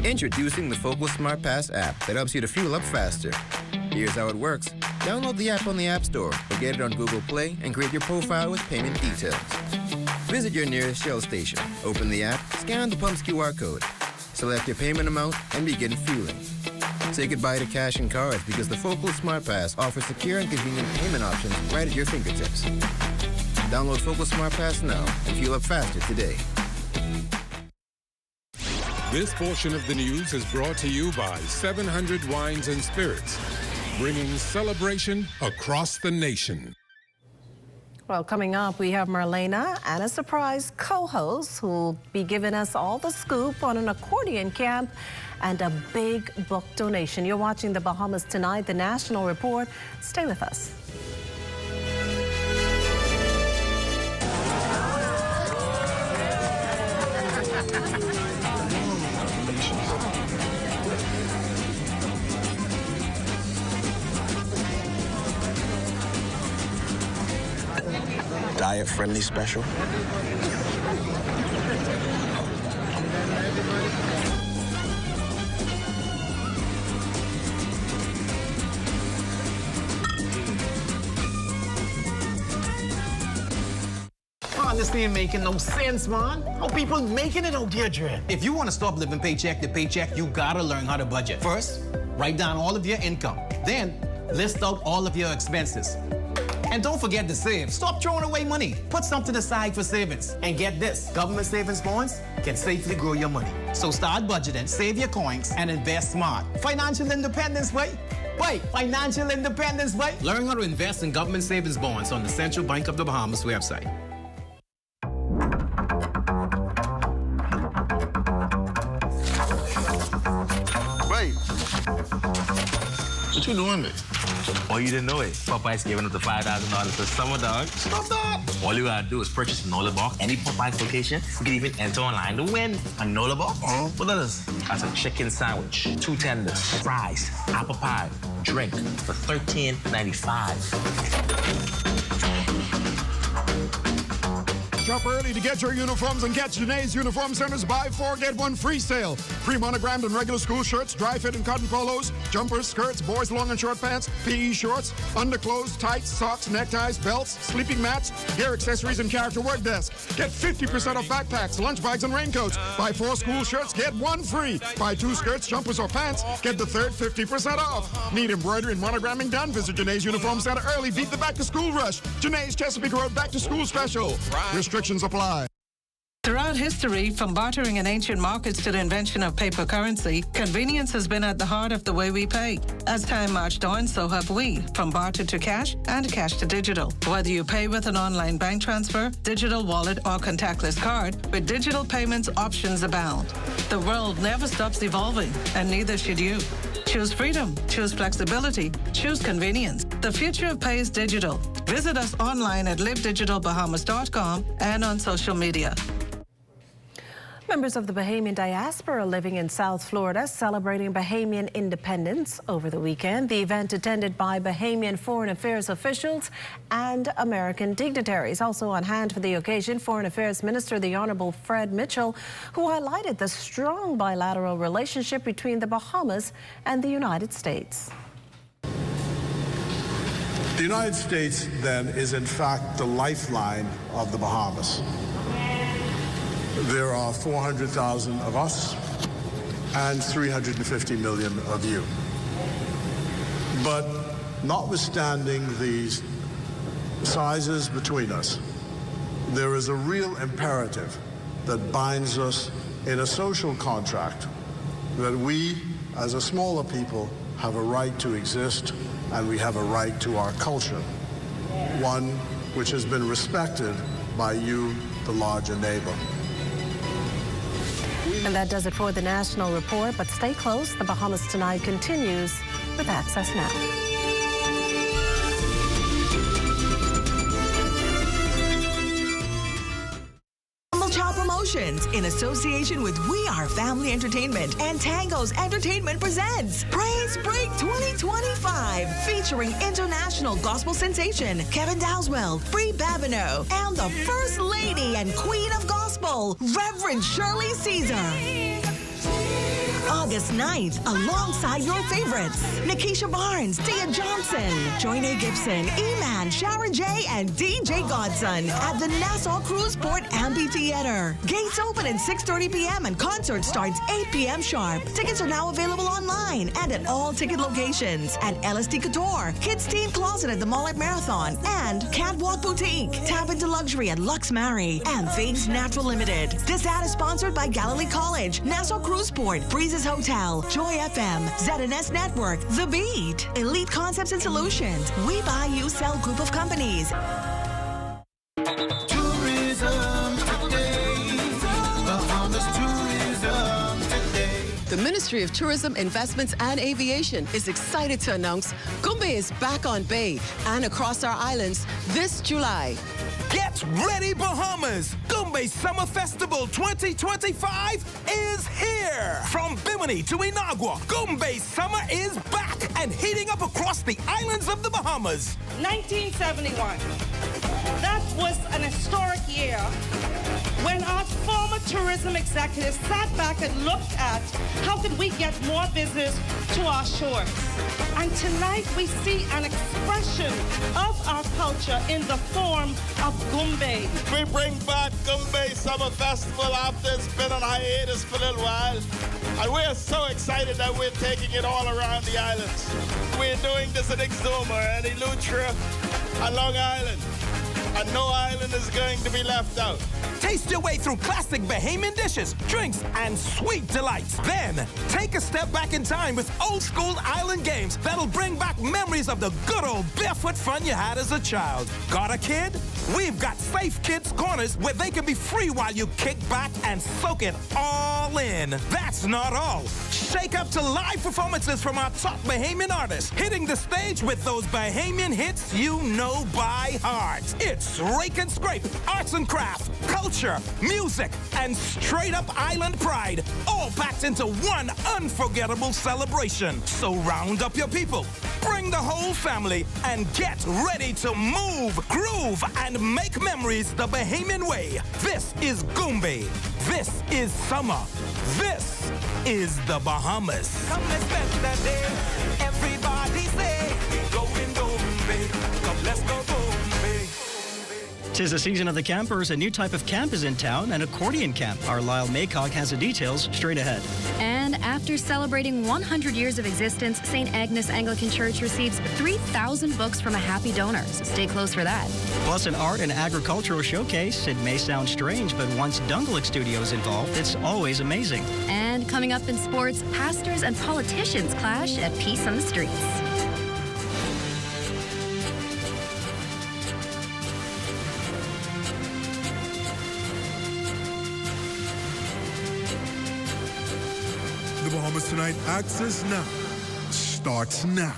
Speaker 25: Introducing the Focal Smart Pass app that helps you to fuel up faster. Here's how it works. Download the app on the App Store or get it on Google Play and create your profile with payment details. Visit your nearest Shell station. Open the app, scan the pump's QR code, select your payment amount, and begin fueling. Say goodbye to cash and cards because the Focal Smart Pass offers secure and convenient payment options right at your fingertips. Download Focal Smart Pass now and fuel up faster today.
Speaker 26: This portion of the news is brought to you by 700 Wines and Spirits, bringing celebration across the nation.
Speaker 15: Well, coming up, we have Marlena and a surprise co-host who'll be giving us all the scoop on an accordion camp and a big book donation. You're watching The Bahamas Tonight, the National Report. Stay with us.
Speaker 27: Diet-friendly special.
Speaker 28: This ain't making no sense, man. How people making it out here, Dre?
Speaker 29: If you want to stop living paycheck to paycheck, you gotta learn how to budget. First, write down all of your income. Then, list out all of your expenses. And don't forget to save. Stop throwing away money. Put something aside for savings. And get this, government savings bonds can safely grow your money. So start budgeting, save your coins, and invest smart. Financial independence, wait. Financial independence, wait. Learn how to invest in government savings bonds on the Central Bank of the Bahamas website.
Speaker 28: What you doing, man?
Speaker 30: Oh, you didn't know it? Popeye's giving up the $5,000 for summer, dog.
Speaker 28: Stop that!
Speaker 30: All you gotta do is purchase a NOLA box. Any Popeye's location, you can even enter online to win a NOLA box. What that is? That's a chicken sandwich, 2 tenders, fries, apple pie, drink for $13.95.
Speaker 31: Shop early to get your uniforms and catch Janae's Uniform Center's buy 4, get 1 free sale. Pre-monogrammed and regular school shirts, dry fit and cotton polos, jumpers, skirts, boys' long and short pants, PE shorts, underclothes, tights, socks, neckties, belts, sleeping mats, hair accessories, and character work desk. Get 50% off backpacks, lunch bags, and raincoats. Buy 4 school shirts, get 1 free. Buy 2 skirts, jumpers, or pants, get the third 50% off. Need embroidery and monogramming done? Visit Janae's Uniform Center early. Beat the back-to-school rush. Janae's Chesapeake Road back-to-school special. Restrictions apply.
Speaker 32: Throughout history, from bartering in ancient markets to the invention of paper currency, convenience has been at the heart of the way we pay. As time marched on, so have we, from barter to cash and cash to digital. Whether you pay with an online bank transfer, digital wallet, or contactless card, with digital payments, options abound. The world never stops evolving, and neither should you. Choose freedom, choose flexibility, choose convenience. The future of pay is digital. Visit us online at livedigitalbahamas.com and on social media.
Speaker 15: Members of the Bahamian diaspora living in South Florida celebrating Bahamian independence over the weekend. The event attended by Bahamian foreign affairs officials and American dignitaries. Also on hand for the occasion, Foreign Affairs Minister, the Honorable Fred Mitchell, who highlighted the strong bilateral relationship between the Bahamas and the United States.
Speaker 33: The United States, then, is in fact the lifeline of the Bahamas.
Speaker 1: There are 400,000 of us and 350 million of you. But notwithstanding these sizes between us, there is a real imperative that binds us in a social contract that we, as a smaller people, have a right to exist and we have a right to our culture, one which has been respected by you, the larger neighbor.
Speaker 15: And that does it for the National Report, but stay close. The Bahamas Tonight continues with Access Now.
Speaker 2: Promotions in association with We Are Family Entertainment and Tango's Entertainment presents Praise Break 2025, featuring international gospel sensation Kevin Dowswell, Bree Babineau, and the First Lady and Queen of Gospel, Reverend Shirley Caesar. August 9th, alongside your favorites, Nikisha Barnes, Tia Johnson, Joyne Gibson, E-Man, Sharon J, and DJ Godson at the Nassau Cruise Port Amphitheater. Gates open at 6:30 p.m. and concert starts 8 p.m. sharp. Tickets are now available online and at all ticket locations at LSD Couture, Kids Teen Closet at the Mall at Marathon, and Catwalk Boutique. Tap into luxury at Lux Mary and Things Natural Limited. This ad is sponsored by Galilee College, Nassau Cruise Port, Breezes Hotel, Joy FM, ZNS Network, The Beat, Elite Concepts and Solutions, We Buy You Sell Group of Companies.
Speaker 3: Tourism today. Bahamas tourism today.
Speaker 4: The Ministry of Tourism, Investments and Aviation is excited to announce Goombay is back on Bay and across our islands this July.
Speaker 6: Get ready, Bahamas! Goombay Summer Festival 2025 is here! From Bimini to Inagua, Goombay Summer is back and heating up across the islands of the Bahamas.
Speaker 9: 1971. That was an historic year when our former tourism executives sat back and looked at how could we get more visitors to our shores. And tonight we see an expression of our culture in the form of Goombay.
Speaker 10: We bring back Goombay Summer Festival after it's been on hiatus for a little while. And we're so excited that we're taking it all around the islands. We're doing this in Exuma and Eleuthera and Long Island. And no island is going to be left out.
Speaker 6: Taste your way through classic Bahamian dishes, drinks, and sweet delights. Then, take a step back in time with old school island games that'll bring back memories of the good old barefoot fun you had as a child. Got a kid? We've got safe kids corners where they can be free while you kick back and soak it all in. That's not all. Shake up to live performances from our top Bahamian artists, hitting the stage with those Bahamian hits you know by heart. It's Rake and Scrape, arts and craft, culture, music, and straight-up island pride, all packed into one unforgettable celebration. So round up your people, bring the whole family, and get ready to move, groove, and make memories the Bahamian way. This is Goombay. This is summer. This is the Bahamas.
Speaker 3: Come let's spend that day. Everybody say, go in Goombay. Come let's go Goombay.
Speaker 16: 'Tis the season of the campers. A new type of camp is in town, an accordion camp. Our Lyle Maycock has the details straight ahead.
Speaker 18: And after celebrating 100 years of existence, St. Agnes Anglican Church receives 3,000 books from a happy donor, so stay close for that.
Speaker 16: Plus an art and agricultural showcase. It may sound strange, but once Dungalik Studio is involved, it's always amazing.
Speaker 18: And coming up in sports, pastors and politicians clash at Peace on the Streets.
Speaker 31: The Bahamas Tonight Access Now starts now.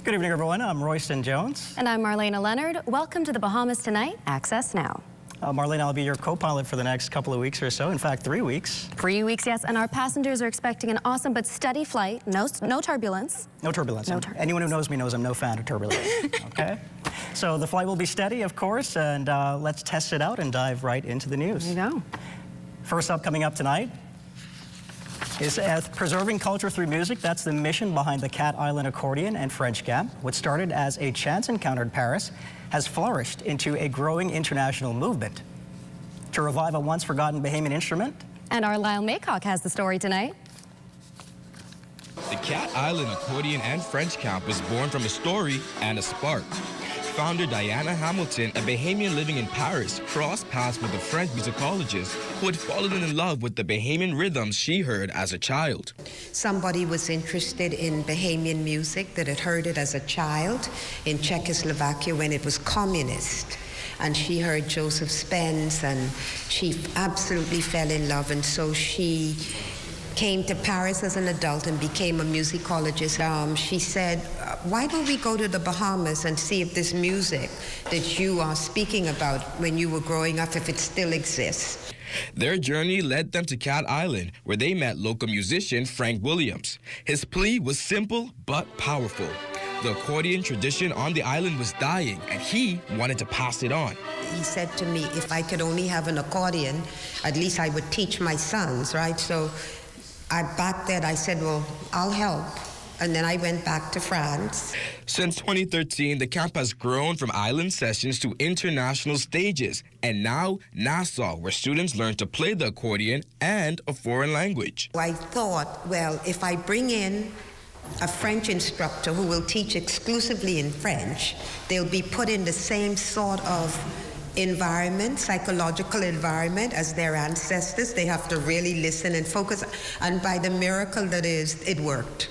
Speaker 16: Good evening, everyone. I'm Royston Jones.
Speaker 18: And I'm Marlena Leonard. Welcome to the Bahamas Tonight Access Now.
Speaker 16: Marlena, I'll be your co-pilot for the next couple of weeks or so. In fact, 3 weeks.
Speaker 18: 3 weeks, yes. And our passengers are expecting an awesome but steady flight. No turbulence.
Speaker 16: No turbulence. Anyone who knows me knows I'm no fan of turbulence. Okay? So the flight will be steady, of course, and let's test it out and dive right into the news.
Speaker 18: There you go.
Speaker 16: First up, coming up tonight, is preserving culture through music. That's the mission behind the Cat Island Accordion and French Gap. What started as a chance encounter in Paris has flourished into a growing international movement. to revive a once-forgotten Bahamian instrument.
Speaker 18: And our Lyle Maycock has the story tonight.
Speaker 5: The Cat Island Accordion and French Camp was born from a story and a spark. Founder Diana Hamilton, a Bahamian living in Paris, crossed paths with a French musicologist who had fallen in love with the Bahamian rhythms she heard as a child.
Speaker 7: Somebody was interested in Bahamian music that had heard it as a child in Czechoslovakia when it was communist. And she heard Joseph Spence and she absolutely fell in love, and so she came to Paris as an adult and became a musicologist. She said, why don't we go to the Bahamas and see if this music that you are speaking about when you were growing up, if it still exists.
Speaker 5: Their journey led them to Cat Island, where they met local musician Frank Williams. His plea was simple but powerful. The accordion tradition on the island was dying, and he wanted to pass it on.
Speaker 7: He said to me, if I could only have an accordion, at least I would teach my sons, right? So back then I said, well, I'll help. And then I went back to France.
Speaker 5: Since 2013, the camp has grown from island sessions to international stages, and now Nassau, where students learn to play the accordion and a foreign language.
Speaker 7: I thought, well, if I bring in a French instructor who will teach exclusively in French, they'll be put in the same sort of environment, psychological environment as their ancestors. They have to really listen and focus, and by the miracle that is, it worked.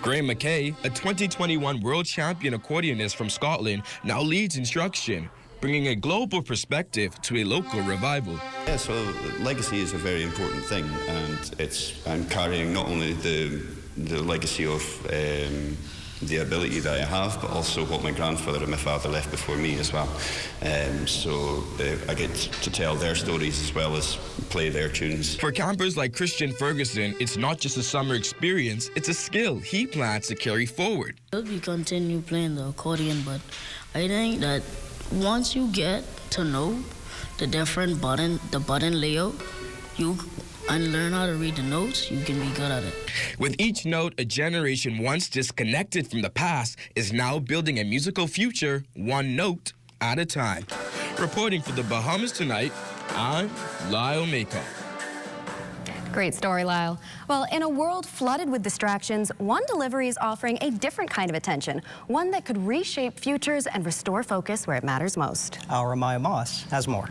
Speaker 5: Graham McKay, a 2021 world champion accordionist from Scotland, now leads instruction, bringing a global perspective to a local revival.
Speaker 8: Yeah, so legacy is a very important thing, and I'm carrying not only the legacy of the ability that I have, but also what my grandfather and my father left before me as well. So I get to tell their stories as well as play their tunes.
Speaker 5: For campers like Christian Ferguson, it's not just a summer experience, it's a skill he plans to carry forward.
Speaker 11: We continue playing the accordion, but I think that once you get to know the different button layout, and learn how to read the notes, you can be good at it.
Speaker 5: With each note, a generation once disconnected from the past is now building a musical future, one note at a time. Reporting for the Bahamas Tonight, I'm Lyle Maycock.
Speaker 18: Great story, Lyle. Well, in a world flooded with distractions, one delivery is offering a different kind of attention, one that could reshape futures and restore focus where it matters most.
Speaker 16: Our Maya Moss has more.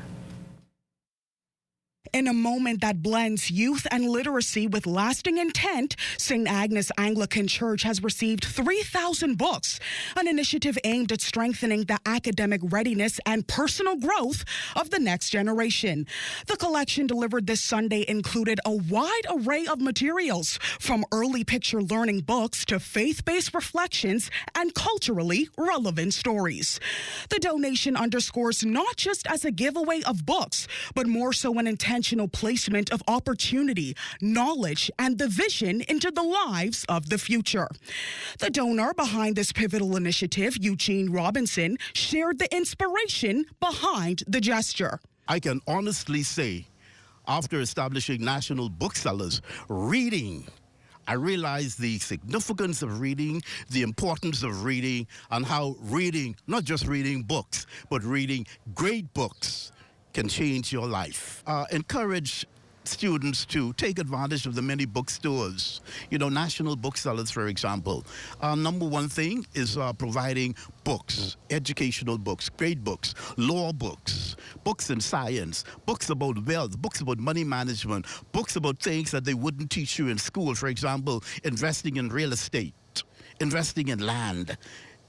Speaker 12: In a moment that blends youth and literacy with lasting intent, St. Agnes Anglican Church has received 3,000 books, an initiative aimed at strengthening the academic readiness and personal growth of the next generation. The collection delivered this Sunday included a wide array of materials, from early picture learning books to faith-based reflections and culturally relevant stories. The donation underscores not just as a giveaway of books, but more so an intentional placement of opportunity, knowledge, and the vision into the lives of the future. The donor behind this pivotal initiative, Eugene Robinson, shared the inspiration behind the gesture.
Speaker 13: I can honestly say, after establishing national booksellers, reading, I realized the significance of reading, the importance of reading, and how reading, not just reading books, but reading great books, can change your life. Encourage students to take advantage of the many bookstores. You know, national booksellers, for example. Number one thing is providing books, educational books, great books, law books, books in science, books about wealth, books about money management, books about things that they wouldn't teach you in school. For example, investing in real estate, investing in land,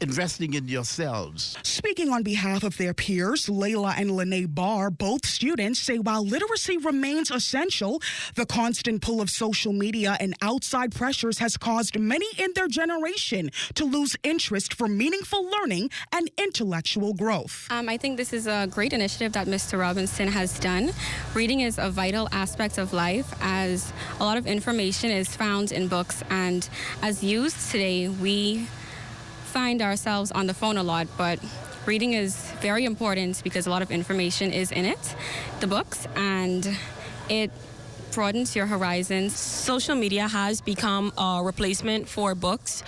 Speaker 13: investing in yourselves.
Speaker 12: Speaking on behalf of their peers, Layla and Lene Barr, both students, say while literacy remains essential, the constant pull of social media and outside pressures has caused many in their generation to lose interest for meaningful learning and intellectual growth.
Speaker 19: I think this is a great initiative that Mr. Robinson has done. Reading is a vital aspect of life, as a lot of information is found in books, and as youth today, we find ourselves on the phone a lot, but reading is very important because a lot of information is in it, the books, and it broadens your horizons.
Speaker 20: Social media has become a replacement for books.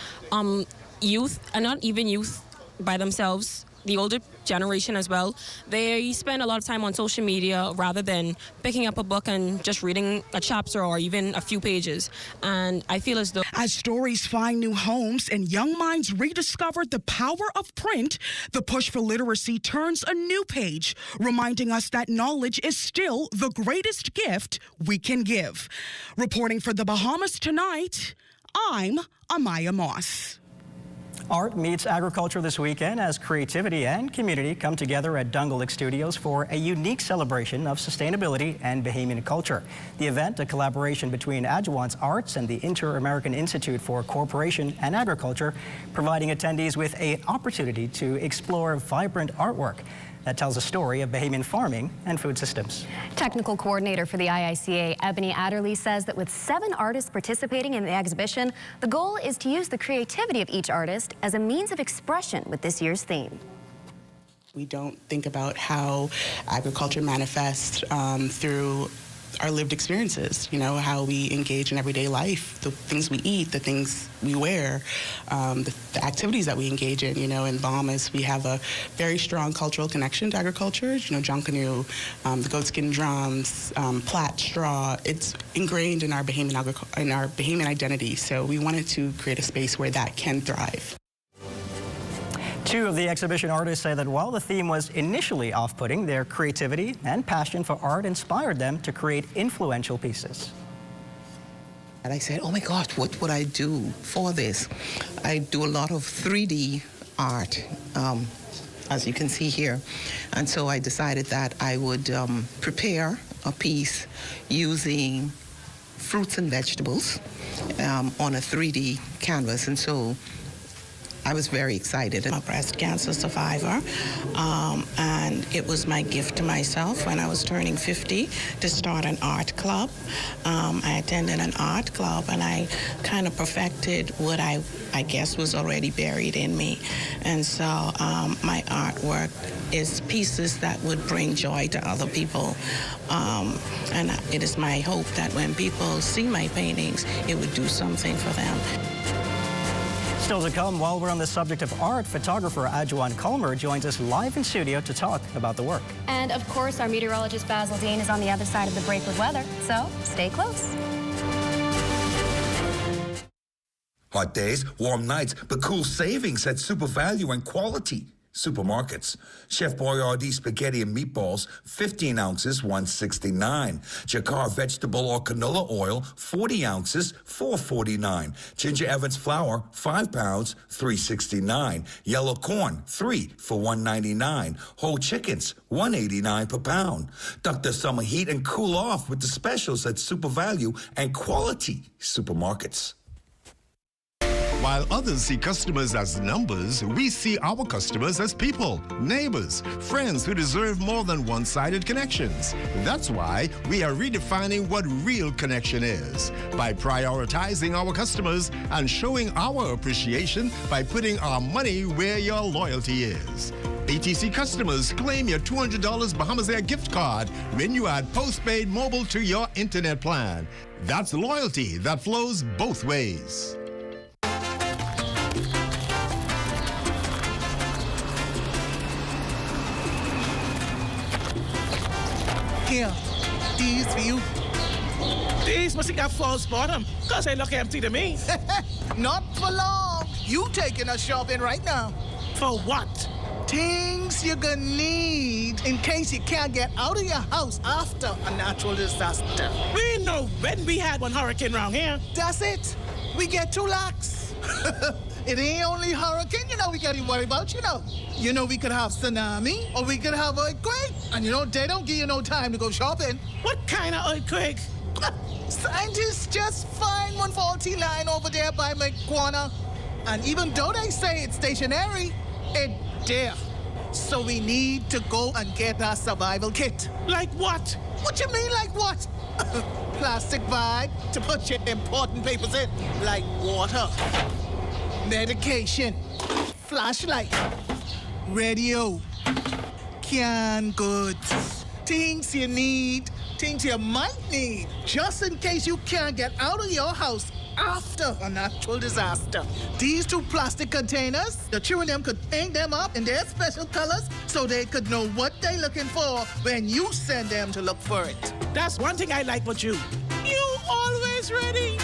Speaker 20: Youth, and not even youth by themselves, the older generation as well, they spend a lot of time on social media rather than picking up a book and just reading a chapter or even a few pages. And I feel as though
Speaker 12: as stories find new homes and young minds rediscover the power of print, the push for literacy turns a new page, reminding us that knowledge is still the greatest gift we can give. Reporting for the Bahamas Tonight, I'm Amaya Moss.
Speaker 16: Art meets agriculture this weekend as creativity and community come together at Dungalik Studios for a unique celebration of sustainability and Bahamian culture. The event, a collaboration between Adjuwant's Arts and the Inter-American Institute for Cooperation and Agriculture, providing attendees with an opportunity to explore vibrant artwork that tells a story of Bahamian farming and food systems.
Speaker 18: Technical coordinator for the IICA, Ebony Adderley, says that with 7 artists participating in the exhibition, the goal is to use the creativity of each artist as a means of expression with this year's theme.
Speaker 14: We don't think about how agriculture manifests through our lived experiences, you know, how we engage in everyday life, the things we eat, the things we wear, the activities that we engage in. You know, in Bahamas, we have a very strong cultural connection to agriculture. You know, Junkanoo, the goatskin drums, plat straw. It's ingrained in our Bahamian identity. So we wanted to create a space where that can thrive.
Speaker 16: 2 of the exhibition artists say that while the theme was initially off-putting, their creativity and passion for art inspired them to create influential pieces.
Speaker 17: And I said, oh my God, what would I do for this? I do a lot of 3D art, as you can see here. And so I decided that I would prepare a piece using fruits and vegetables on a 3D canvas. And so I was very excited. I'm a breast cancer survivor, and it was my gift to myself when I was turning 50 to start an art club. I attended an art club, and I kind of perfected what I guess was already buried in me. And so my artwork is pieces that would bring joy to other people. And it is my hope that when people see my paintings, it would do something for them.
Speaker 16: Still to come, while we're on the subject of art, photographer Adjuwan Culmer joins us live in studio to talk about the work.
Speaker 18: And of course, our meteorologist Basil Dean is on the other side of the break with weather, so stay close.
Speaker 21: Hot days, warm nights, but cool savings at Super Value and Quality Supermarkets. Chef Boyardee spaghetti and meatballs, 15 ounces, $1.69. Jacquard vegetable or canola oil, 40 ounces, $4.49. Ginger Evans flour, 5 pounds, $3.69. Yellow corn, 3 for $1.99. Whole chickens, $1.89 per pound. Duck the summer heat and cool off with the specials at Super Value and Quality Supermarkets.
Speaker 22: While others see customers as numbers, we see our customers as people, neighbors, friends who deserve more than one-sided connections. That's why we are redefining what real connection is by prioritizing our customers and showing our appreciation by putting our money where your loyalty is. BTC customers, claim your $200 Bahamas Air gift card when you add postpaid mobile to your internet plan. That's loyalty that flows both ways.
Speaker 23: Here, these for you. These must have got false bottom, because they look empty to me.
Speaker 24: Not for long. You taking us shopping right now.
Speaker 23: For what?
Speaker 24: Things you're gonna need in case you can't get out of your house after a natural disaster.
Speaker 23: We know when we had one hurricane around here.
Speaker 24: That's it. We get 2 lakhs. It ain't only hurricane, you know, we gotta worry about, you know. You know, we could have tsunami, or we could have earthquake. And you know, they don't give you no time to go shopping.
Speaker 23: What kind of earthquake?
Speaker 24: Scientists just find one faulty line over there by McGuana. And even though they say it's stationary, it's there. So we need to go and get our survival kit.
Speaker 23: Like what?
Speaker 24: What you mean, like what? Plastic bag to put your important papers in, like water, medication, flashlight, radio, canned goods, things you need, things you might need, just in case you can't get out of your house after a natural disaster. These 2 plastic containers, the two of them could paint them up in their special colors so they could know what they're looking for when you send them to look for it.
Speaker 23: That's one thing I like about you. You always ready.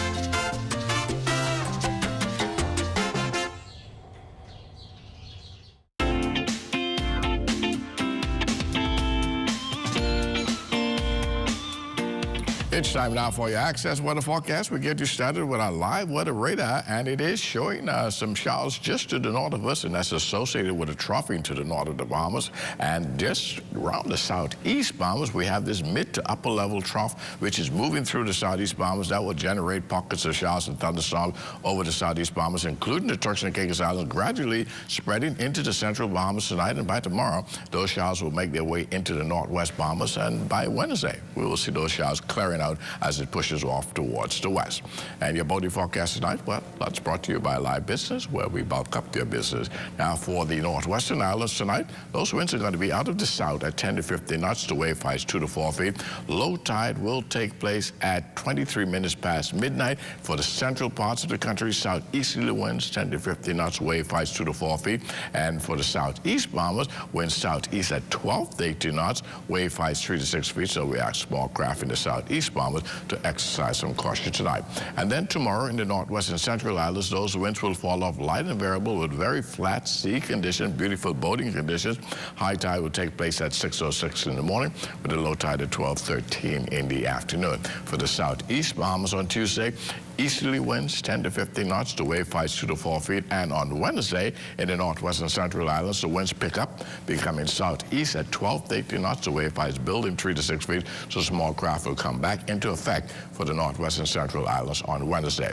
Speaker 1: It's time now for your Access Weather Forecast. We get you started with our live weather radar, and it is showing some showers just to the north of us, and that's associated with a troughing to the north of the Bahamas. And just around the southeast Bahamas, we have this mid to upper level trough, which is moving through the southeast Bahamas. That will generate pockets of showers and thunderstorms over the southeast Bahamas, including the Turks and Caicos Islands, gradually spreading into the central Bahamas tonight. And by tomorrow, those showers will make their way into the northwest Bahamas, and by Wednesday, we will see those showers clearing out as it pushes off towards the west. And your boating forecast tonight, well, that's brought to you by Live Business, where we bulk up your business. Now, for the northwestern islands tonight, those winds are going to be out of the south at 10 to 15 knots. The wave height is 2 to 4 feet. Low tide will take place at 23 minutes past midnight. For the central parts of the country, southeasterly winds 10 to 15 knots, wave height 2 to 4 feet. And for the southeast Bahamas, winds southeast at 12 to 18 knots, wave height 3 to 6 feet. So we ask small craft in the southeast Bahamas to exercise some caution tonight. And then tomorrow in the northwest and central islands, those winds will fall off light and variable with very flat sea conditions, beautiful boating conditions. High tide will take place at 6:06 in the morning with a low tide at 12:13 in the afternoon. For the southeast Bahamas on Tuesday, easterly winds 10 to 15 knots, the wave height 2 to 4 feet. And on Wednesday in the northwest and central islands, the winds pick up, becoming southeast at 12 to 18 knots, the wave height is building 3 to 6 feet, so small craft will come back into effect for the northwest and central islands on Wednesday.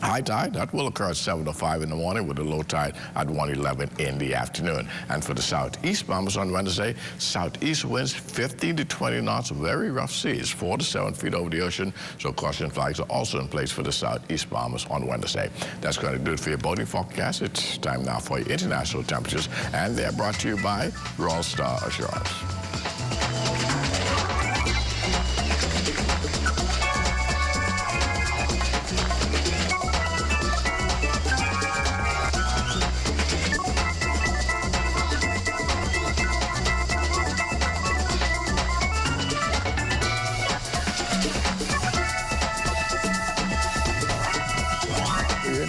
Speaker 1: High tide, that will occur at 7 to 5 in the morning with a low tide at 1:11 in the afternoon. And for the southeast Bahamas on Wednesday, southeast winds 15 to 20 knots, very rough seas, 4 to 7 feet over the ocean. So caution flags are also in place for the southeast Bahamas on Wednesday. That's going to do it for your boating forecast. It's time now for your international temperatures, and they're brought to you by Royal Star Assurance.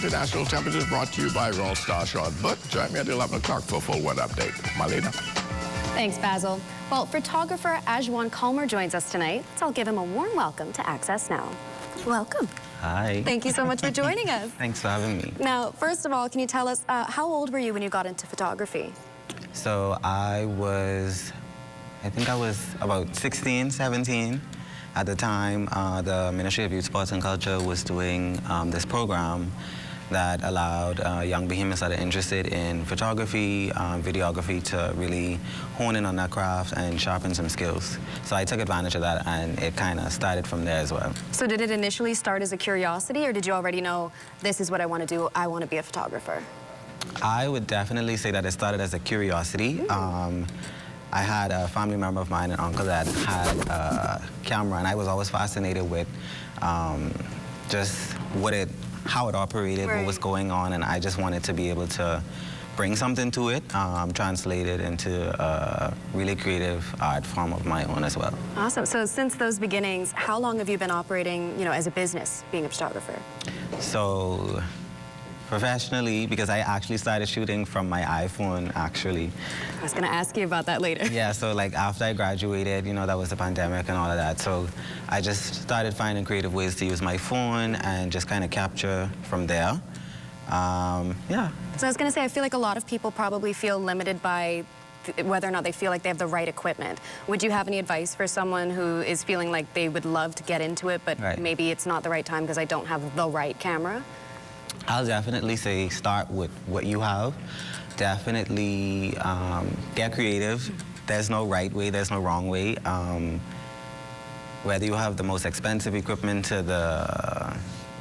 Speaker 1: International temperatures brought to you by Royal Star Assurance. But join me at 11 o'clock for a full weather update. Marlena.
Speaker 18: Thanks, Basil. Well, photographer Ajwan Kalmer joins us tonight, so I'll give him a warm welcome to Access Now. Welcome.
Speaker 2: Hi.
Speaker 18: Thank you so much for joining us.
Speaker 2: Thanks for having me.
Speaker 18: Now, first of all, can you tell us, how old were you when you got into photography?
Speaker 2: So I think I was about 16, 17. At the time, the Ministry of Youth, Sports and Culture was doing this program that allowed young behemoths that are interested in photography, videography to really hone in on that craft and sharpen some skills. So I took advantage of that, and it kind of started from there as well.
Speaker 18: So did it initially start as a curiosity, or did you already know, this is what I want to do, I want to be a photographer?
Speaker 2: I would definitely say that it started as a curiosity. I had a family member of mine, an uncle, that had a camera, and I was always fascinated with just how it operated, what was going on, and I just wanted to be able to bring something to it, translate it into a really creative art form of my own as well.
Speaker 18: Awesome. So since those beginnings, how long have you been operating, as a business, being a photographer?
Speaker 2: So professionally, because I actually started shooting from my iPhone, actually.
Speaker 18: I was going to ask you about that later.
Speaker 2: Yeah, so like after I graduated, that was the pandemic and all of that. So I just started finding creative ways to use my phone and just kind of capture from there. Yeah.
Speaker 18: So I was going to say, I feel like a lot of people probably feel limited by whether or not they feel like they have the right equipment. Would you have any advice for someone who is feeling like they would love to get into it, but maybe it's not the right time because I don't have the right camera?
Speaker 2: I'll definitely say start with what you have. Definitely get creative. There's no right way, there's no wrong way. Whether you have the most expensive equipment to the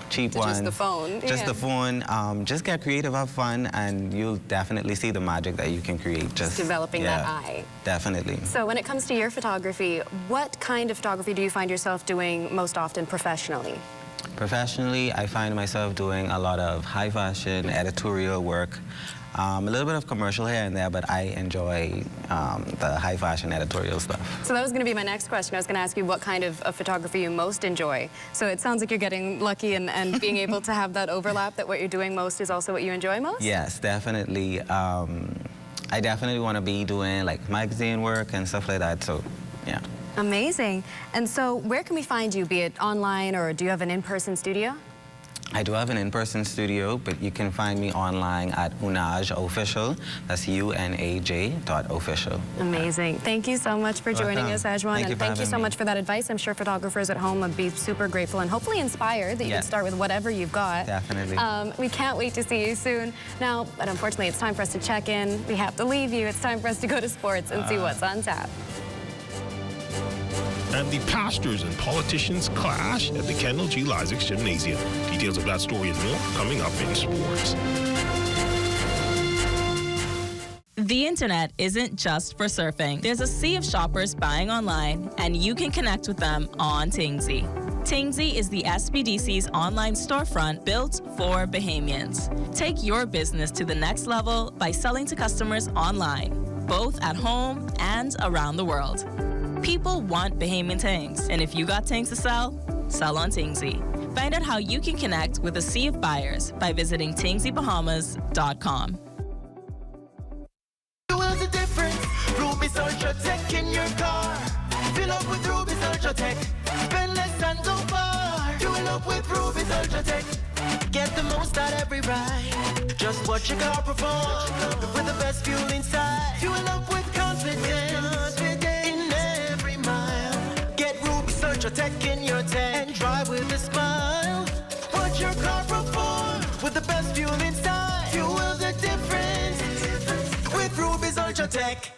Speaker 2: cheap one.
Speaker 18: Just the phone.
Speaker 2: Just the phone. Just get creative, have fun, and you'll definitely see the magic that you can create.
Speaker 18: Just developing that eye.
Speaker 2: Definitely.
Speaker 18: So when it comes to your photography, what kind of photography do you find yourself doing most often professionally?
Speaker 2: Professionally, I find myself doing a lot of high fashion editorial work. A little bit of commercial here and there, but I enjoy the high fashion editorial stuff.
Speaker 18: So that was going to be my next question. I was going to ask you what kind of photography you most enjoy. So it sounds like you're getting lucky and being able to have that overlap, that what you're doing most is also what you enjoy most?
Speaker 2: Yes, definitely. I definitely want to be doing like magazine work and stuff like that, so yeah.
Speaker 18: Amazing. And so where can we find you, be it online or do you have an in-person studio?
Speaker 2: I do have an in-person studio, but you can find me online at Unaj Official. That's UNAJ.official.
Speaker 18: Amazing. Thank you so much for joining us, Ajwan.
Speaker 2: Thank you
Speaker 18: and thank you so much for that advice. I'm sure photographers at home would be super grateful and hopefully inspired that you can start with whatever you've got.
Speaker 2: Definitely.
Speaker 18: We can't wait to see you soon. Now, but unfortunately, it's time for us to check in. We have to leave you. It's time for us to go to sports and see what's on tap.
Speaker 4: And the pastors and politicians clash at the Kendall G. Lysick Gymnasium. Details of that story and more coming up in sports.
Speaker 6: The internet isn't just for surfing. There's a sea of shoppers buying online, and you can connect with them on Tingsy. Tingsy is the SBDC's online storefront built for Bahamians. Take your business to the next level by selling to customers online, both at home and around the world. People want Bahamian things, and if you got things to sell, sell on Tingsy. Find out how you can connect with a sea of buyers by visiting TingsyBahamas.com.
Speaker 3: Fuel the difference. Ruby's Ultra Tech in your car. Fill up with Ruby's Ultra Tech. Spend less and go far. Fuel up with Ruby's Ultra Tech. Get the most out every ride. Just watch your car perform with the best fuel inside. Fuel up with confidence. Tech in your tank and drive with a smile. Watch your car perform with the best fuel inside. Fuel the difference with Ruby's Ultra Tech.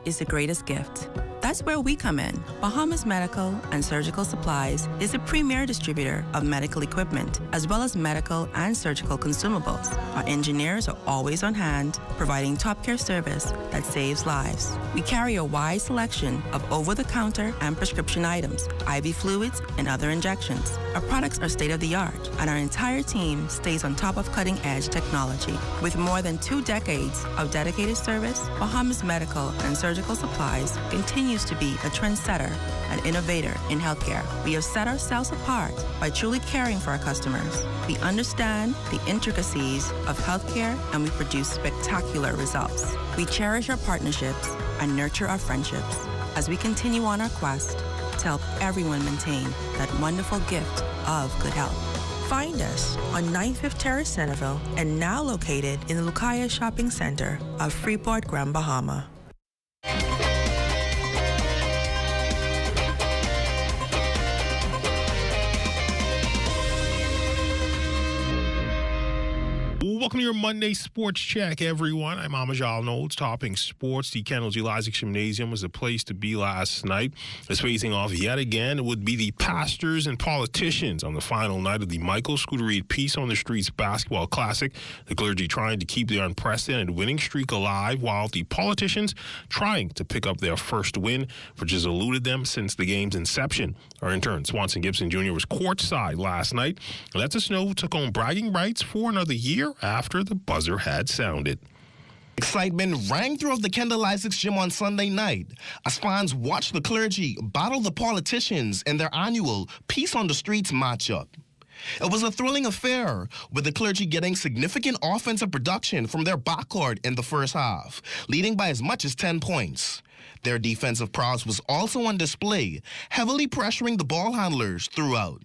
Speaker 9: Is the greatest gift. That's where we come in. Bahamas Medical and Surgical Supplies is a premier distributor of medical equipment, as well as medical and surgical consumables. Our engineers are always on hand, providing top care service that saves lives. We carry a wide selection of over-the-counter and prescription items, IV fluids, and other injections. Our products are state-of-the-art, and our entire team stays on top of cutting-edge technology. With more than 2 decades of dedicated service, Bahamas Medical and Surgical Supplies continues to be a trendsetter and innovator in healthcare. We have set ourselves apart by truly caring for our customers. We understand the intricacies of healthcare, and we produce spectacular results. We cherish our partnerships and nurture our friendships as we continue on our quest to help everyone maintain that wonderful gift of good health.
Speaker 10: Find us on 95th Terrace, Centerville, and now located in the Lucaya Shopping Center of Freeport, Grand Bahama.
Speaker 4: Welcome to your Monday Sports Check, everyone. I'm Amajal Knowles, topping sports. The Kendall G. Lysick Gymnasium was the place to be last night. It's facing off yet again. It would be the pastors and politicians on the final night of the Michael Scooter Reed Peace on the Streets Basketball Classic. The clergy trying to keep their unprecedented winning streak alive, while the politicians trying to pick up their first win, which has eluded them since the game's inception. Our intern, Swanson Gibson Jr., was courtside last night. Let us know who took on bragging rights for another year after the buzzer had sounded.
Speaker 15: Excitement rang throughout the Kendall Lysick Gym on Sunday night as fans watched the clergy battle the politicians in their annual Peace on the Streets matchup. It was a thrilling affair, with the clergy getting significant offensive production from their backcourt in the first half, leading by as much as 10 points. Their defensive prowess was also on display, heavily pressuring the ball handlers throughout.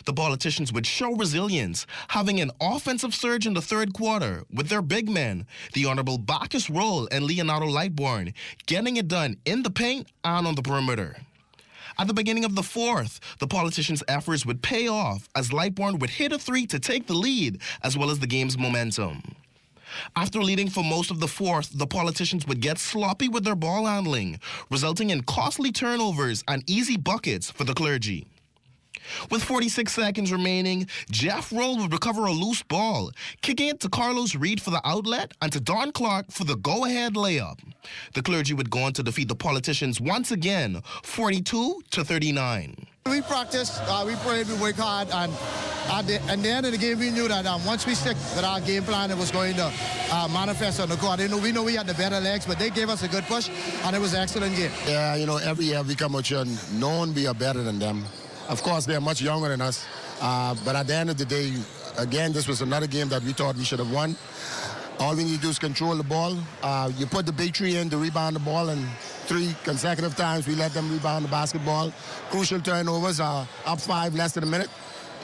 Speaker 15: The politicians would show resilience, having an offensive surge in the third quarter with their big men, the Honorable Bacchus Roll and Leonardo Lightborn, getting it done in the paint and on the perimeter. At the beginning of the fourth, the politicians' efforts would pay off as Lightbourne would hit a three to take the lead, as well as the game's momentum. After leading for most of the fourth, the politicians would get sloppy with their ball handling, resulting in costly turnovers and easy buckets for the clergy. With 46 seconds remaining, Jeff Roll would recover a loose ball, kicking it to Carlos Reed for the outlet and to Don Clark for the go-ahead layup. The clergy would go on to defeat the politicians once again, 42-39.
Speaker 5: We practiced, we prayed, we worked hard, and at the end of the game, we knew that once we stick with our game plan, it was going to manifest on the court. We know we had the better legs, but they gave us a good push, and it was an excellent game.
Speaker 7: Yeah, you know, every year we come out here knowing we are better than them. Of course, they're much younger than us, but at the end of the day, again, this was another game that we thought we should have won. All we need to do is control the ball. You put the big three in to rebound the ball, and 3 consecutive times we let them rebound the basketball. Crucial turnovers, up 5, less than a minute.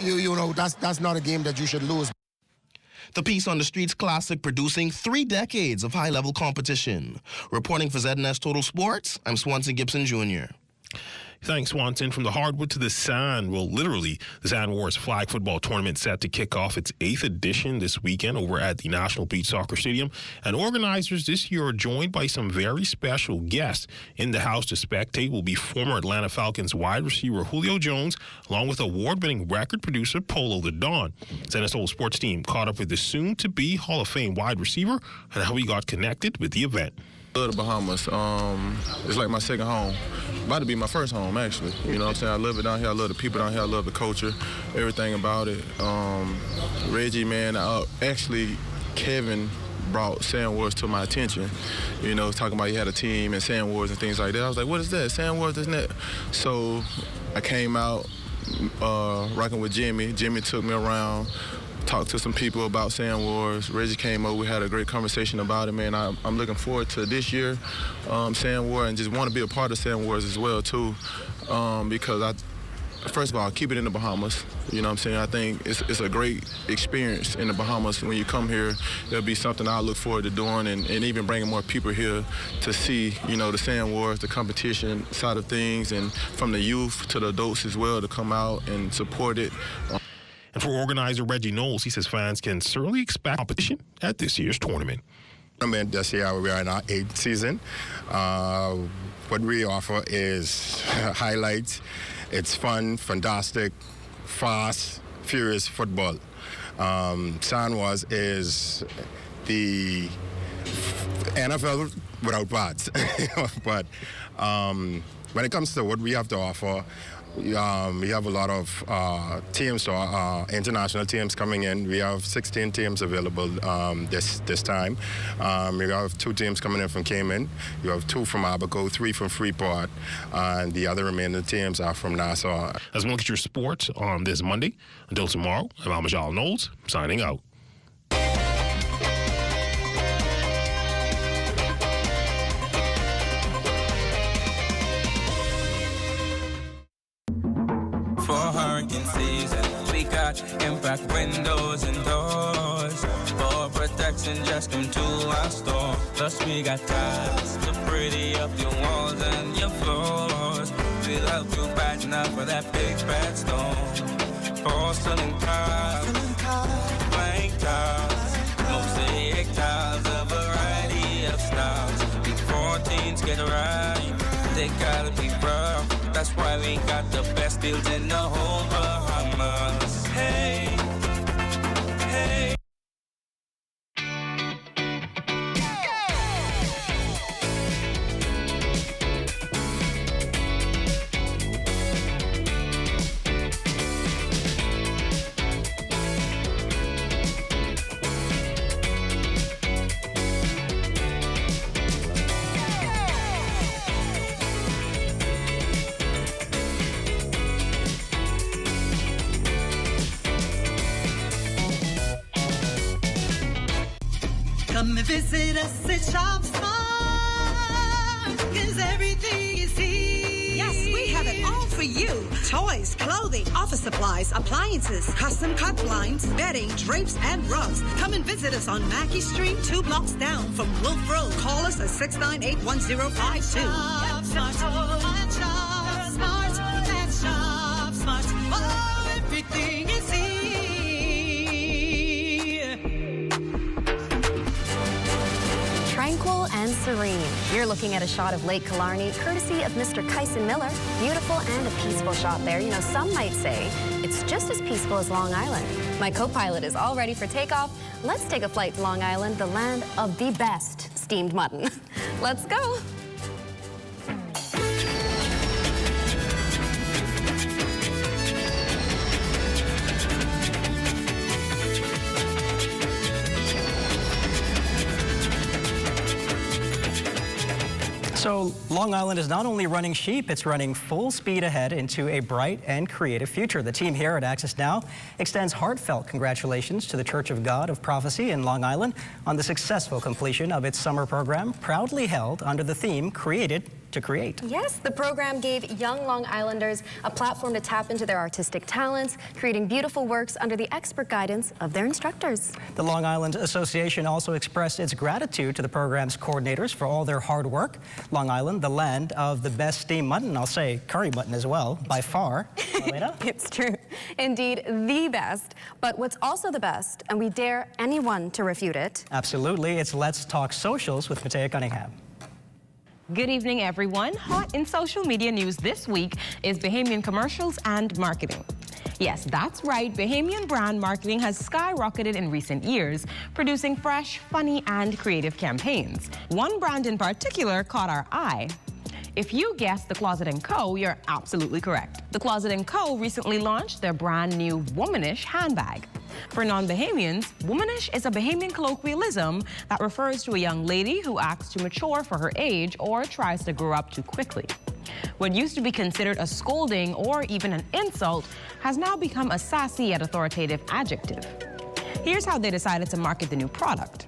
Speaker 7: You know, that's not a game that you should lose.
Speaker 15: The Peace on the Streets Classic producing 3 decades of high-level competition. Reporting for ZNS Total Sports, I'm Swanson Gibson Jr.
Speaker 4: Thanks, Swanson. From the hardwood to the sand. Well, literally, the Sand Wars flag football tournament set to kick off its 8th edition this weekend over at the National Beach Soccer Stadium. And organizers this year are joined by some very special guests. In the house to spectate will be former Atlanta Falcons wide receiver Julio Jones, along with award-winning record producer Polo the Don. ZNS Total Sports team caught up with the soon-to-be Hall of Fame wide receiver and how he got connected with the event.
Speaker 8: I love the Bahamas. It's like my second home. About to be my first home, actually. You know what I'm saying? I love it down here. I love the people down here. I love the culture, everything about it. Reggie, man, actually, Kevin brought Sand Wars to my attention. You know, talking about he had a team and Sand Wars and things like that. I was like, what is that? Sand Wars, isn't that? So I came out rocking with Jimmy. Jimmy took me around, talked to some people about Sand Wars. Reggie came over. We had a great conversation about it, man. I'm looking forward to this year, Sand War, and just want to be a part of Sand Wars as well, too, because first of all, keep it in the Bahamas. You know what I'm saying? I think it's a great experience in the Bahamas. When you come here, there'll be something I look forward to doing and even bringing more people here to see, you know, the Sand Wars, the competition side of things, and from the youth to the adults as well to come out and support it.
Speaker 4: And for organizer Reggie Knowles, he says fans can certainly expect competition at this year's tournament.
Speaker 11: I mean, this year we are in our 8th season. What we offer is highlights. It's fun, fantastic, fast, furious football. Sand Wars is the NFL without pads. But when it comes to what we have to offer, we have a lot of teams, so international teams coming in. We have 16 teams available this time. We have 2 teams coming in from Cayman. You have 2 from Abaco, 3 from Freeport, and the other remaining teams are from Nassau.
Speaker 4: As we look at your sports on this Monday, until tomorrow, I'm Amajal Knowles, signing out.
Speaker 25: For hurricane season, we got impact windows and doors. For protection, just come to our store. Plus we got tiles to pretty up your walls and your floors. We'll help you brighten up for that big bad storm. Porcelain tiles, blank tiles, mosaic tiles, a variety of styles. These 14s get right, they gotta be rough. That's why we got the best deals in the whole Bahamas. Hey, hey.
Speaker 3: Come and visit us at Shop Smart, 'cause everything is here.
Speaker 26: Yes, we have it all for you. Toys, clothing, office supplies, appliances, custom cut blinds, bedding, drapes, and rugs. Come and visit us on Mackey Street, 2 blocks down from Wolf Road. Call us at 698-1052.
Speaker 3: Shop Smart.
Speaker 26: everything you see.
Speaker 18: Tranquil and serene. You're looking at a shot of Lake Killarney, courtesy of Mr. Kyson Miller. Beautiful and a peaceful shot there. You know, some might say it's just as peaceful as Long Island. My co-pilot is all ready for takeoff. Let's take a flight to Long Island, the land of the best steamed mutton. Let's go.
Speaker 16: So Long Island is not only running sheep, it's running full speed ahead into a bright and creative future. The team here at Access Now extends heartfelt congratulations to the Church of God of Prophecy in Long Island on the successful completion of its summer program, proudly held under the theme Created to Create.
Speaker 18: Yes, the program gave young Long Islanders a platform to tap into their artistic talents, creating beautiful works under the expert guidance of their instructors.
Speaker 16: The Long Island Association also expressed its gratitude to the program's coordinators for all their hard work. Long Island, the land of the best steamed mutton, I'll say curry mutton as well, by far.
Speaker 18: It's true. Indeed, the best. But what's also the best, and we dare anyone to refute it.
Speaker 16: Absolutely. It's Let's Talk Socials with Matea Cunningham.
Speaker 12: Good evening, everyone. Hot in social media news this week is Bahamian commercials and marketing. Yes, that's right. Bahamian brand marketing has skyrocketed in recent years, producing fresh, funny, and creative campaigns. One brand in particular caught our eye. If you guessed The Closet & Co., you're absolutely correct. The Closet & Co. recently launched their brand new Womanish handbag. For non-Bahamians, womanish is a Bahamian colloquialism that refers to a young lady who acts too mature for her age or tries to grow up too quickly. What used to be considered a scolding or even an insult has now become a sassy yet authoritative adjective. Here's how they decided to market the new product.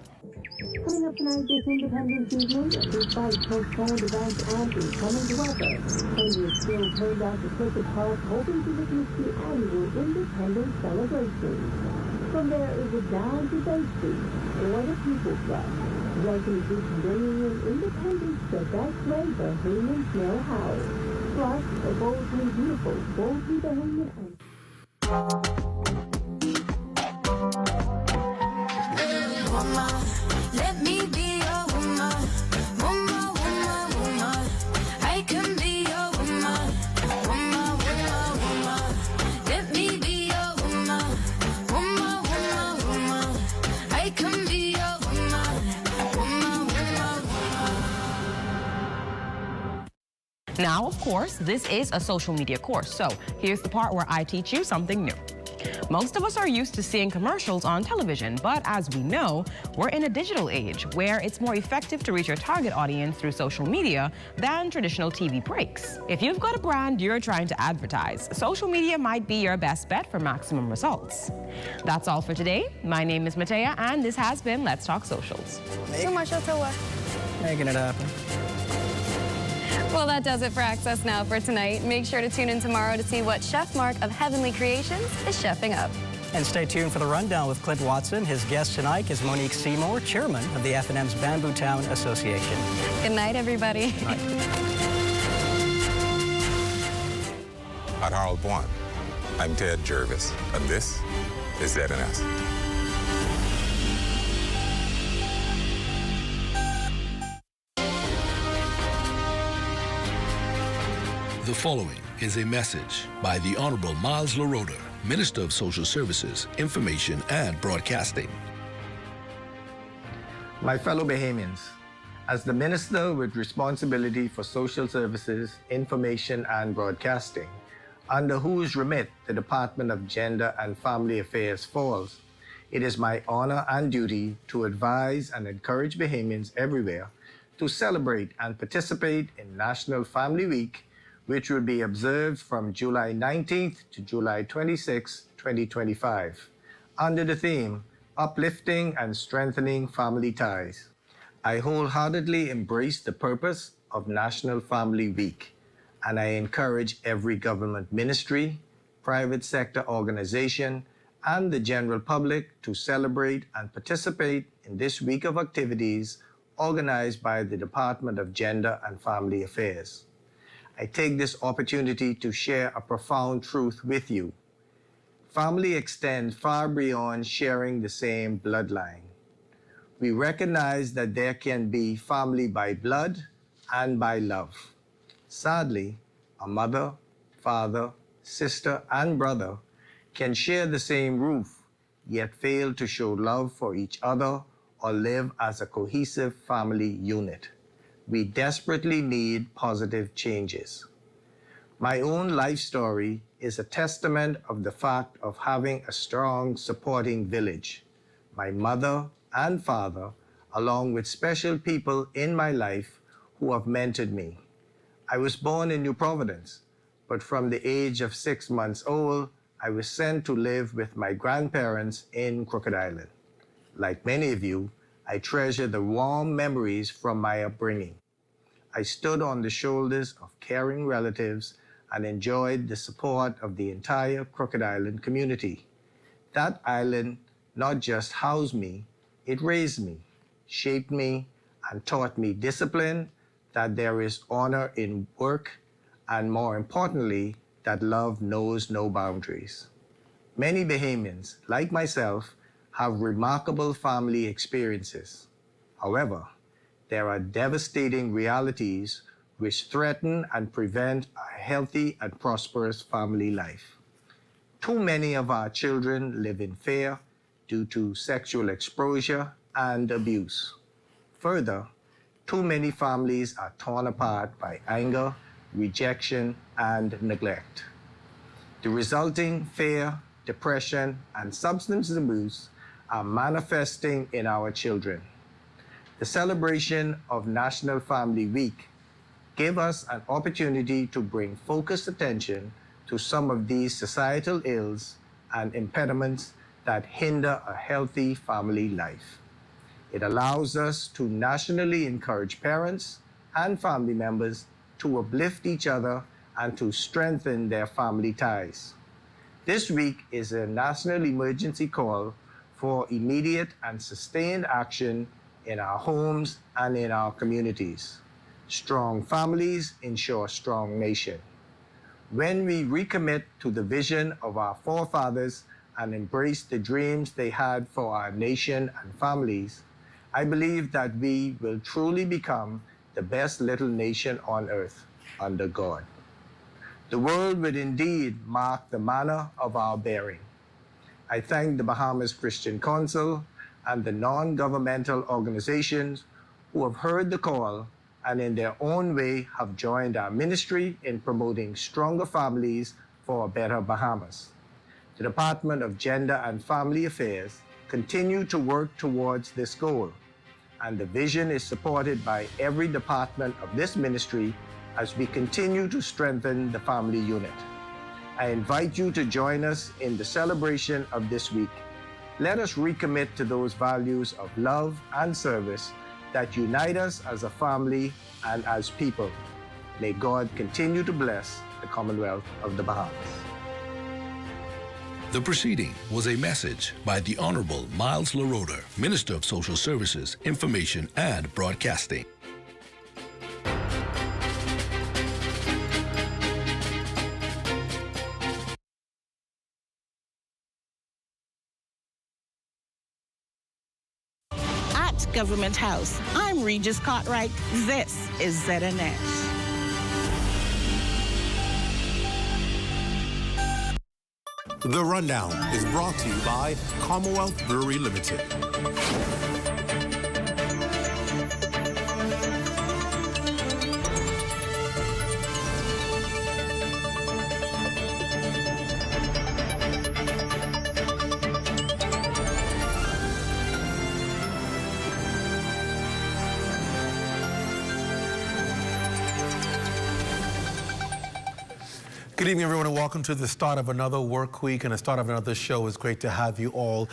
Speaker 13: Coming up tonight this Independence evening, despite postponed events and inclement weather, hundreds still turned out to Cricket Park hoping to witness the annual Independence celebration. From there, it was down to Bay Street or the People's Club. Welcome to bringing in independence the best way Bahamians know how. Plus, a boldly beautiful, boldly Bahamian
Speaker 14: Let me be your woman, woman, woman, woman. I can be your woman, woman, woman, woman. Let me be your woman, woman, woman, woman. I can be your woman, woman, woman, woman.
Speaker 12: Now, of course, this is a social media course, so here's the part where I teach you something new. Most of us are used to seeing commercials on television, but as we know, we're in a digital age where it's more effective to reach your target audience through social media than traditional TV breaks. If you've got a brand you're trying to advertise, social media might be your best bet for maximum results. That's all for today. My name is Matea, and this has been Let's Talk Socials.
Speaker 16: Making it happen.
Speaker 18: Well, that does it for Access Now for tonight. Make sure to tune in tomorrow to see what Chef Mark of Heavenly Creations is chefing up.
Speaker 16: And stay tuned for the rundown with Clint Watson. His guest tonight is Monique Seymour, chairman of the F&M's Bamboo Town Association.
Speaker 18: Good night, everybody.
Speaker 16: Good night.
Speaker 17: At Harold One, I'm Ted Jervis, and this is ZNS.
Speaker 19: The following is a message by the Honorable Miles LaRota, Minister of Social Services, Information and Broadcasting.
Speaker 20: My fellow Bahamians, as the Minister with responsibility for social services, information and broadcasting, under whose remit the Department of Gender and Family Affairs falls, it is my honor and duty to advise and encourage Bahamians everywhere to celebrate and participate in National Family Week, which will be observed from July 19th to July 26, 2025, under the theme, Uplifting and Strengthening Family Ties. I wholeheartedly embrace the purpose of National Family Week, and I encourage every government ministry, private sector organization, and the general public to celebrate and participate in this week of activities organized by the Department of Gender and Family Affairs. I take this opportunity to share a profound truth with you. Family extends far beyond sharing the same bloodline. We recognize that there can be family by blood and by love. Sadly, a mother, father, sister, and brother can share the same roof, yet fail to show love for each other or live as a cohesive family unit. We desperately need positive changes. My own life story is a testament of the fact of having a strong, supporting village. My mother and father, along with special people in my life who have mentored me. I was born in New Providence, but from the age of 6 months old, I was sent to live with my grandparents in Crooked Island. Like many of you, I treasure the warm memories from my upbringing. I stood on the shoulders of caring relatives and enjoyed the support of the entire Crooked Island community. That island not just housed me, it raised me, shaped me, and taught me discipline, that there is honor in work, and more importantly, that love knows no boundaries. Many Bahamians, like myself, have remarkable family experiences. However, there are devastating realities which threaten and prevent a healthy and prosperous family life. Too many of our children live in fear due to sexual exposure and abuse. Further, too many families are torn apart by anger, rejection, and neglect. The resulting fear, depression, and substance abuse are manifesting in our children. The celebration of National Family Week gave us an opportunity to bring focused attention to some of these societal ills and impediments that hinder a healthy family life. It allows us to nationally encourage parents and family members to uplift each other and to strengthen their family ties. This week is a national emergency call for immediate and sustained action in our homes and in our communities. Strong families ensure strong nation. When we recommit to the vision of our forefathers and embrace the dreams they had for our nation and families, I believe that we will truly become the best little nation on earth under God. The world would indeed mark the manner of our bearing. I thank the Bahamas Christian Council and the non-governmental organizations who have heard the call and in their own way have joined our ministry in promoting stronger families for a better Bahamas. The Department of Gender and Family Affairs continue to work towards this goal, and the vision is supported by every department of this ministry as we continue to strengthen the family unit. I invite you to join us in the celebration of this week. Let us recommit to those values of love and service that unite us as a family and as people. May God continue to bless the Commonwealth of the Bahamas.
Speaker 19: The proceeding was a message by the Honorable Miles LaRoder, Minister of Social Services, Information and Broadcasting.
Speaker 1: Government House. I'm Regis Cartwright. This is ZNS.
Speaker 2: The Rundown is brought to you by Commonwealth Brewery Limited. Good evening, everyone, and welcome to the start of another work week and the start of another show. It's great to have you all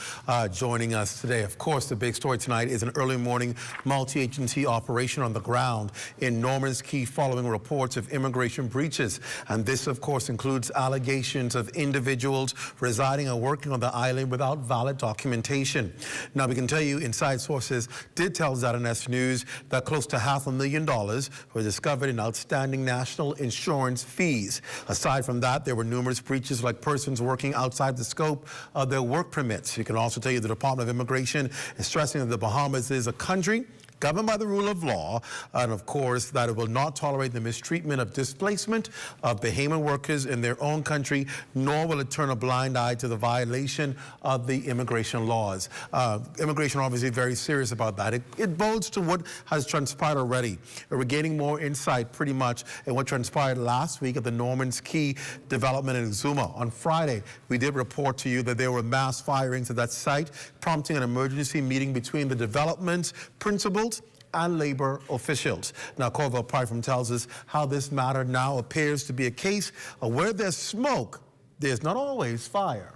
Speaker 2: joining us today. Of course, the big story tonight is an early morning multi-agency operation on the ground in Norman's Key following reports of immigration breaches. And this, of course, includes allegations of individuals residing and working on the island without valid documentation. Now, we can tell you inside sources did tell ZNS News that close to $500,000 were discovered in outstanding national insurance fees. Aside Aside from that, there were numerous breaches like persons working outside the scope of their work permits. You can also tell you the Department of Immigration is stressing that the Bahamas is a country governed by the rule of law, and of course that it will not tolerate the mistreatment of displacement of Bahamian workers in their own country, nor will it turn a blind eye to the violation of the immigration laws. Immigration obviously very serious about that. It bodes to what has transpired already. We're gaining more insight pretty much in what transpired last week at the Norman's Key development in Exuma. On Friday, we did report to you that there were mass firings at that site, prompting an emergency meeting between the development's principals and labor officials. Now, Corval Python tells us how this matter now appears to be a case of where there's smoke, there's not always fire.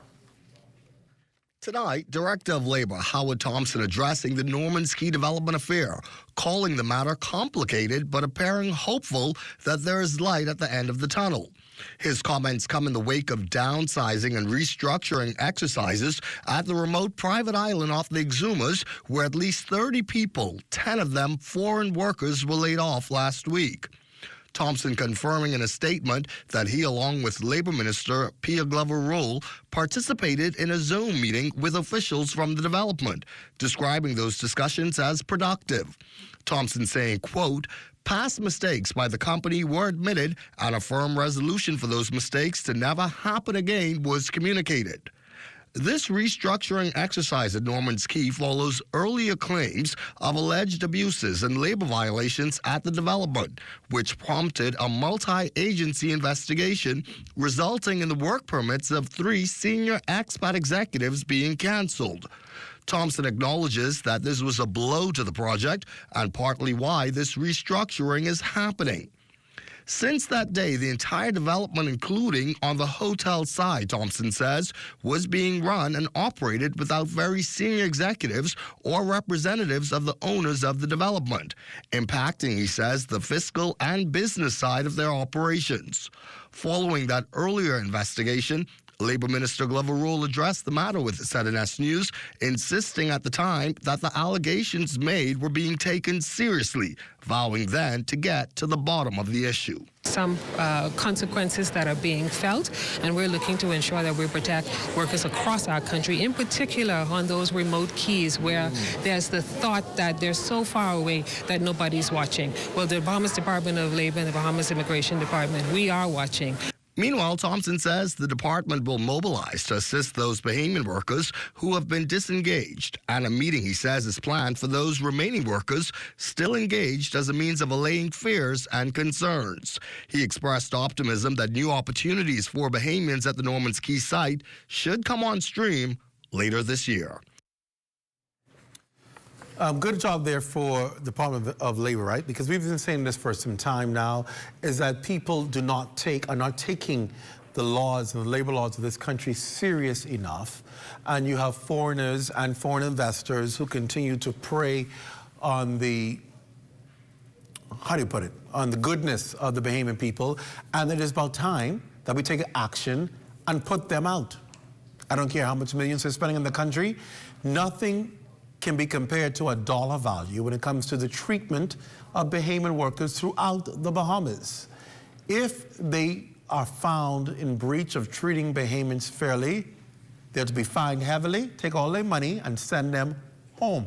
Speaker 6: Tonight, Director of Labor Howard Thompson addressing the Norman's Key development affair, calling the matter complicated but appearing hopeful that there is light at the end of the tunnel. His comments come in the wake of downsizing and restructuring exercises at the remote private island off the Exumas, where at least 30 people, 10 of them foreign workers, were laid off last week. Thompson confirming in a statement that he, along with Labor Minister Pia Glover-Roll, participated in a Zoom meeting with officials from the development, describing those discussions as productive. Thompson saying, quote, "Past mistakes by the company were admitted and a firm resolution for those mistakes to never happen again was communicated." This restructuring exercise at Norman's Key follows earlier claims of alleged abuses and labor violations at the development, which prompted a multi-agency investigation, resulting in the work permits of 3 senior expat executives being canceled. Thompson acknowledges that this was a blow to the project and partly why this restructuring is happening. Since that day, the entire development, including on the hotel side, Thompson says, was being run and operated without very senior executives or representatives of the owners of the development, impacting, he says, the fiscal and business side of their operations. Following that earlier investigation, Labor Minister Glover-Roll addressed the matter with ZNS News, insisting at the time that the allegations made were being taken seriously, vowing then to get to the bottom of the issue.
Speaker 9: Some consequences that are being felt, and we're looking to ensure that we protect workers across our country, in particular on those remote keys where there's the thought that they're so far away that nobody's watching. Well, the Bahamas Department of Labor and the Bahamas Immigration Department, we are watching.
Speaker 6: Meanwhile, Thompson says the department will mobilize to assist those Bahamian workers who have been disengaged, and a meeting, he says, is planned for those remaining workers still engaged as a means of allaying fears and concerns. He expressed optimism that new opportunities for Bahamians at the Norman's Key site should come on stream later this year.
Speaker 2: Good job there for the Department of Labor, right? Because we've been saying this for some time now, is that people are not taking the laws and the labor laws of this country serious enough. And you have foreigners and foreign investors who continue to prey on the, on the goodness of the Bahamian people. And it is about time that we take action and put them out. I don't care how much millions they're spending in the country. Nothing can be compared to a dollar value when it comes to the treatment of Bahamian workers throughout the Bahamas. If they are found in breach of treating Bahamians fairly, they're to be fined heavily, take all their money, and send them home.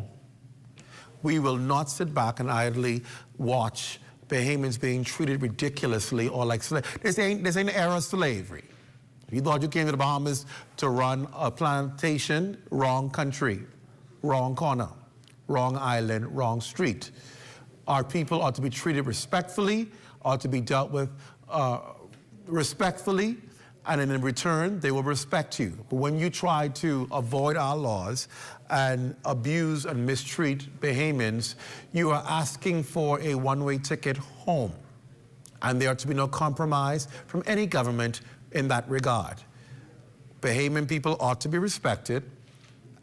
Speaker 2: We will not sit back and idly watch Bahamians being treated ridiculously or like slaves. This ain't an era of slavery. If you thought you came to the Bahamas to run a plantation, wrong country. Wrong corner, wrong island, wrong street. Our people ought to be treated respectfully, ought to be dealt with respectfully, and in return, they will respect you. But when you try to avoid our laws and abuse and mistreat Bahamians, you are asking for a one-way ticket home. And there ought to be no compromise from any government in that regard. Bahamian people ought to be respected,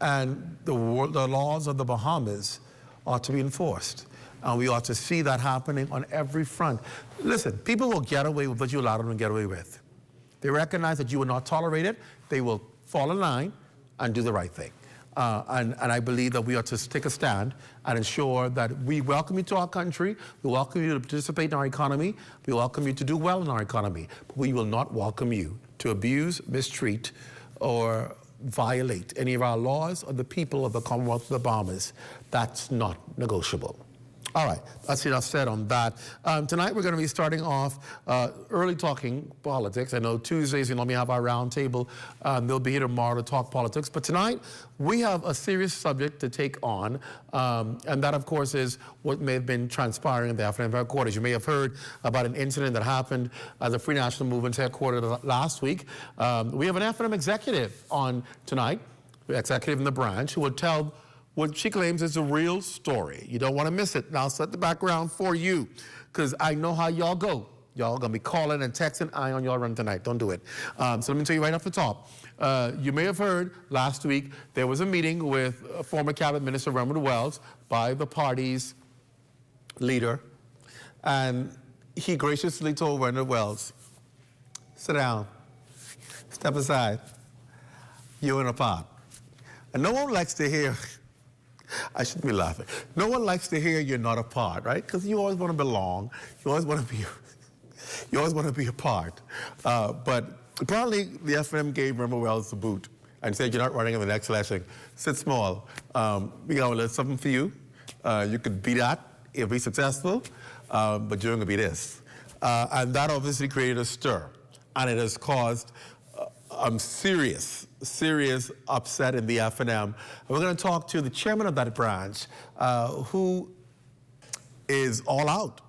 Speaker 2: and the laws of the Bahamas ought to be enforced. And we ought to see that happening on every front. Listen, people will get away with what you allow them to get away with. They recognize that you will not tolerate it. They will fall in line and do the right thing. and I believe that we ought to take a stand and ensure that we welcome you to our country, we welcome you to participate in our economy, we welcome you to do well in our economy, but we will not welcome you to abuse, mistreat, or violate any of our laws or the people of the Commonwealth of the Bahamas. That's not negotiable. All right, that's enough said on that. Tonight we're going to be starting off early talking politics. I know Tuesdays we normally have our round table. They'll be here tomorrow to talk politics. But tonight we have a serious subject to take on, and that, of course, is what may have been transpiring in the African headquarters. You may have heard about an incident that happened at the Free National Movement's headquarters last week. We have an FNM executive on tonight, executive in the branch, who will tell what she claims is a real story. You don't want to miss it. Now, I'll set the background for you, because I know how y'all go. Y'all gonna be calling and texting. Eye on y'all run tonight. Don't do it. So let me tell you right off the top. You may have heard last week there was a meeting with former Cabinet Minister Raymond Wells by the party's leader, and he graciously told Raymond Wells, sit down, step aside, you're in a pot. And no one likes to hear, I shouldn't be laughing. No one likes to hear you're not a part, right? Because you always want to belong. You always want to be a part. But apparently the FNM gave Raymond Wells the boot and said, you're not running in the next election. Sit small. We got a little something for you. You could be that. It'll be successful. But you're going to be this. And that obviously created a stir. And it has caused serious upset in the FNM. And we're going to talk to the chairman of that branch, who is all out,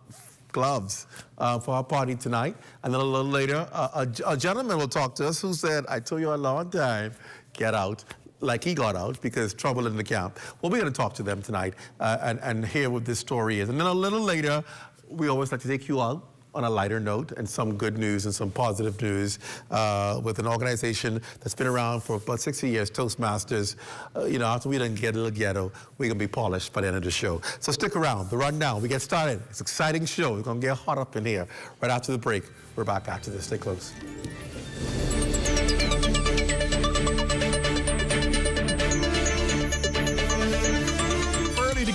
Speaker 2: gloves, for our party tonight. And then a little later, a gentleman will talk to us who said, I told you a long time, get out, like he got out because trouble in the camp. Well, we're going to talk to them tonight and hear what this story is. And then a little later, we always like to take you out on a lighter note and some good news and some positive news with an organization that's been around for about 60 years, Toastmasters. You know, after we done get a little ghetto, we're going to be polished by the end of the show. So stick around. The rundown, we get started. It's an exciting show. We're going to get hot up in here. Right after the break, we're back after this. Stay close.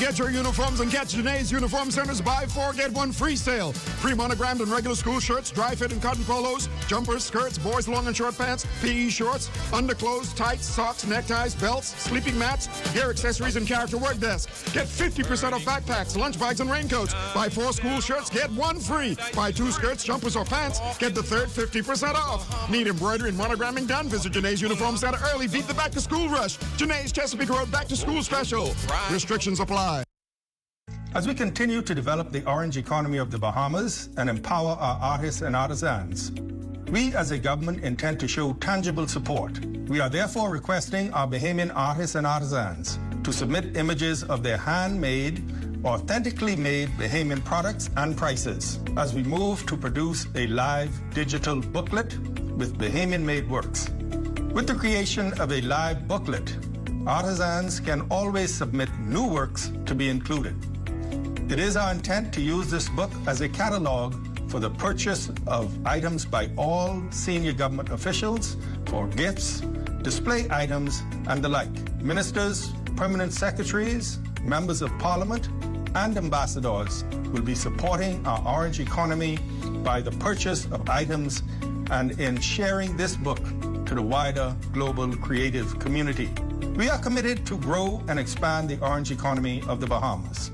Speaker 5: Get your uniforms and catch Janae's Uniform Center's buy 4 get 1 free sale. Pre-monogrammed and regular school shirts, dry fit and cotton polos, jumpers, skirts, boys long and short pants, PE shorts, underclothes, tights, socks, neckties, belts, sleeping mats, hair accessories, and character work desk. Get 50% off backpacks, lunch bags, and raincoats. Buy 4 school shirts, get 1 free. Buy 2 skirts, jumpers, or pants, get the third 50% off. Need embroidery and monogramming done? Visit Janae's Uniform Center early. Beat the back to school rush. Janae's Chesapeake Road back to school special. Restrictions apply.
Speaker 10: As we continue to develop the orange economy of the Bahamas and empower our artists and artisans, we as a government intend to show tangible support. We are therefore requesting our Bahamian artists and artisans to submit images of their handmade, authentically made Bahamian products and prices as we move to produce a live digital booklet with Bahamian-made works. With the creation of a live booklet, artisans can always submit new works to be included. It is our intent to use this book as a catalog for the purchase of items by all senior government officials for gifts, display items, and the like. Ministers, permanent secretaries, members of parliament, and ambassadors will be supporting our orange economy by the purchase of items and in sharing this book to the wider global creative community. We are committed to grow and expand the orange economy of the Bahamas.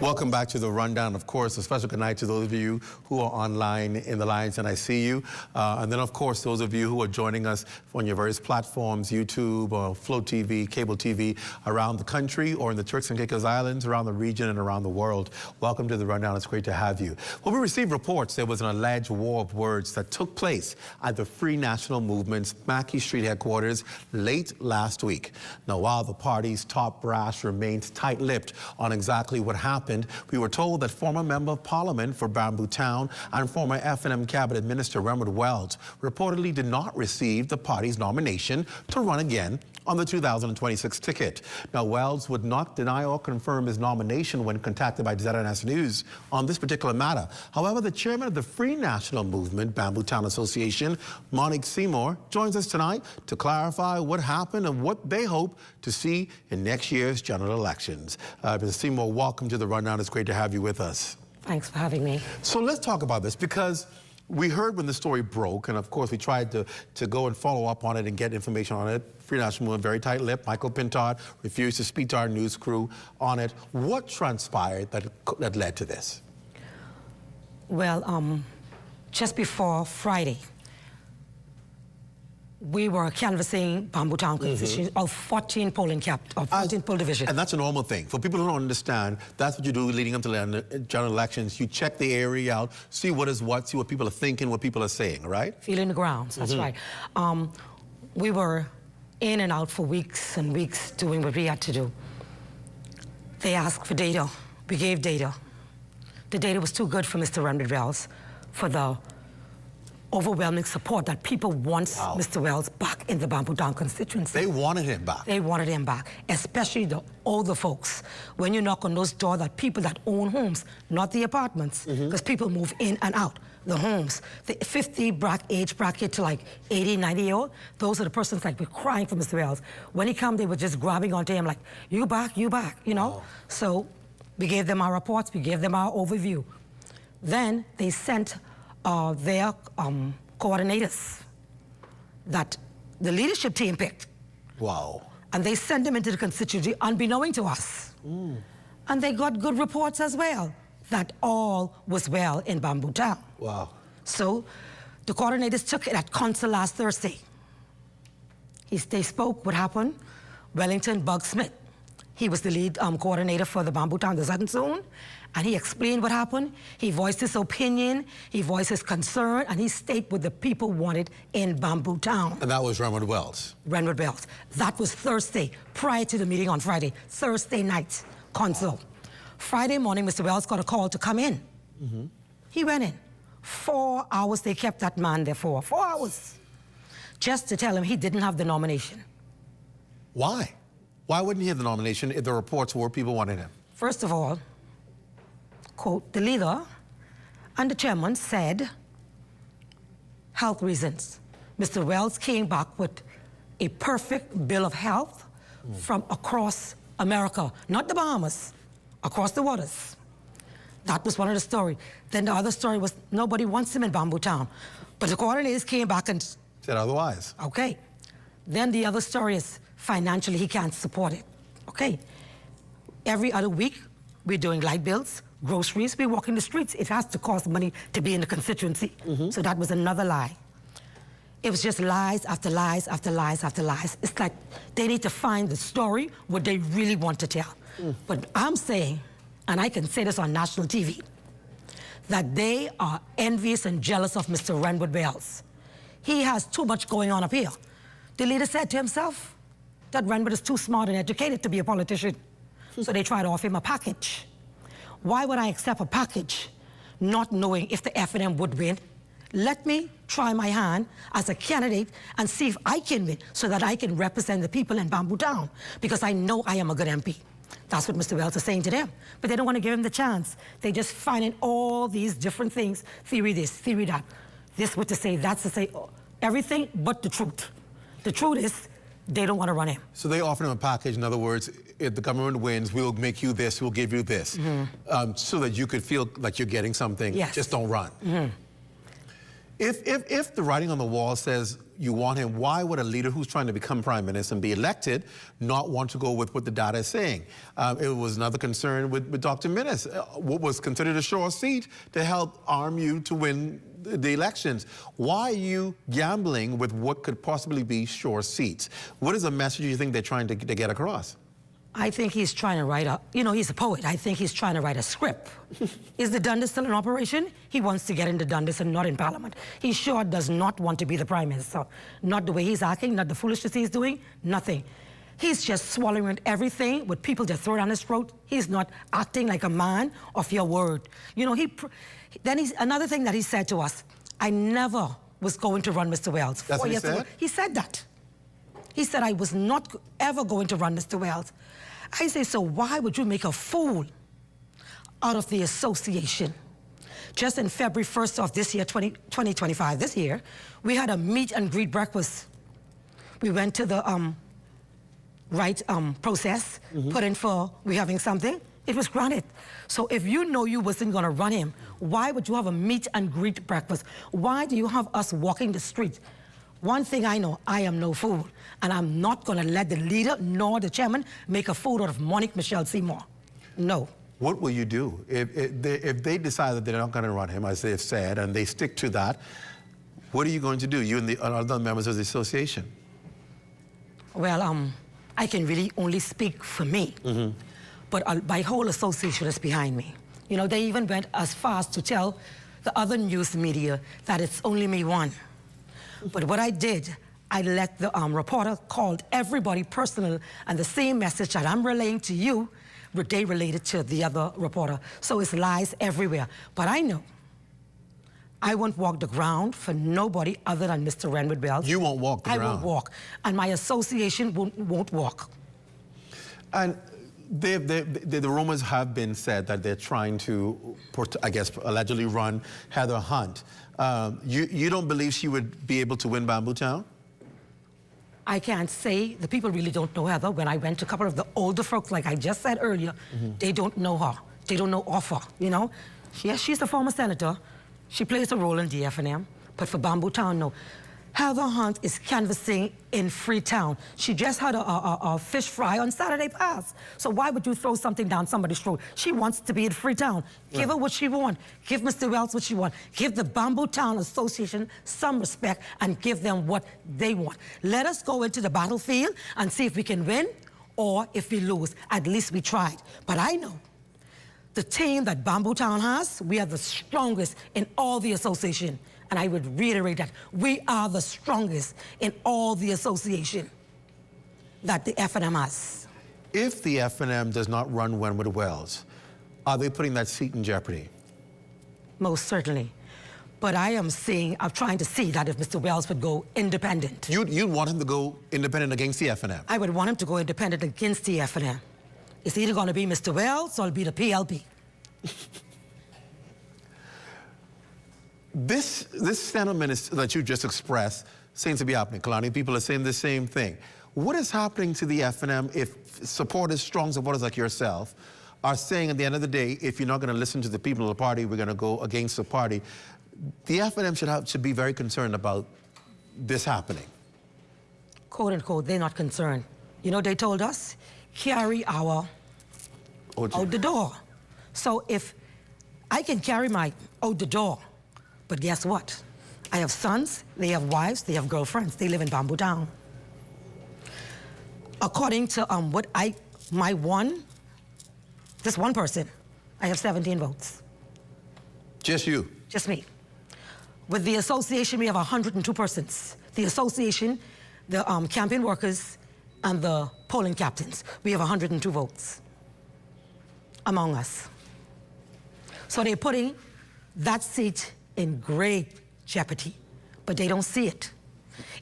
Speaker 2: Welcome back to the rundown. Of course, a special good night to those of you who are online in the lines, and I see you. And then, of course, those of you who are joining us on your various platforms, YouTube, Flow TV, cable TV, around the country or in the Turks and Caicos Islands, around the region and around the world. Welcome to the rundown. It's great to have you. Well, we received reports there was an alleged war of words that took place at the Free National Movement's Mackey Street headquarters late last week. Now, while the party's top brass remains tight-lipped on exactly what happened, happened, we were told that former Member of Parliament for Bamboo Town and former F&M Cabinet Minister Renwood Wells reportedly did not receive the party's nomination to run again on the 2026 ticket. Now, Wells would not deny or confirm his nomination when contacted by ZNS News on this particular matter. However, the chairman of the Free National Movement Bamboo Town Association, Monique Seymour, joins us tonight to clarify what happened and what they hope to see in next year's general elections. Ms. Seymour, welcome to the Rundown. It's great to have you with us.
Speaker 7: Thanks for having me.
Speaker 2: So let's talk about this, because we heard when the story broke, and of course we tried to go and follow up on it and get information on it. Free National Movement, very tight-lipped. Michael Pintard refused to speak to our news crew on it. What transpired that led to this?
Speaker 7: Well, just before Friday, we were canvassing Bamboo Town constituency of 14 polling poll divisions.
Speaker 2: And that's a normal thing. For people who don't understand, that's what you do leading up to general elections. You check the area out, see what is what, see what people are thinking, what people are saying, right?
Speaker 7: Feeling the grounds, that's right. We were in and out for weeks and weeks doing what we had to do. They asked for data. We gave data. The data was too good for Mr. Renwood Wells for the overwhelming support that people want Mr. Wells back in the Bamboo Town constituency.
Speaker 2: They wanted him back.
Speaker 7: They wanted him back, especially the older folks. When you knock on those doors, that people that own homes, not the apartments, because people move in and out, the homes. The 50 age bracket to like 80, 90-year-old, those are the persons that were crying for Mr. Wells. When he came, they were just grabbing onto him like, you back, you know? So we gave them our reports, we gave them our overview. Then they sent their coordinators that the leadership team picked.
Speaker 2: Wow.
Speaker 7: And they sent them into the constituency unbeknown to us. And they got good reports as well, that all was well in Bamboo Town.
Speaker 2: Wow.
Speaker 7: So the coordinators took it at council last Thursday. They spoke what happened. Wellington Bug Smith, he was the lead coordinator for the Bamboo Town, the Southern Zone, and he explained what happened. He voiced his opinion, he voiced his concern, and he stated what the people wanted in Bamboo Town.
Speaker 2: And that was Renwood Wells?
Speaker 7: Renwood Wells. That was Thursday, prior to the meeting on Friday. Thursday night, council. Friday morning, Mr. Wells got a call to come in. He went in. 4 hours they kept that man there for. 4 hours. Just to tell him he didn't have the nomination.
Speaker 2: Why? Why wouldn't he have the nomination if the reports were people wanted him?
Speaker 7: First of all, quote, the leader and the chairman said health reasons. Mr. Wells came back with a perfect bill of health from across America, not the Bahamas, across the waters. That was one of the stories. Then the other story was nobody wants him in Bamboo Town. But the coordinators came back and
Speaker 2: said otherwise.
Speaker 7: Okay. Then the other story is financially he can't support it. Okay. Every other week, we're doing light bills, groceries, we walk in the streets. It has to cost money to be in the constituency. So that was another lie. It was just lies after lies after lies after lies. It's like they need to find the story, what they really want to tell. But I'm saying, and I can say this on national TV, that they are envious and jealous of Mr. Renwood Wells. He has too much going on up here. The leader said to himself that Renwood is too smart and educated to be a politician. So they tried to offer him a package. Why would I accept a package not knowing if the F&M would win? Let me try my hand as a candidate and see if I can win so that I can represent the people in Bamboo Town, because I know I am a good MP. That's what Mr. Wells is saying to them. But they don't want to give him the chance. They just finding all these different things, theory this, theory that. This what to say, that's to say, everything but the truth. The truth is, they don't want to run him.
Speaker 2: So they offered him a package. In other words, if the government wins, we'll make you this, we'll give you this, so that you could feel like you're getting something.
Speaker 7: Yes.
Speaker 2: Just don't run. If the writing on the wall says you want him, why would a leader who's trying to become prime minister and be elected not want to go with what the data is saying? It was another concern with Dr. Minnis, what was considered a sure seat to help arm you to win the elections. Why are you gambling with what could possibly be sure seats? What is the message you think they're trying to get across?
Speaker 7: I think he's trying to write a, he's a poet. I think he's trying to write a script. Is the Dundas still in operation? He wants to get into Dundas and not in Parliament. He sure does not want to be the Prime Minister. Not the way he's acting, not the foolishness he's doing, nothing. He's just swallowing everything with people that throw it down his throat. He's not acting like a man of your word. You know, another thing that he said to us, I never was going to run Mr. Wells.
Speaker 2: That's what he said?
Speaker 7: He said that. He said, I was not ever going to run Mr. Wells. I say, so why would you make a fool out of the association? Just in February 1st of this year, 2025, this year, we had a meet and greet breakfast. We went to the process, put in for we having something. It was granted. So if you know you wasn't gonna run him, why would you have a meet and greet breakfast? Why do you have us walking the street? One thing I know, I am no fool, and I'm not gonna let the leader nor the chairman make a fool out of Monique Michelle Seymour. No.
Speaker 2: What will you do if they decide that they're not going to run him, as they've said, and they stick to that? What are you going to do, you and the other members of the association?
Speaker 7: Well, I can really only speak for me, but my whole association is behind me. You know, they even went as far as to tell the other news media that it's only me one. But what I did, I let the reporter called everybody personal, and the same message that I'm relaying to you, they related to the other reporter. So it's lies everywhere. But I know I won't walk the ground for nobody other than Mr. Renwood Wells.
Speaker 2: You won't walk the ground?
Speaker 7: I won't walk. And my association won't walk.
Speaker 2: And the rumors have been said that they're trying to, I guess, allegedly run Heather Hunt. You don't believe she would be able to win Bamboo Town?
Speaker 7: I can't say. The people really don't know Heather. When I went to a couple of the older folks, like I just said earlier, they don't know her. They don't know of her, you know? Yes, she's the former senator. She plays a role in DFNM, but for Bamboo Town, no. Heather Hunt is canvassing in Freetown. She just had a fish fry on Saturday past. So why would you throw something down somebody's throat? She wants to be in Freetown. Give her what she wants. Give Mr. Wells what she wants. Give the Bamboo Town Association some respect and give them what they want. Let us go into the battlefield and see if we can win or if we lose. At least we tried. But I know the team that Bamboo Town has, we are the strongest in all the association. And I would reiterate that we are the strongest in all the association that the FNM has.
Speaker 2: If the FNM does not run Renwood Wells, are they putting that seat in jeopardy?
Speaker 7: Most certainly. But I'm trying to see that if Mr. Wells would go independent.
Speaker 2: You'd want him to go independent against the FNM?
Speaker 7: I would want him to go independent against the FNM. It's either going to be Mr. Wells or it'll be the PLP.
Speaker 2: This sentiment that you just expressed seems to be happening. Kalani, people are saying the same thing. What is happening to the FNM if supporters, strong supporters like yourself, are saying at the end of the day, if you're not going to listen to the people of the party, we're going to go against the party? The FNM should be very concerned about this happening.
Speaker 7: Quote unquote, they're not concerned. You know, they told us, carry our out the door. So if I can carry my out the door, but guess what? I have sons, they have wives, they have girlfriends. They live in Bamboo Town. According to just one person, I have 17 votes.
Speaker 2: Just you?
Speaker 7: Just me. With the association, we have 102 persons. The association, the campaign workers, and the polling captains, we have 102 votes among us. So they're putting that seat in great jeopardy, but they don't see it.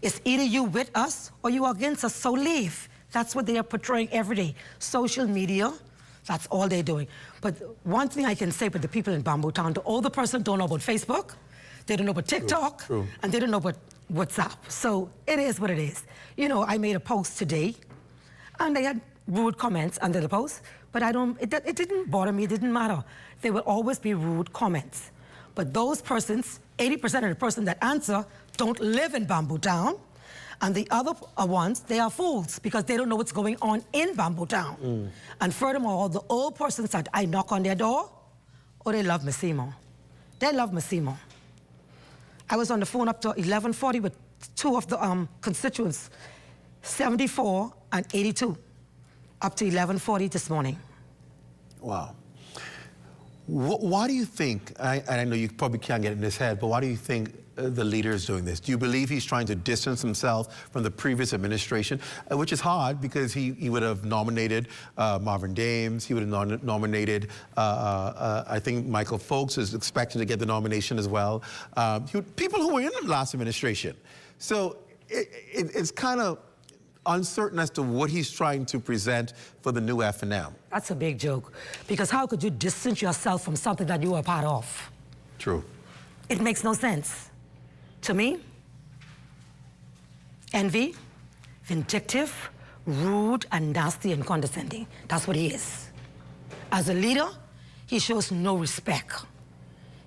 Speaker 7: It's either you with us or you are against us, so leave. That's what they are portraying every day. Social media, that's all they're doing. But one thing I can say with the people in Bamboo Town, the older person don't know about Facebook, they don't know about TikTok, and they don't know about WhatsApp. So it is what it is. You know, I made a post today, and they had rude comments under the post, but it didn't bother me, it didn't matter. There will always be rude comments. But those persons, 80% of the person that answer don't live in Bamboo Town, and the other ones, they are fools because they don't know what's going on in Bamboo Town. And furthermore, the old persons that I knock on their door, they love Miss Seymour. They love Miss Seymour. I was on the phone up to 11:40 with two of the constituents, 74 and 82, up to 11:40 this morning.
Speaker 2: Wow. Why do you think, and I know you probably can't get it in his head, but why do you think the leader is doing this? Do you believe he's trying to distance himself from the previous administration, which is hard because he would have nominated Marvin Dames, he would have nominated, I think Michael Folks is expected to get the nomination as well. People who were in the last administration. So it's kind of uncertain as to what he's trying to present for the new F&M.
Speaker 7: That's a big joke, because how could you distance yourself from something that you were a part of?
Speaker 2: True.
Speaker 7: It makes no sense. To me, envy, vindictive, rude, and nasty and condescending. That's what he is. As a leader, he shows no respect.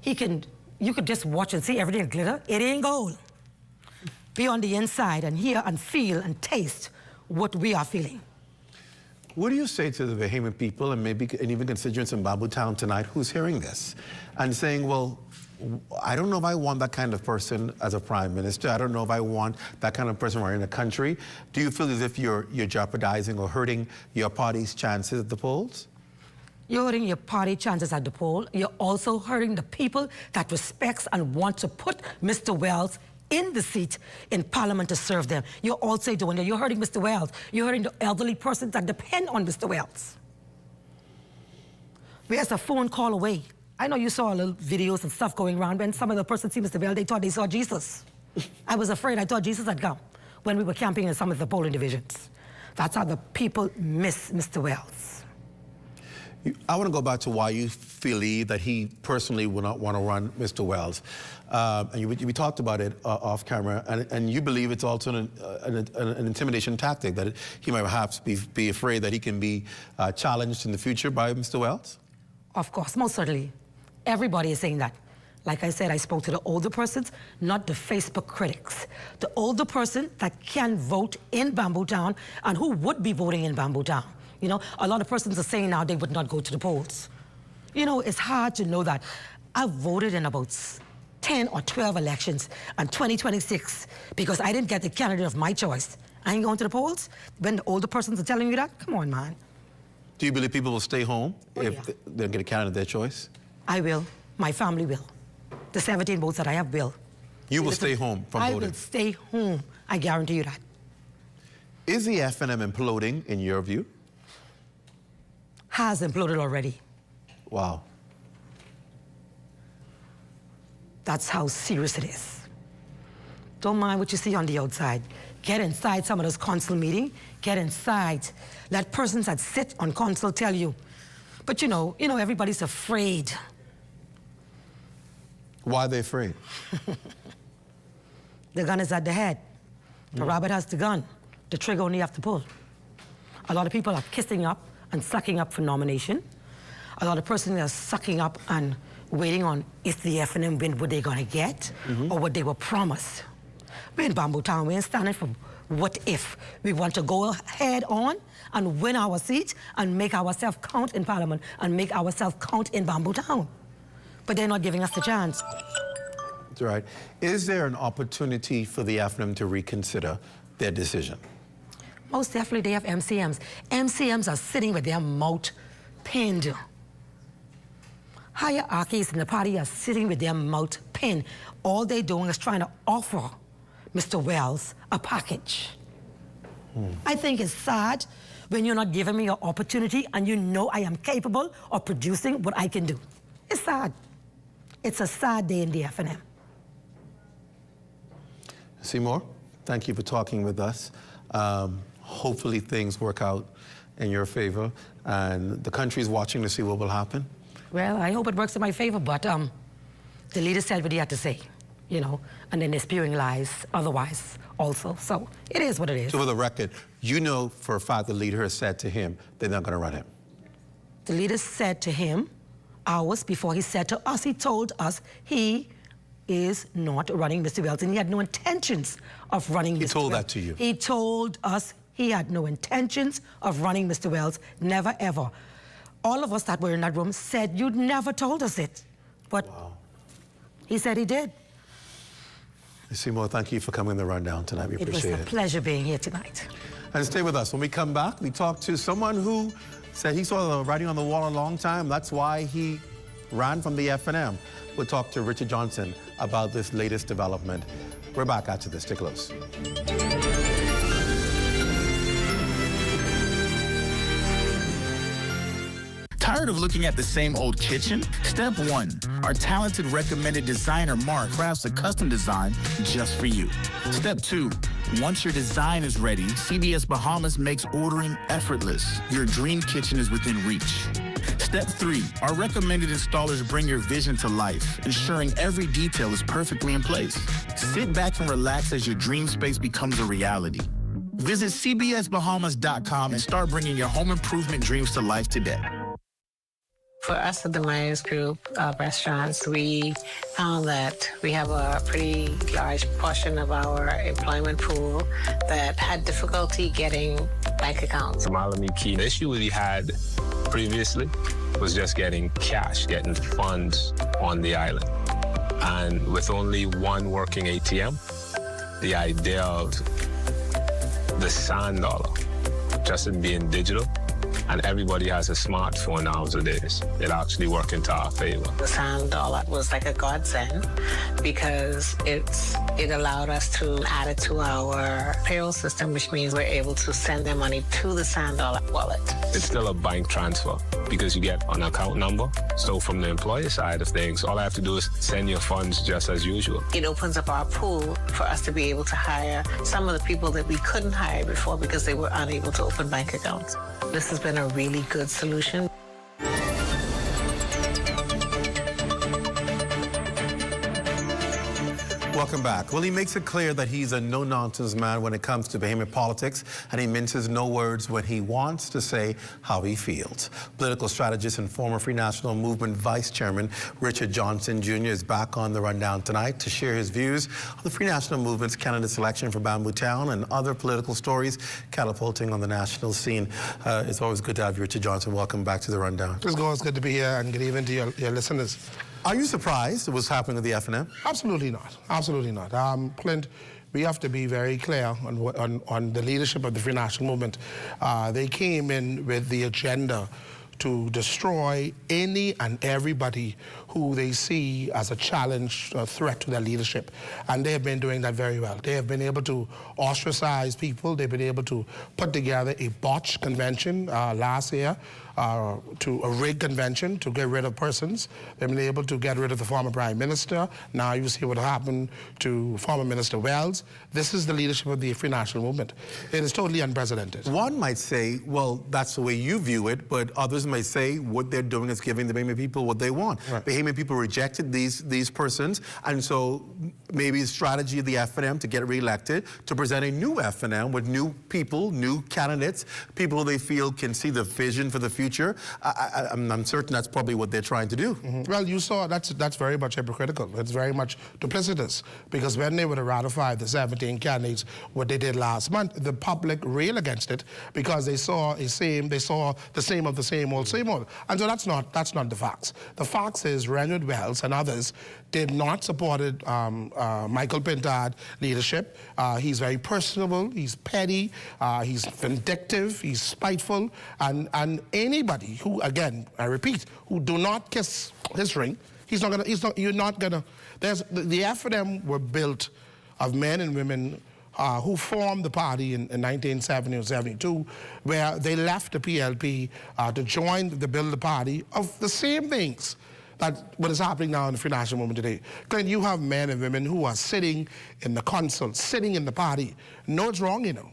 Speaker 7: You could just watch and see everything glitter. It ain't gold. Be on the inside and hear and feel and taste what we are feeling.
Speaker 2: What do you say to the Bahamian people and even constituents in Bamboo Town tonight who's hearing this and saying, well, I don't know if I want that kind of person as a prime minister. I don't know if I want that kind of person running the country. Do you feel as if you're jeopardizing or hurting your party's chances at the polls?
Speaker 7: You're hurting your party chances at the poll. You're also hurting the people that respects and want to put Mr. Wells in the seat in Parliament to serve them. You're also doing that. You're hurting Mr. Wells. You're hurting the elderly persons that depend on Mr. Wells. We're just a phone call away. I know you saw little videos and stuff going around. When some of the persons see Mr. Wells, they thought they saw Jesus. I was afraid. I thought Jesus had come when we were camping in some of the polling divisions. That's how the people miss Mr. Wells.
Speaker 2: I want to go back to why you believe that he personally would not want to run Mr. Wells. And we talked about it off camera, and you believe it's also an intimidation tactic, that he might perhaps be afraid that he can be challenged in the future by Mr. Wells?
Speaker 7: Of course, most certainly. Everybody is saying that. Like I said, I spoke to the older persons, not the Facebook critics. The older person that can vote in Bamboo Town and who would be voting in Bamboo Town. You know, a lot of persons are saying now they would not go to the polls. You know, it's hard to know that. I've voted in about 10 or 12 elections and 2026 because I didn't get the candidate of my choice. I ain't going to the polls. When the older persons are telling you that, come on, man.
Speaker 2: Do you believe people will stay home if they don't get a candidate of their choice?
Speaker 7: I will. My family will. The 17 votes that I have will.
Speaker 2: You will stay home from voting?
Speaker 7: I will stay home. I guarantee you that.
Speaker 2: Is the F&M imploding, in your view?
Speaker 7: Has imploded already.
Speaker 2: Wow.
Speaker 7: That's how serious it is. Don't mind what you see on the outside. Get inside some of those council meetings. Get inside. Let persons that sit on council tell you. But you know, everybody's afraid.
Speaker 2: Why are they afraid?
Speaker 7: The gun is at the head. The rabbit has the gun. The trigger only have to pull. A lot of people are kissing up and sucking up for nomination. A lot of persons are sucking up and waiting on if the F&M win what they're gonna get or what they were promised. We're in Bamboo Town, we ain't standing for what if. We want to go head on and win our seat and make ourselves count in Parliament and make ourselves count in Bamboo Town. But they're not giving us the chance.
Speaker 2: That's right. Is there an opportunity for the F&M to reconsider their decision?
Speaker 7: Most definitely they have MCMs. MCMs are sitting with their mouth pinned. Hierarchies in the party are sitting with their mouth pinned. All they're doing is trying to offer Mr. Wells a package. I think it's sad when you're not giving me an opportunity and you know I am capable of producing what I can do. It's sad. It's a sad day in the F&M.
Speaker 2: Seymour, thank you for talking with us. Hopefully things work out in your favor, and the country is watching to see what will happen.
Speaker 7: Well, I hope it works in my favor, but the leader said what he had to say, you know, and then they're spewing lies otherwise also. So it is what it is.
Speaker 2: So for the record, you know for a fact the leader has said to him they're not going to run him.
Speaker 7: The leader said to him hours before he said to us, he told us he is not running Mr. Wells, and he had no intentions of running Mr. Wells. He
Speaker 2: told that to you?
Speaker 7: He told us he had no intentions of running Mr. Wells, never ever. All of us that were in that room said, you'd never told us it. But he said he did.
Speaker 2: Seymour, thank you for coming in the rundown tonight. We appreciate it.
Speaker 7: It was a pleasure being here tonight.
Speaker 2: And stay with us. When we come back, we talk to someone who said he saw the writing on the wall a long time. That's why he ran from the F&M. We'll talk to Richard Johnson about this latest development. We're back after this. Stay close.
Speaker 8: Tired of looking at the same old kitchen? Step 1. Our talented recommended designer Mark crafts a custom design just for you. Step 2. Once your design is ready, CBS Bahamas makes ordering effortless. Your dream kitchen is within reach. Step 3. Our recommended installers bring your vision to life, ensuring every detail is perfectly in place. Sit back and relax as your dream space becomes a reality. Visit cbsbahamas.com and start bringing your home improvement dreams to life today.
Speaker 15: For us at the Myers Group of restaurants, we found that we have a pretty large portion of our employment pool that had difficulty getting bank accounts.
Speaker 21: The issue we had previously was just getting cash, getting funds on the island. And with only one working ATM, the idea of the sand dollar just in being digital, and everybody has a smartphone nowadays. It actually worked into our favor.
Speaker 15: The sand dollar was like a godsend because it allowed us to add it to our payroll system, which means we're able to send their money to the sand dollar wallet.
Speaker 21: It's still a bank transfer because you get an account number. So from the employer side of things, all I have to do is send your funds just as usual.
Speaker 15: It opens up our pool for us to be able to hire some of the people that we couldn't hire before because they were unable to open bank accounts. This has been a really good solution.
Speaker 2: Welcome back. Well, he makes it clear that he's a no-nonsense man when it comes to Bahamian politics, and he minces no words when he wants to say how he feels. Political strategist and former Free National Movement Vice Chairman Richard Johnson Jr. is back on the rundown tonight to share his views on the Free National Movement's candidate selection for Bamboo Town and other political stories catapulting on the national scene. It's always good to have you, Richard Johnson. Welcome back to the rundown.
Speaker 22: It's always good to be here, and good evening to your listeners.
Speaker 2: Are you surprised it was happening at the F&M?
Speaker 22: Absolutely not. Absolutely not. Clint, we have to be very clear on the leadership of the Free National Movement. They came in with the agenda to destroy any and everybody who they see as a challenge, a threat to their leadership. And they have been doing that very well. They have been able to ostracize people. They've been able to put together a botched convention last year, to a rigged convention to get rid of persons. They've been able to get rid of the former Prime Minister. Now you see what happened to former Minister Wells. This is the leadership of the Free National Movement. It is totally unprecedented.
Speaker 2: One might say, well, that's the way you view it, but others might say what they're doing is giving the Bahamian people what they want. Right. Bahamian people rejected these persons, and so maybe the strategy of the F&M to get reelected, to present a new F&M with new people, new candidates, people who they feel can see the vision for the future. I'm certain that's probably what they're trying to do.
Speaker 22: Mm-hmm. Well, you saw that's very much hypocritical. It's very much duplicitous, because when they would have ratified the 17 candidates, what they did last month, the public railed against it because they saw the same of the same old. And so that's not the facts. The facts is Renard Wells and others did not support Michael Pintard leadership. He's very personable, he's petty, he's vindictive, he's spiteful, and anybody who, again, I repeat, who do not kiss his ring, you're not gonna, the F&M were built of men and women who formed the party in 1970 or 72, where they left the PLP to join the build the party of the same things that what is happening now in the Free National Movement today. Clint, you have men and women who are sitting in the council, sitting in the party. No, it's wrong, you know.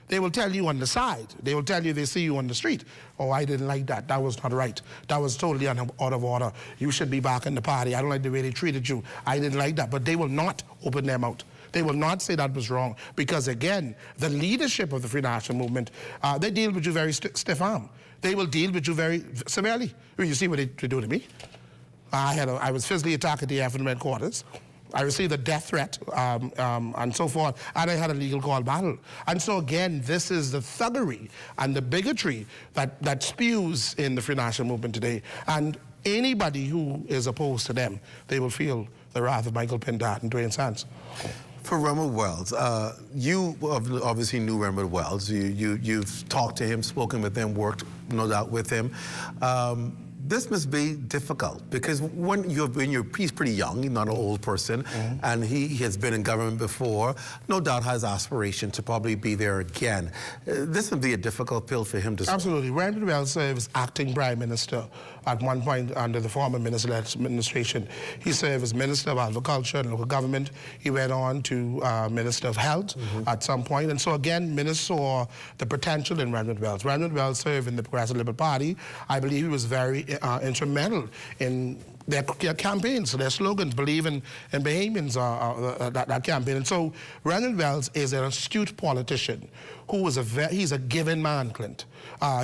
Speaker 22: They will tell you on the side. They will tell you they see you on the street. Oh, I didn't like that. That was not right. That was totally out of order. You should be back in the party. I don't like the way they treated you. I didn't like that. But they will not open their mouth. They will not say that was wrong. Because, again, the leadership of the Free National Movement, they deal with you very stiff arm. They will deal with you very severely. You see what they do to me? I was physically attacked at the F&M headquarters. I received a death threat and so forth, and I had a legal call battle. And so again, this is the thuggery and the bigotry that spews in the Free National Movement today. And anybody who is opposed to them, they will feel the wrath of Michael Pintard and Dwayne Sands.
Speaker 2: For Renard Wells, you obviously knew Renard Wells. You've talked to him, spoken with him, worked no doubt with him. This must be difficult because he's pretty young, he's not an old person, and he has been in government before, no doubt has aspiration to probably be there again. This would be a difficult pill for him to swallow.
Speaker 22: Absolutely. Raymond Wells served as acting Prime Minister at one point under the former ministerial administration. He served as Minister of Agriculture and Local Government. He went on to Minister of Health at some point. And so again, ministers saw the potential in Raymond Wells. Raymond Wells served in the Progressive Liberal Party. I believe he was very instrumental in their campaigns, their slogans, believe in Bahamians, that campaign. And so Raymond Wells is an astute politician who is he's a given man, Clint.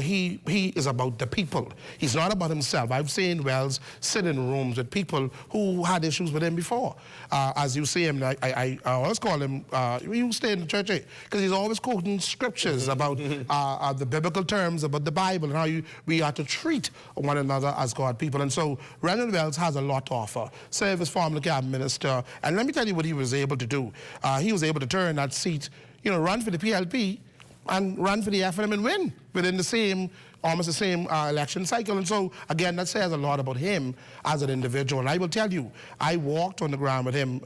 Speaker 22: He is about the people. He's not about himself. I've seen Wells sit in rooms with people who had issues with him before. As you see him, I always call him, you stay in the church, because he's always quoting scriptures about the biblical terms, about the Bible, and how we are to treat one another as God people. And so Raymond Wells has a lot to offer. Served as former cabinet minister, and let me tell you what he was able to do. He was able to turn that seat, run for the PLP, and run for the FNM and win within the same, almost the same election cycle. And so, again, that says a lot about him as an individual. And I will tell you, I walked on the ground with him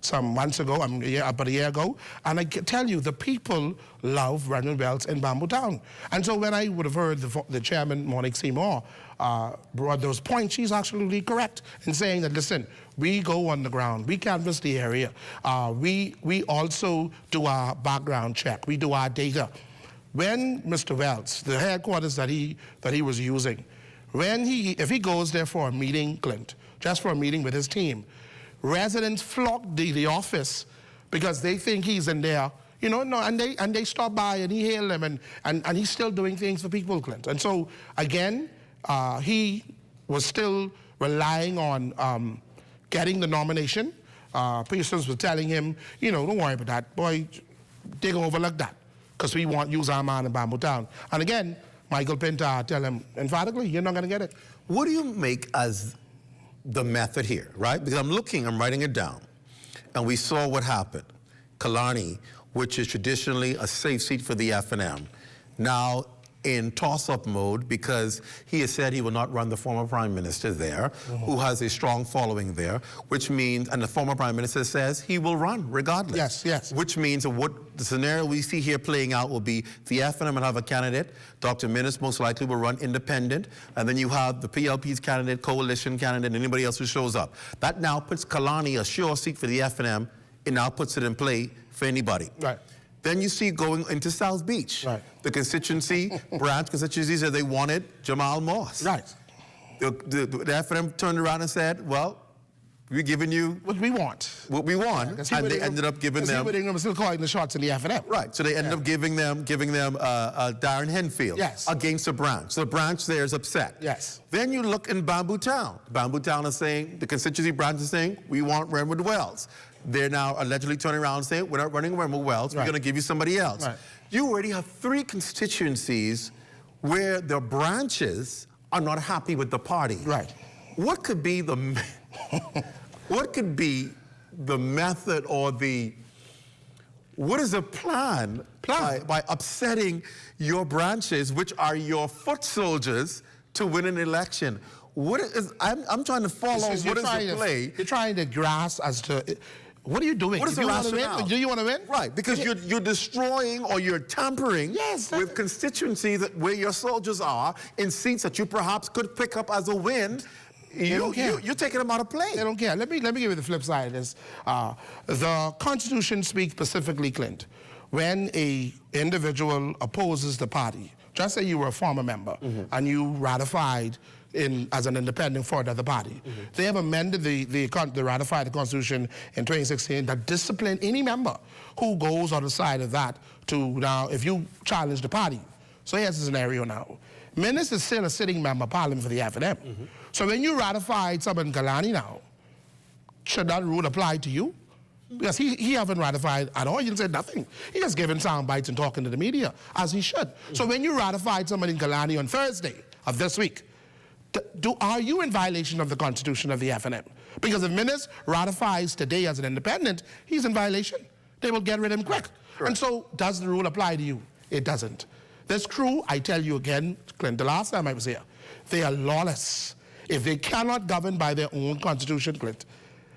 Speaker 22: some months ago, about a year ago, and I can tell you, the people love Raymond Wells in Bamboo Town. And so when I would have heard the chairman, Monique Seymour, brought those points, she's absolutely correct in saying that, listen, we go on the ground, we canvass the area, we also do our background check, we do our data. When Mr. Wells, the headquarters that he was using, if he goes there for a meeting, Clint, just for a meeting with his team, residents flock the office because they think he's in there, and they stop by and he hail them, and he's still doing things for people, Clint. And so, again, he was still relying on getting the nomination. Persons were telling him, don't worry about that, boy, they gonna overlook that, because we want to use our man in Bamboo Town. And again, Michael Pintar tell him emphatically, you're not gonna get it.
Speaker 2: What do you make as the method here, right? Because I'm writing it down, and we saw what happened. Killarney, which is traditionally a safe seat for the FNM, now in toss-up mode because he has said he will not run the former Prime Minister there, who has a strong following there, which means, and the former Prime Minister says he will run regardless.
Speaker 22: Yes.
Speaker 2: Which means what the scenario we see here playing out will be the FNM will have a candidate, Dr. Minnis most likely will run independent, and then you have the PLP's candidate, coalition candidate, and anybody else who shows up. That now puts Killarney a sure seat for the FNM, it now puts it in play for anybody.
Speaker 22: Right.
Speaker 2: Then you see going into South Beach.
Speaker 22: Right.
Speaker 2: The constituency, branch constituency said they wanted Jamal Moss.
Speaker 22: Right.
Speaker 2: The FNM turned around and said, well, we're giving you
Speaker 22: what we want.
Speaker 2: What we want, and they ended up giving them.
Speaker 22: Because still calling the shots in the FNM.
Speaker 2: Right. So they ended up giving them Darren Henfield.
Speaker 22: Yes.
Speaker 2: Against the branch. So the branch there is upset.
Speaker 22: Yes.
Speaker 2: Then you look in Bamboo Town. Bamboo Town is saying, the constituency branch is saying, we want Raymond Wells. They're now allegedly turning around and saying, we're not running Raymond Wells, we're going to give you somebody else.
Speaker 22: Right.
Speaker 2: You already have 3 constituencies where the branches are not happy with the party.
Speaker 22: Right.
Speaker 2: What could be the method or what is the plan by upsetting your branches, which are your foot soldiers, to win an election? I'm trying to follow what is the play.
Speaker 22: You're trying to grasp as to, what are you doing?
Speaker 2: What is the rationale?
Speaker 22: Do you want to win?
Speaker 2: Right, because you're destroying or you're tampering with constituencies where your soldiers are in seats that you perhaps could pick up as a win. You're taking them out of play.
Speaker 22: They don't care. Let me give you the flip side of this. The Constitution speaks specifically, Clint, when a individual opposes the party. Just say you were a former member and you ratified as an independent for the other party. They have amended the ratified the Constitution in 2016 that discipline any member who goes on the side of that to now, if you challenge the party. So here's the scenario now. Minnis is still a sitting member of Parliament for the FNM. So when you ratified someone in Killarney now, should that rule apply to you? Because he haven't ratified at all. He didn't say nothing. He just giving sound bites and talking to the media, as he should. So when you ratified someone in Killarney on Thursday of this week, are you in violation of the Constitution of the FNM? Because if Minnis ratifies today as an independent, he's in violation. They will get rid of him quick. Right. And so does the rule apply to you? It doesn't. This crew, I tell you again, Clint, the last time I was here, They are lawless. If they cannot govern by their own constitution, Clint,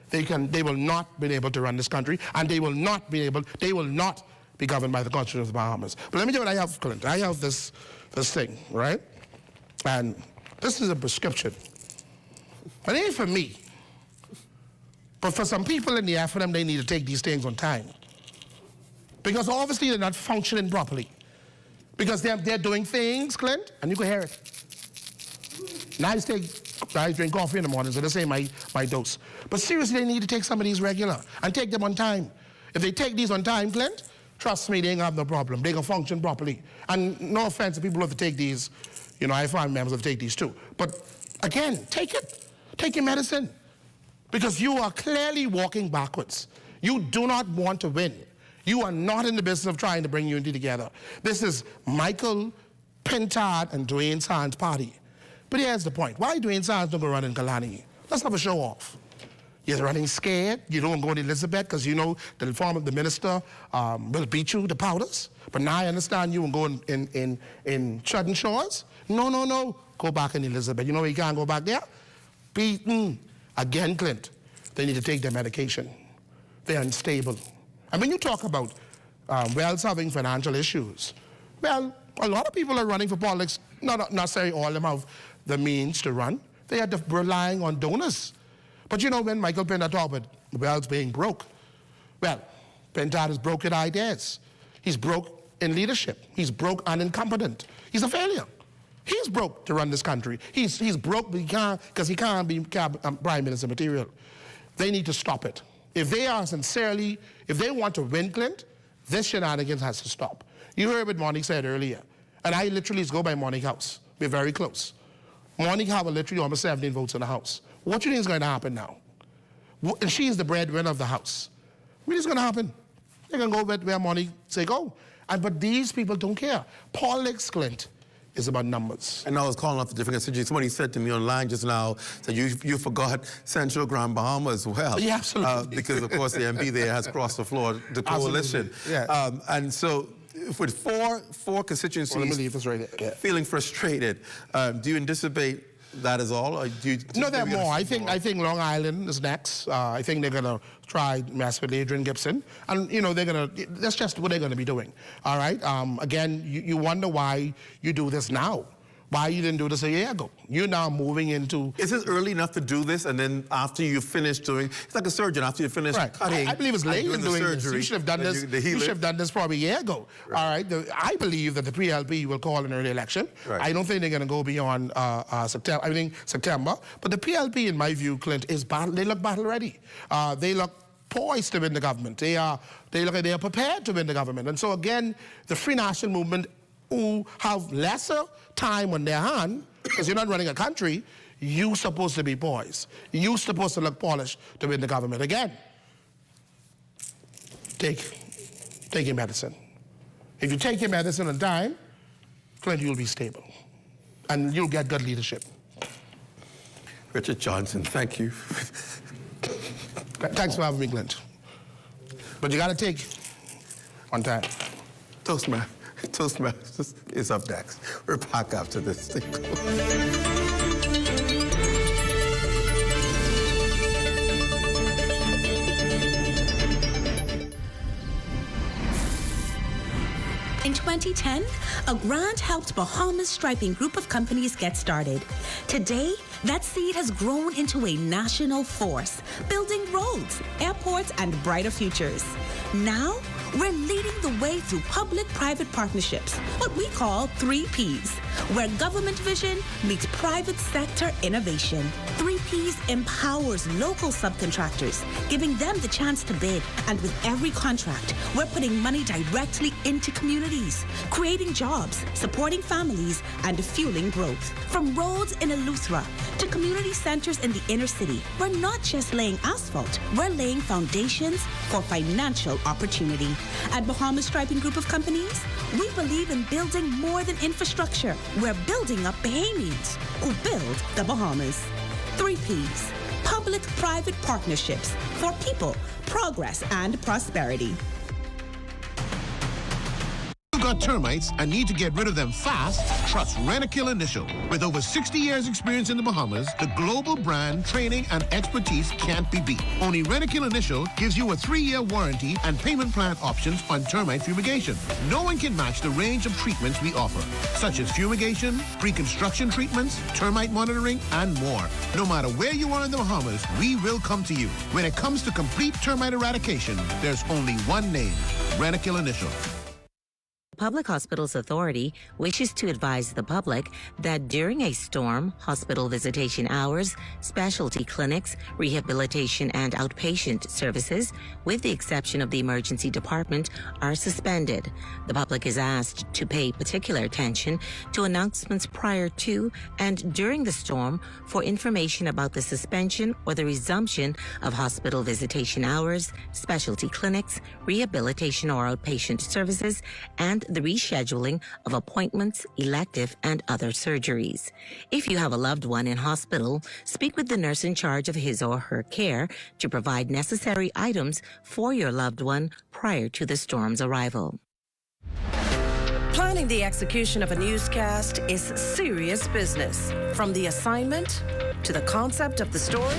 Speaker 22: they will not be able to run this country, and they will not be governed by the Constitution of the Bahamas. But let me tell you what I have, Clint. I have this thing, right? And this is a prescription. It ain't for me. But for some people in the FM, they need to take these things on time. Because obviously they're not functioning properly. Because they're doing things, Clint, and you can hear it. I drink coffee in the morning, so this ain't my dose. But seriously, they need to take some of these regular and take them on time. If they take these on time, Clint, trust me, they ain't gonna have no problem. They gonna function properly. And no offense to people who have to take these, you know, I find members have to take these too. But again, take it. Take your medicine. Because you are clearly walking backwards. You do not want to win. You are not in the business of trying to bring unity together. This is Michael, Pintard, and Dwayne Sand's party. But here's the point. Why Dwayne Sand's not going to run in Kalani? Let's have a show off. You're running scared. You don't go to Elizabeth because you know the minister will beat you to powders. But now I understand you will go in Chudden Shores. No. Go back in Elizabeth. You know where you can't go back there? Beaten. Again, Clint, they need to take their medication. They're unstable. And when you talk about Wells having financial issues, well, a lot of people are running for politics. Not necessarily all of them have the means to run. They are relying on donors. But you know, when Michael Pintard talked about Wells being broke, well, Pintard is broke in ideas. He's broke in leadership. He's broke and incompetent. He's a failure. He's broke to run this country. He's broke because he can't be Prime Minister material. They need to stop it. If they want to win, Clint, this shenanigans has to stop. You heard what Monique said earlier. And I literally go by Monique House. We're very close. Monique have literally almost 17 votes in the House. What do you think is going to happen now? And she's the breadwinner of the House. What is going to happen? They're going to go where Monique say go. But these people don't care. Politics, Clint, is about numbers.
Speaker 2: And I was calling up the different constituencies. Somebody said to me online just now that you forgot Central Grand Bahama as well.
Speaker 22: Yeah, absolutely.
Speaker 2: Because, of course, the MP there has crossed the floor, the coalition.
Speaker 22: Yeah.
Speaker 2: And so with four constituencies feeling frustrated, do you anticipate that is all? Or do you,
Speaker 22: no, there are more. I think Long Island is next. I think they're going to try mess with Adrian Gibson. And, you know, that's just what they're going to be doing. All right? Again, you wonder why you do this now. Why you didn't do this a year ago? You're now moving into...
Speaker 2: Is it early enough to do this, and then after you finish doing... It's like a surgeon, after you finish cutting...
Speaker 22: I believe it's late in doing this. You should have done this. You should have done this probably a year ago. Right. All right? I believe that the PLP will call an early election. Right. I don't think they're going to go beyond September. I think September. But the PLP, in my view, Clint, they look battle ready. They look poised to win the government. They are prepared to win the government. And so again, the Free National Movement, who have lesser time on their hand, because you're not running a country, you're supposed to be poised. You're supposed to look polished to win the government. Again, take your medicine. If you take your medicine on time, Clint, you'll be stable. And you'll get good leadership.
Speaker 2: Richard Johnson, thank you.
Speaker 22: Thanks for having me, Clint. But you got to take on time.
Speaker 2: Toastmasters is up next. We're back after this thing.
Speaker 3: In 2010, a grant helped Bahamas Striping group of companies get started. Today, that seed has grown into a national force, building roads, airports, and brighter futures. Now, we're leading the way through public-private partnerships, what we call 3Ps, where government vision meets private sector innovation. 3Ps empowers local subcontractors, giving them the chance to bid. And with every contract, we're putting money directly into communities, creating jobs, supporting families, and fueling growth. From roads in Eleuthera to community centers in the inner city, we're not just laying asphalt, we're laying foundations for financial opportunity. At Bahamas Striping Group of Companies, we believe in building more than infrastructure. We're building up Bahamians who build the Bahamas. 3Ps, public-private partnerships for people, progress, and prosperity.
Speaker 4: got termites and need to get rid of them fast? Trust Rent-A-Kill Initial. With over 60 years experience in the Bahamas, the global brand, training, and expertise can't be beat. Only Rent-A-Kill Initial gives you a 3-year warranty and payment plan options on termite fumigation. No one can match the range of treatments we offer, such as fumigation, pre-construction treatments, termite monitoring, and more. No matter where you are in the Bahamas, we will come to you. When it comes to complete termite eradication, there's only one name, Rent-A-Kill Initial.
Speaker 11: Public Hospitals Authority wishes to advise the public that during a storm, hospital visitation hours, specialty clinics, rehabilitation and outpatient services, with the exception of the emergency department, are suspended. The public is asked to pay particular attention to announcements prior to and during the storm for information about the suspension or the resumption of hospital visitation hours, specialty clinics, rehabilitation or outpatient services, and the rescheduling of appointments, elective, and other surgeries. If you have a loved one in hospital, speak with the nurse in charge of his or her care to provide necessary items for your loved one prior to the storm's arrival.
Speaker 23: Planning the execution of a newscast is serious business. From the assignment to the concept of the story,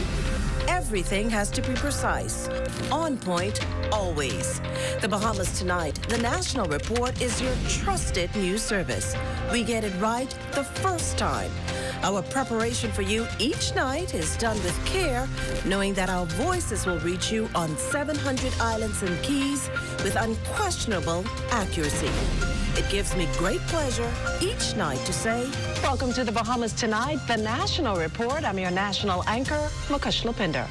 Speaker 23: everything has to be precise, on point, always. The Bahamas Tonight, the national report, is your trusted news service. We get it right the first time. Our preparation for you each night is done with care, knowing that our voices will reach you on 700 islands and keys with unquestionable accuracy. It gives me great pleasure each night to say,
Speaker 24: welcome to the Bahamas Tonight, the national report. I'm your national anchor, Mukesh Lopinder.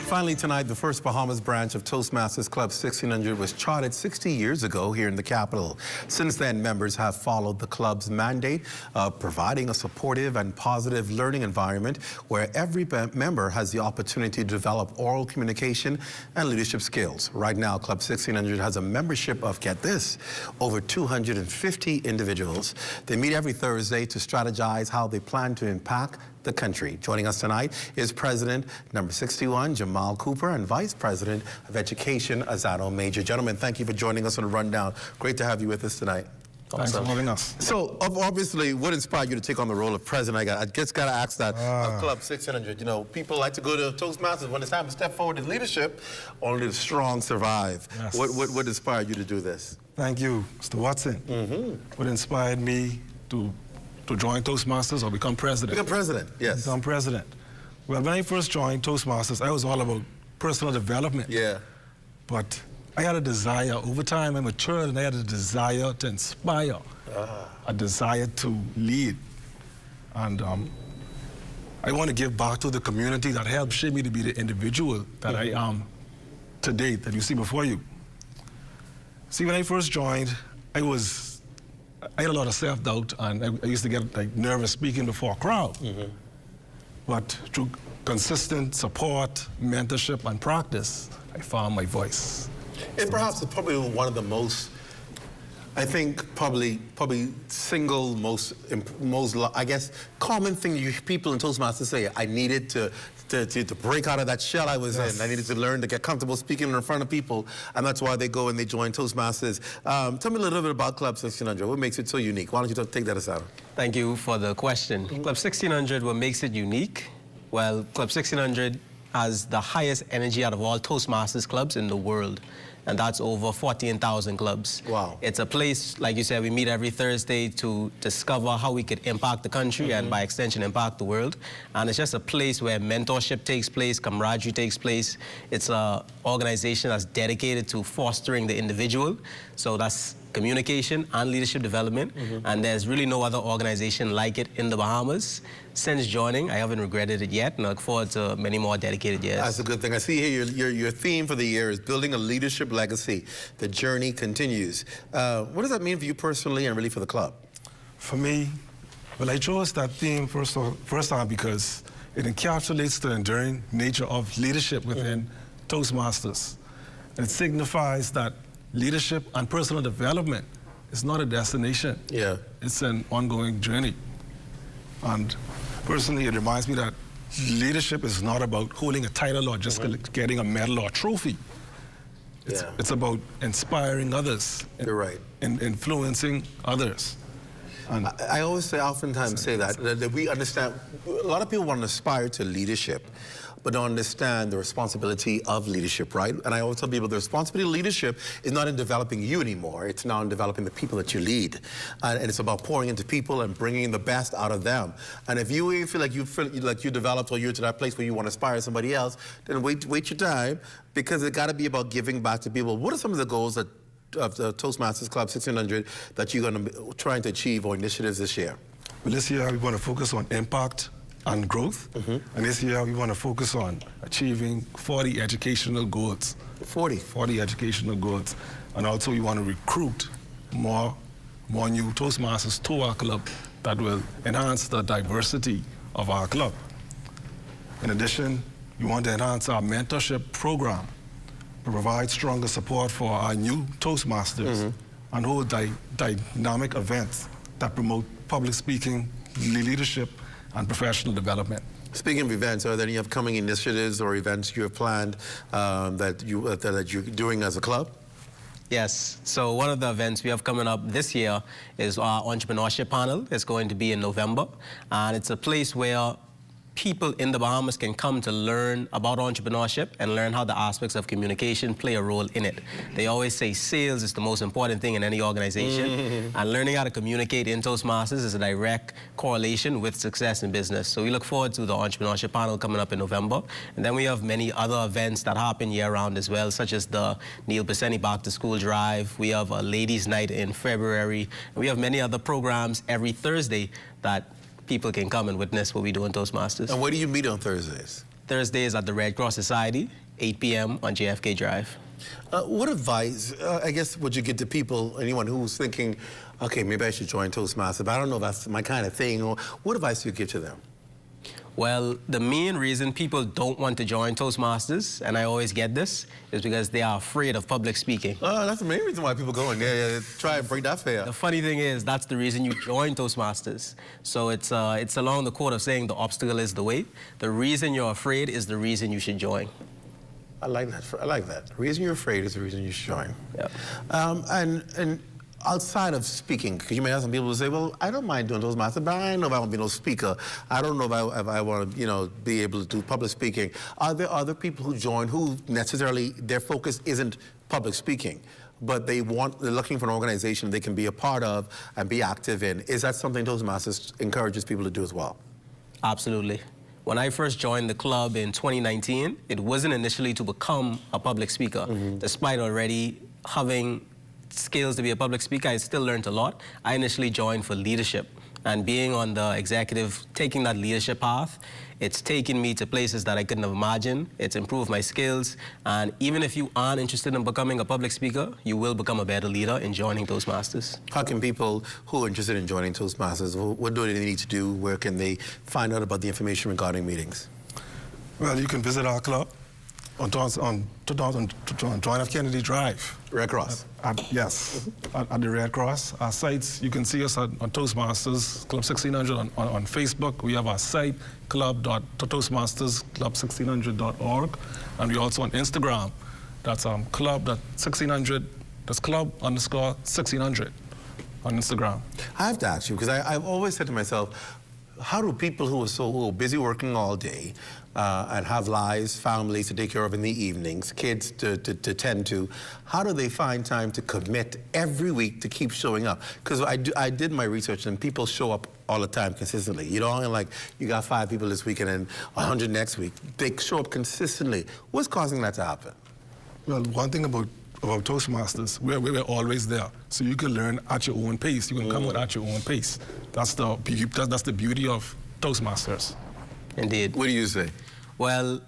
Speaker 2: Finally tonight, the first Bahamas branch of Toastmasters Club 1600 was chartered 60 years ago here in the capital. Since then, members have followed the club's mandate of providing a supportive and positive learning environment where every member has the opportunity to develop oral communication and leadership skills. Right now, Club 1600 has a membership of, get this, over 250 individuals. They meet every Thursday to strategize how they plan to impact the country. Joining us tonight is President number 61, Jamal Cooper, and Vice President of Education, Azado Major. Gentlemen, thank you for joining us on the rundown. Great to have you with us tonight.
Speaker 25: Thanks for having us.
Speaker 2: So, obviously, what inspired you to take on the role of president? I just got to ask that of Club 1600. You know, people like to go to Toastmasters when it's time to step forward in leadership. Only the strong survive.
Speaker 25: Yes.
Speaker 2: What inspired you to do this?
Speaker 25: Thank you, Mr. Watson. What inspired me to join Toastmasters or become president?
Speaker 2: Become president, yes.
Speaker 25: Become president. Well, when I first joined Toastmasters, I was all about personal development.
Speaker 2: Yeah.
Speaker 25: But I had a desire, over time I matured, and I had a desire to inspire, a desire to lead. And I want to give back to the community that helped shape me to be the individual that I am today, that you see before you. See, when I first joined, I had a lot of self-doubt, and I used to get nervous speaking before a crowd. But through consistent support, mentorship, and practice, I found my voice.
Speaker 2: And perhaps it's probably one of the most, I think, probably single most, I guess, common thing people in Toastmasters say. I needed to break out of that shell I was in. I needed to learn to get comfortable speaking in front of people, and that's why they go and they join Toastmasters. Tell me a little bit about Club 1600. What makes it so unique? Why don't you take that aside?
Speaker 26: Thank you for the question. Club 1600, what makes it unique? Well, Club 1600 has the highest energy out of all Toastmasters clubs in the world. And that's over 14,000 clubs.
Speaker 2: Wow.
Speaker 26: It's a place, like you said, we meet every Thursday to discover how we could impact the country and by extension impact the world. And it's just a place where mentorship takes place, camaraderie takes place. It's an organization that's dedicated to fostering the individual. So that's communication and leadership development. And there's really no other organization like it in the Bahamas. Since joining, I haven't regretted it yet, and I look forward to many more dedicated years.
Speaker 2: That's a good thing. I see here your theme for the year is building a leadership legacy. The journey continues. What does that mean for you personally and really for the club?
Speaker 25: For me, well, I chose that theme first time because it encapsulates the enduring nature of leadership within Toastmasters. And it signifies that leadership and personal development is not a destination.
Speaker 2: Yeah.
Speaker 25: It's an ongoing journey. And personally, it reminds me that leadership is not about holding a title or just getting a medal or a trophy. It's about inspiring others.
Speaker 2: You're right.
Speaker 25: And influencing others. And
Speaker 2: I oftentimes say that we understand, a lot of people want to aspire to leadership, but don't understand the responsibility of leadership, right? And I always tell people the responsibility of leadership is not in developing you anymore. It's now in developing the people that you lead. And it's about pouring into people and bringing the best out of them. And if you feel like you developed or you're to that place where you want to inspire somebody else, then wait your time, because it's got to be about giving back to people. What are some of the goals of the Toastmasters Club 1600 that you're going to be trying to achieve, or initiatives this year?
Speaker 25: Well, this year we want to focus on impact and growth. And this year we want to focus on achieving 40 educational goals. 40 educational goals. And also we want to recruit more new Toastmasters to our club that will enhance the diversity of our club. In addition, we want to enhance our mentorship program to provide stronger support for our new Toastmasters and hold dynamic events that promote public speaking, leadership, and professional development.
Speaker 2: Speaking of events, are there any upcoming initiatives or events you have planned that you're doing as a club?
Speaker 26: Yes, so one of the events we have coming up this year is our entrepreneurship panel. It's going to be in November, and it's a place where people in the Bahamas can come to learn about entrepreneurship and learn how the aspects of communication play a role in it. They always say sales is the most important thing in any organization, and learning how to communicate in Toastmasters is a direct correlation with success in business. So we look forward to the entrepreneurship panel coming up in November. And then we have many other events that happen year-round as well, such as the Neil Peseni Back to School Drive. We have a ladies' night in February. And we have many other programs every Thursday that people can come and witness what we do in Toastmasters.
Speaker 2: And where do you meet on Thursdays?
Speaker 26: Thursdays at the Red Cross Society, 8 p.m. on JFK Drive.
Speaker 2: What advice, I guess, would you give to people, anyone who's thinking, okay, maybe I should join Toastmasters, but I don't know if that's my kind of thing, or what advice do you give to them?
Speaker 26: Well, the main reason people don't want to join Toastmasters, and I always get this, is because they are afraid of public speaking.
Speaker 2: That's the main reason why people go in. Yeah, try and break that fear.
Speaker 26: The funny thing is, that's the reason you join Toastmasters. So it's along the quote of saying the obstacle is the way. The reason you're afraid is the reason you should join.
Speaker 2: I like that. The reason you're afraid is the reason you should join.
Speaker 26: Yeah.
Speaker 2: And outside of speaking, because you may have some people who say, well, I don't mind doing Toastmasters, but I don't know if I want to be no speaker. I don't know if I want to, be able to do public speaking. Are there other people who join who necessarily, their focus isn't public speaking, but they're looking for an organization they can be a part of and be active in? Is that something Toastmasters encourages people to do as well?
Speaker 26: Absolutely. When I first joined the club in 2019, it wasn't initially to become a public speaker. Despite already having skills to be a public speaker, I still learned a lot. I initially joined for leadership, and being on the executive, taking that leadership path, it's taken me to places that I couldn't have imagined. It's improved my skills, and even if you aren't interested in becoming a public speaker, you will become a better leader in joining Toastmasters.
Speaker 2: How can people who are interested in joining Toastmasters, what do they need to do? Where can they find out about the information regarding meetings?
Speaker 25: Well, you can visit our club on John F. Kennedy Drive.
Speaker 2: Red Cross?
Speaker 25: Yes, at the Red Cross. Our sites, you can see us on Toastmasters Club 1600 on Facebook. We have our site, club.toastmastersclub1600.org. And we're also on Instagram. That's club.1600, that's club_1600 on Instagram.
Speaker 2: I have to ask you, because I've always said to myself, how do people who are busy working all day and have lives, families to take care of in the evenings, kids to tend to, how do they find time to commit every week to keep showing up? Because I did my research, and people show up all the time consistently. You don't like, you got 5 people this week and then 100 next week. They show up consistently. What's causing that to happen?
Speaker 25: Well, one thing about Toastmasters, we're always there. So you can learn at your own pace. You can come at your own pace. That's the beauty of Toastmasters.
Speaker 26: Indeed.
Speaker 2: What do you say?
Speaker 26: Well,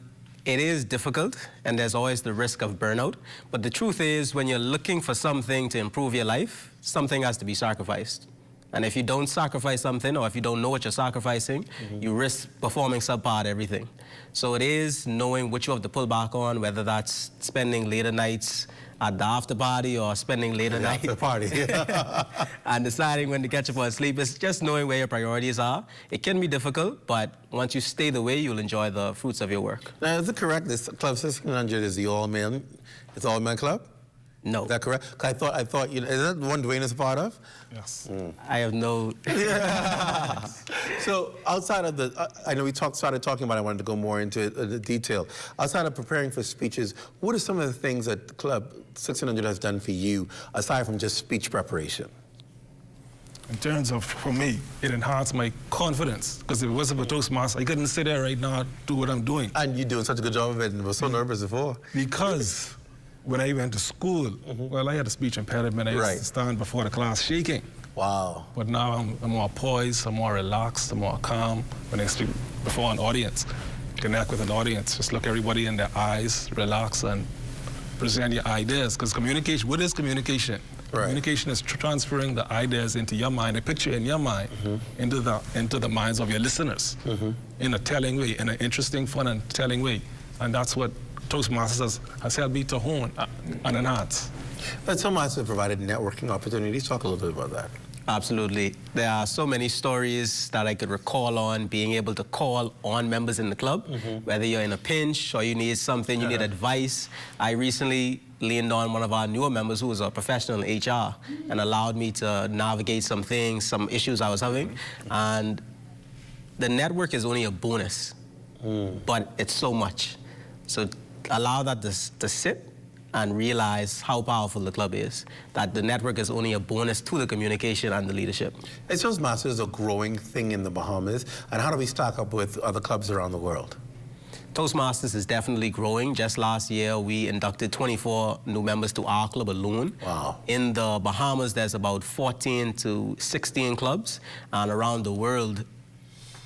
Speaker 26: it is difficult, and there's always the risk of burnout. But the truth is, when you're looking for something to improve your life, something has to be sacrificed. And if you don't sacrifice something, or if you don't know what you're sacrificing, you risk performing subpar at everything. So it is knowing what you have to pull back on, whether that's spending later nights at the after party or spending late at night.
Speaker 2: After party.
Speaker 26: And deciding when to catch up on sleep. It's just knowing where your priorities are. It can be difficult, but once you stay the way, you'll enjoy the fruits of your work.
Speaker 2: Now, is it correct this Club 1600 is the all-men, it's all-men club?
Speaker 26: No.
Speaker 2: Is that correct? I thought, you know, is that the one Dwayne is a part of?
Speaker 25: Yes.
Speaker 26: I have no...
Speaker 2: So outside of the, I know we started talking about it, I wanted to go more into the detail. Outside of preparing for speeches, what are some of the things that Club 1600 has done for you, aside from just speech preparation?
Speaker 25: In terms of, for me, it enhanced my confidence. Because if it wasn't for Toastmasters, I couldn't sit there right now and do what I'm doing.
Speaker 2: And you're doing such a good job of it, and I was so nervous before.
Speaker 25: Because when I went to school, well, I had a speech impediment. I used to stand before the class shaking.
Speaker 2: Wow.
Speaker 25: But now I'm more poised, I'm more relaxed, I'm more calm when I speak before an audience. Connect with an audience, just look everybody in their eyes, relax, and present your ideas. Because communication, what is communication? Right. Communication is transferring the ideas into your mind, a picture in your mind, into the minds of your listeners in a telling way, in an interesting, fun, and telling way. And that's what Toastmasters has helped me to hone and enhance.
Speaker 2: But Toastmasters have provided networking opportunities. Talk a little bit about that.
Speaker 26: Absolutely. There are so many stories that I could recall on being able to call on members in the club, whether you're in a pinch or you need something, you need advice. I recently leaned on one of our newer members who was a professional in HR and allowed me to navigate some things, some issues I was having. And the network is only a bonus, but it's so much. So allow that to sit and realize how powerful the club is, that the network is only a bonus to the communication and the leadership.
Speaker 2: Is Toastmasters a growing thing in the Bahamas, and how do we stack up with other clubs around the world?
Speaker 26: Toastmasters is definitely growing. Just last year, we inducted 24 new members to our club alone.
Speaker 2: Wow.
Speaker 26: In the Bahamas, there's about 14 to 16 clubs, and around the world,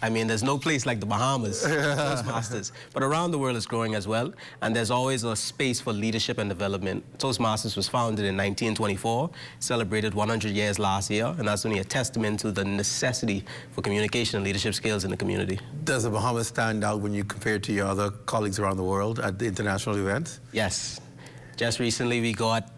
Speaker 26: I mean, there's no place like the Bahamas, Toastmasters. But around the world it's growing as well, and there's always a space for leadership and development. Toastmasters was founded in 1924, celebrated 100 years last year, and that's only a testament to the necessity for communication and leadership skills in the community.
Speaker 2: Does the Bahamas stand out when you compare it to your other colleagues around the world at the international events?
Speaker 26: Yes. Just recently we got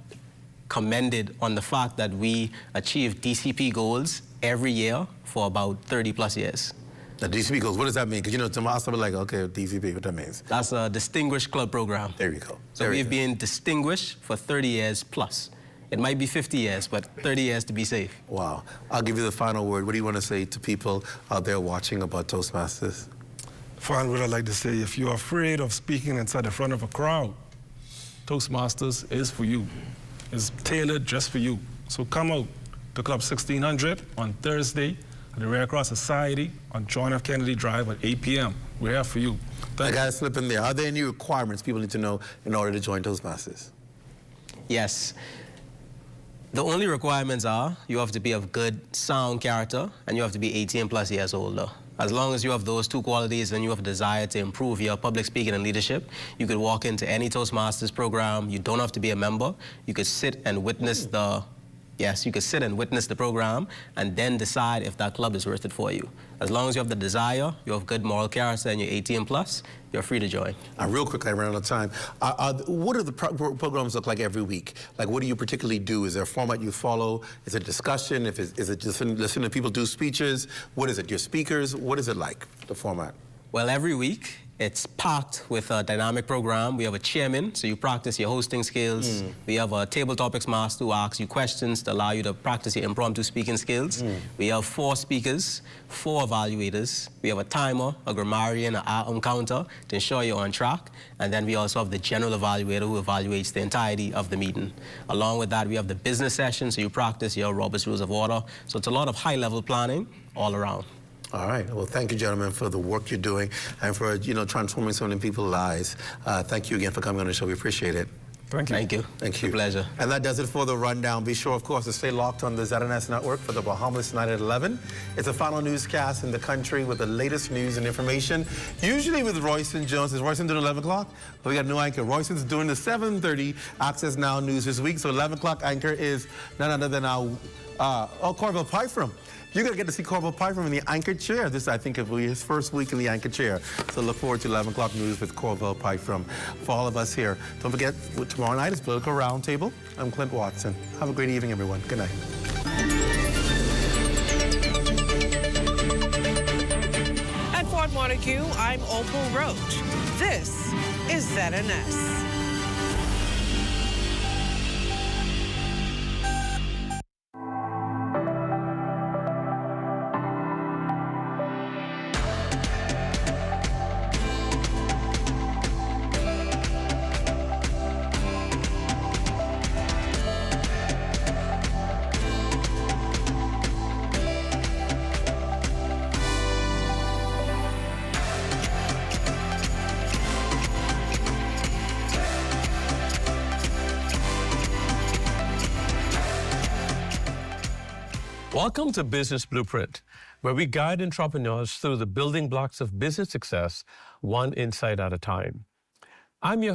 Speaker 26: commended on the fact that we achieve DCP goals every year for about 30 plus years.
Speaker 2: The DCP goals, what does that mean? Because, you know, to us, I'm like, okay, DCP, what that means?
Speaker 26: That's a distinguished club program.
Speaker 2: There you go.
Speaker 26: So we've been distinguished for 30 years plus. It might be 50 years, but 30 years to be safe.
Speaker 2: Wow. I'll give you the final word. What do you want to say to people out there watching about Toastmasters?
Speaker 25: Final word I'd like to say, if you're afraid of speaking inside the front of a crowd, Toastmasters is for you. It's tailored just for you. So come out to Club 1600 on Thursday at the Red Cross Society on John F. Kennedy Drive at 8 p.m. We're here for you.
Speaker 2: I got to slip in there. Are there any requirements people need to know in order to join Toastmasters?
Speaker 26: Yes. The only requirements are you have to be of good, sound character, and you have to be 18 plus years older. As long as you have those two qualities and you have a desire to improve your public speaking and leadership, you could walk into any Toastmasters program. You don't have to be a member. You could sit and witness you could sit and witness the program and then decide if that club is worth it for you. As long as you have the desire, you have good moral character, and you're 18 plus, you're free to join.
Speaker 2: Real quick, I ran out of time. What do the programs look like every week? Like, what do you particularly do? Is there a format you follow? Is it discussion? Is it just listening to people do speeches? What is it, your speakers? What is it like, the format?
Speaker 26: Well, every week, it's packed with a dynamic program. We have a chairman, so you practice your hosting skills. We have a table topics master who asks you questions to allow you to practice your impromptu speaking skills. We have 4 speakers, 4 evaluators. We have a timer, a grammarian, an counter to ensure you're on track. And then we also have the general evaluator who evaluates the entirety of the meeting. Along with that, we have the business session, so you practice your Robert's Rules of Order. So it's a lot of high-level planning all around.
Speaker 2: All right. Well, thank you, gentlemen, for the work you're doing and for, transforming so many people's lives. Thank you again for coming on the show. We appreciate it.
Speaker 25: Thank you.
Speaker 26: Thank you.
Speaker 2: Thank you.
Speaker 26: It's a pleasure.
Speaker 2: And that does it for the rundown. Be sure, of course, to stay locked on the ZNS network for the Bahamas tonight at 11. It's a final newscast in the country with the latest news and information, usually with Royston Jones. Is Royston doing 11 o'clock? Well, we got a new anchor. Royston's doing the 7:30 Access Now news this week. So 11 o'clock anchor is none other than our Corville Pyfram. You're going to get to see Corville Pyfram in the anchor chair. This, I think, will be his first week in the anchor chair. So look forward to 11 o'clock news with Corville Pyfram. For all of us here, don't forget, tomorrow night is Political Roundtable. I'm Clint Watson. Have a great evening, everyone. Good night.
Speaker 24: At Fort Montague, I'm Opal Roach. This is ZNS.
Speaker 12: Welcome to Business Blueprint, where we guide entrepreneurs through the building blocks of business success, one insight at a time. I'm your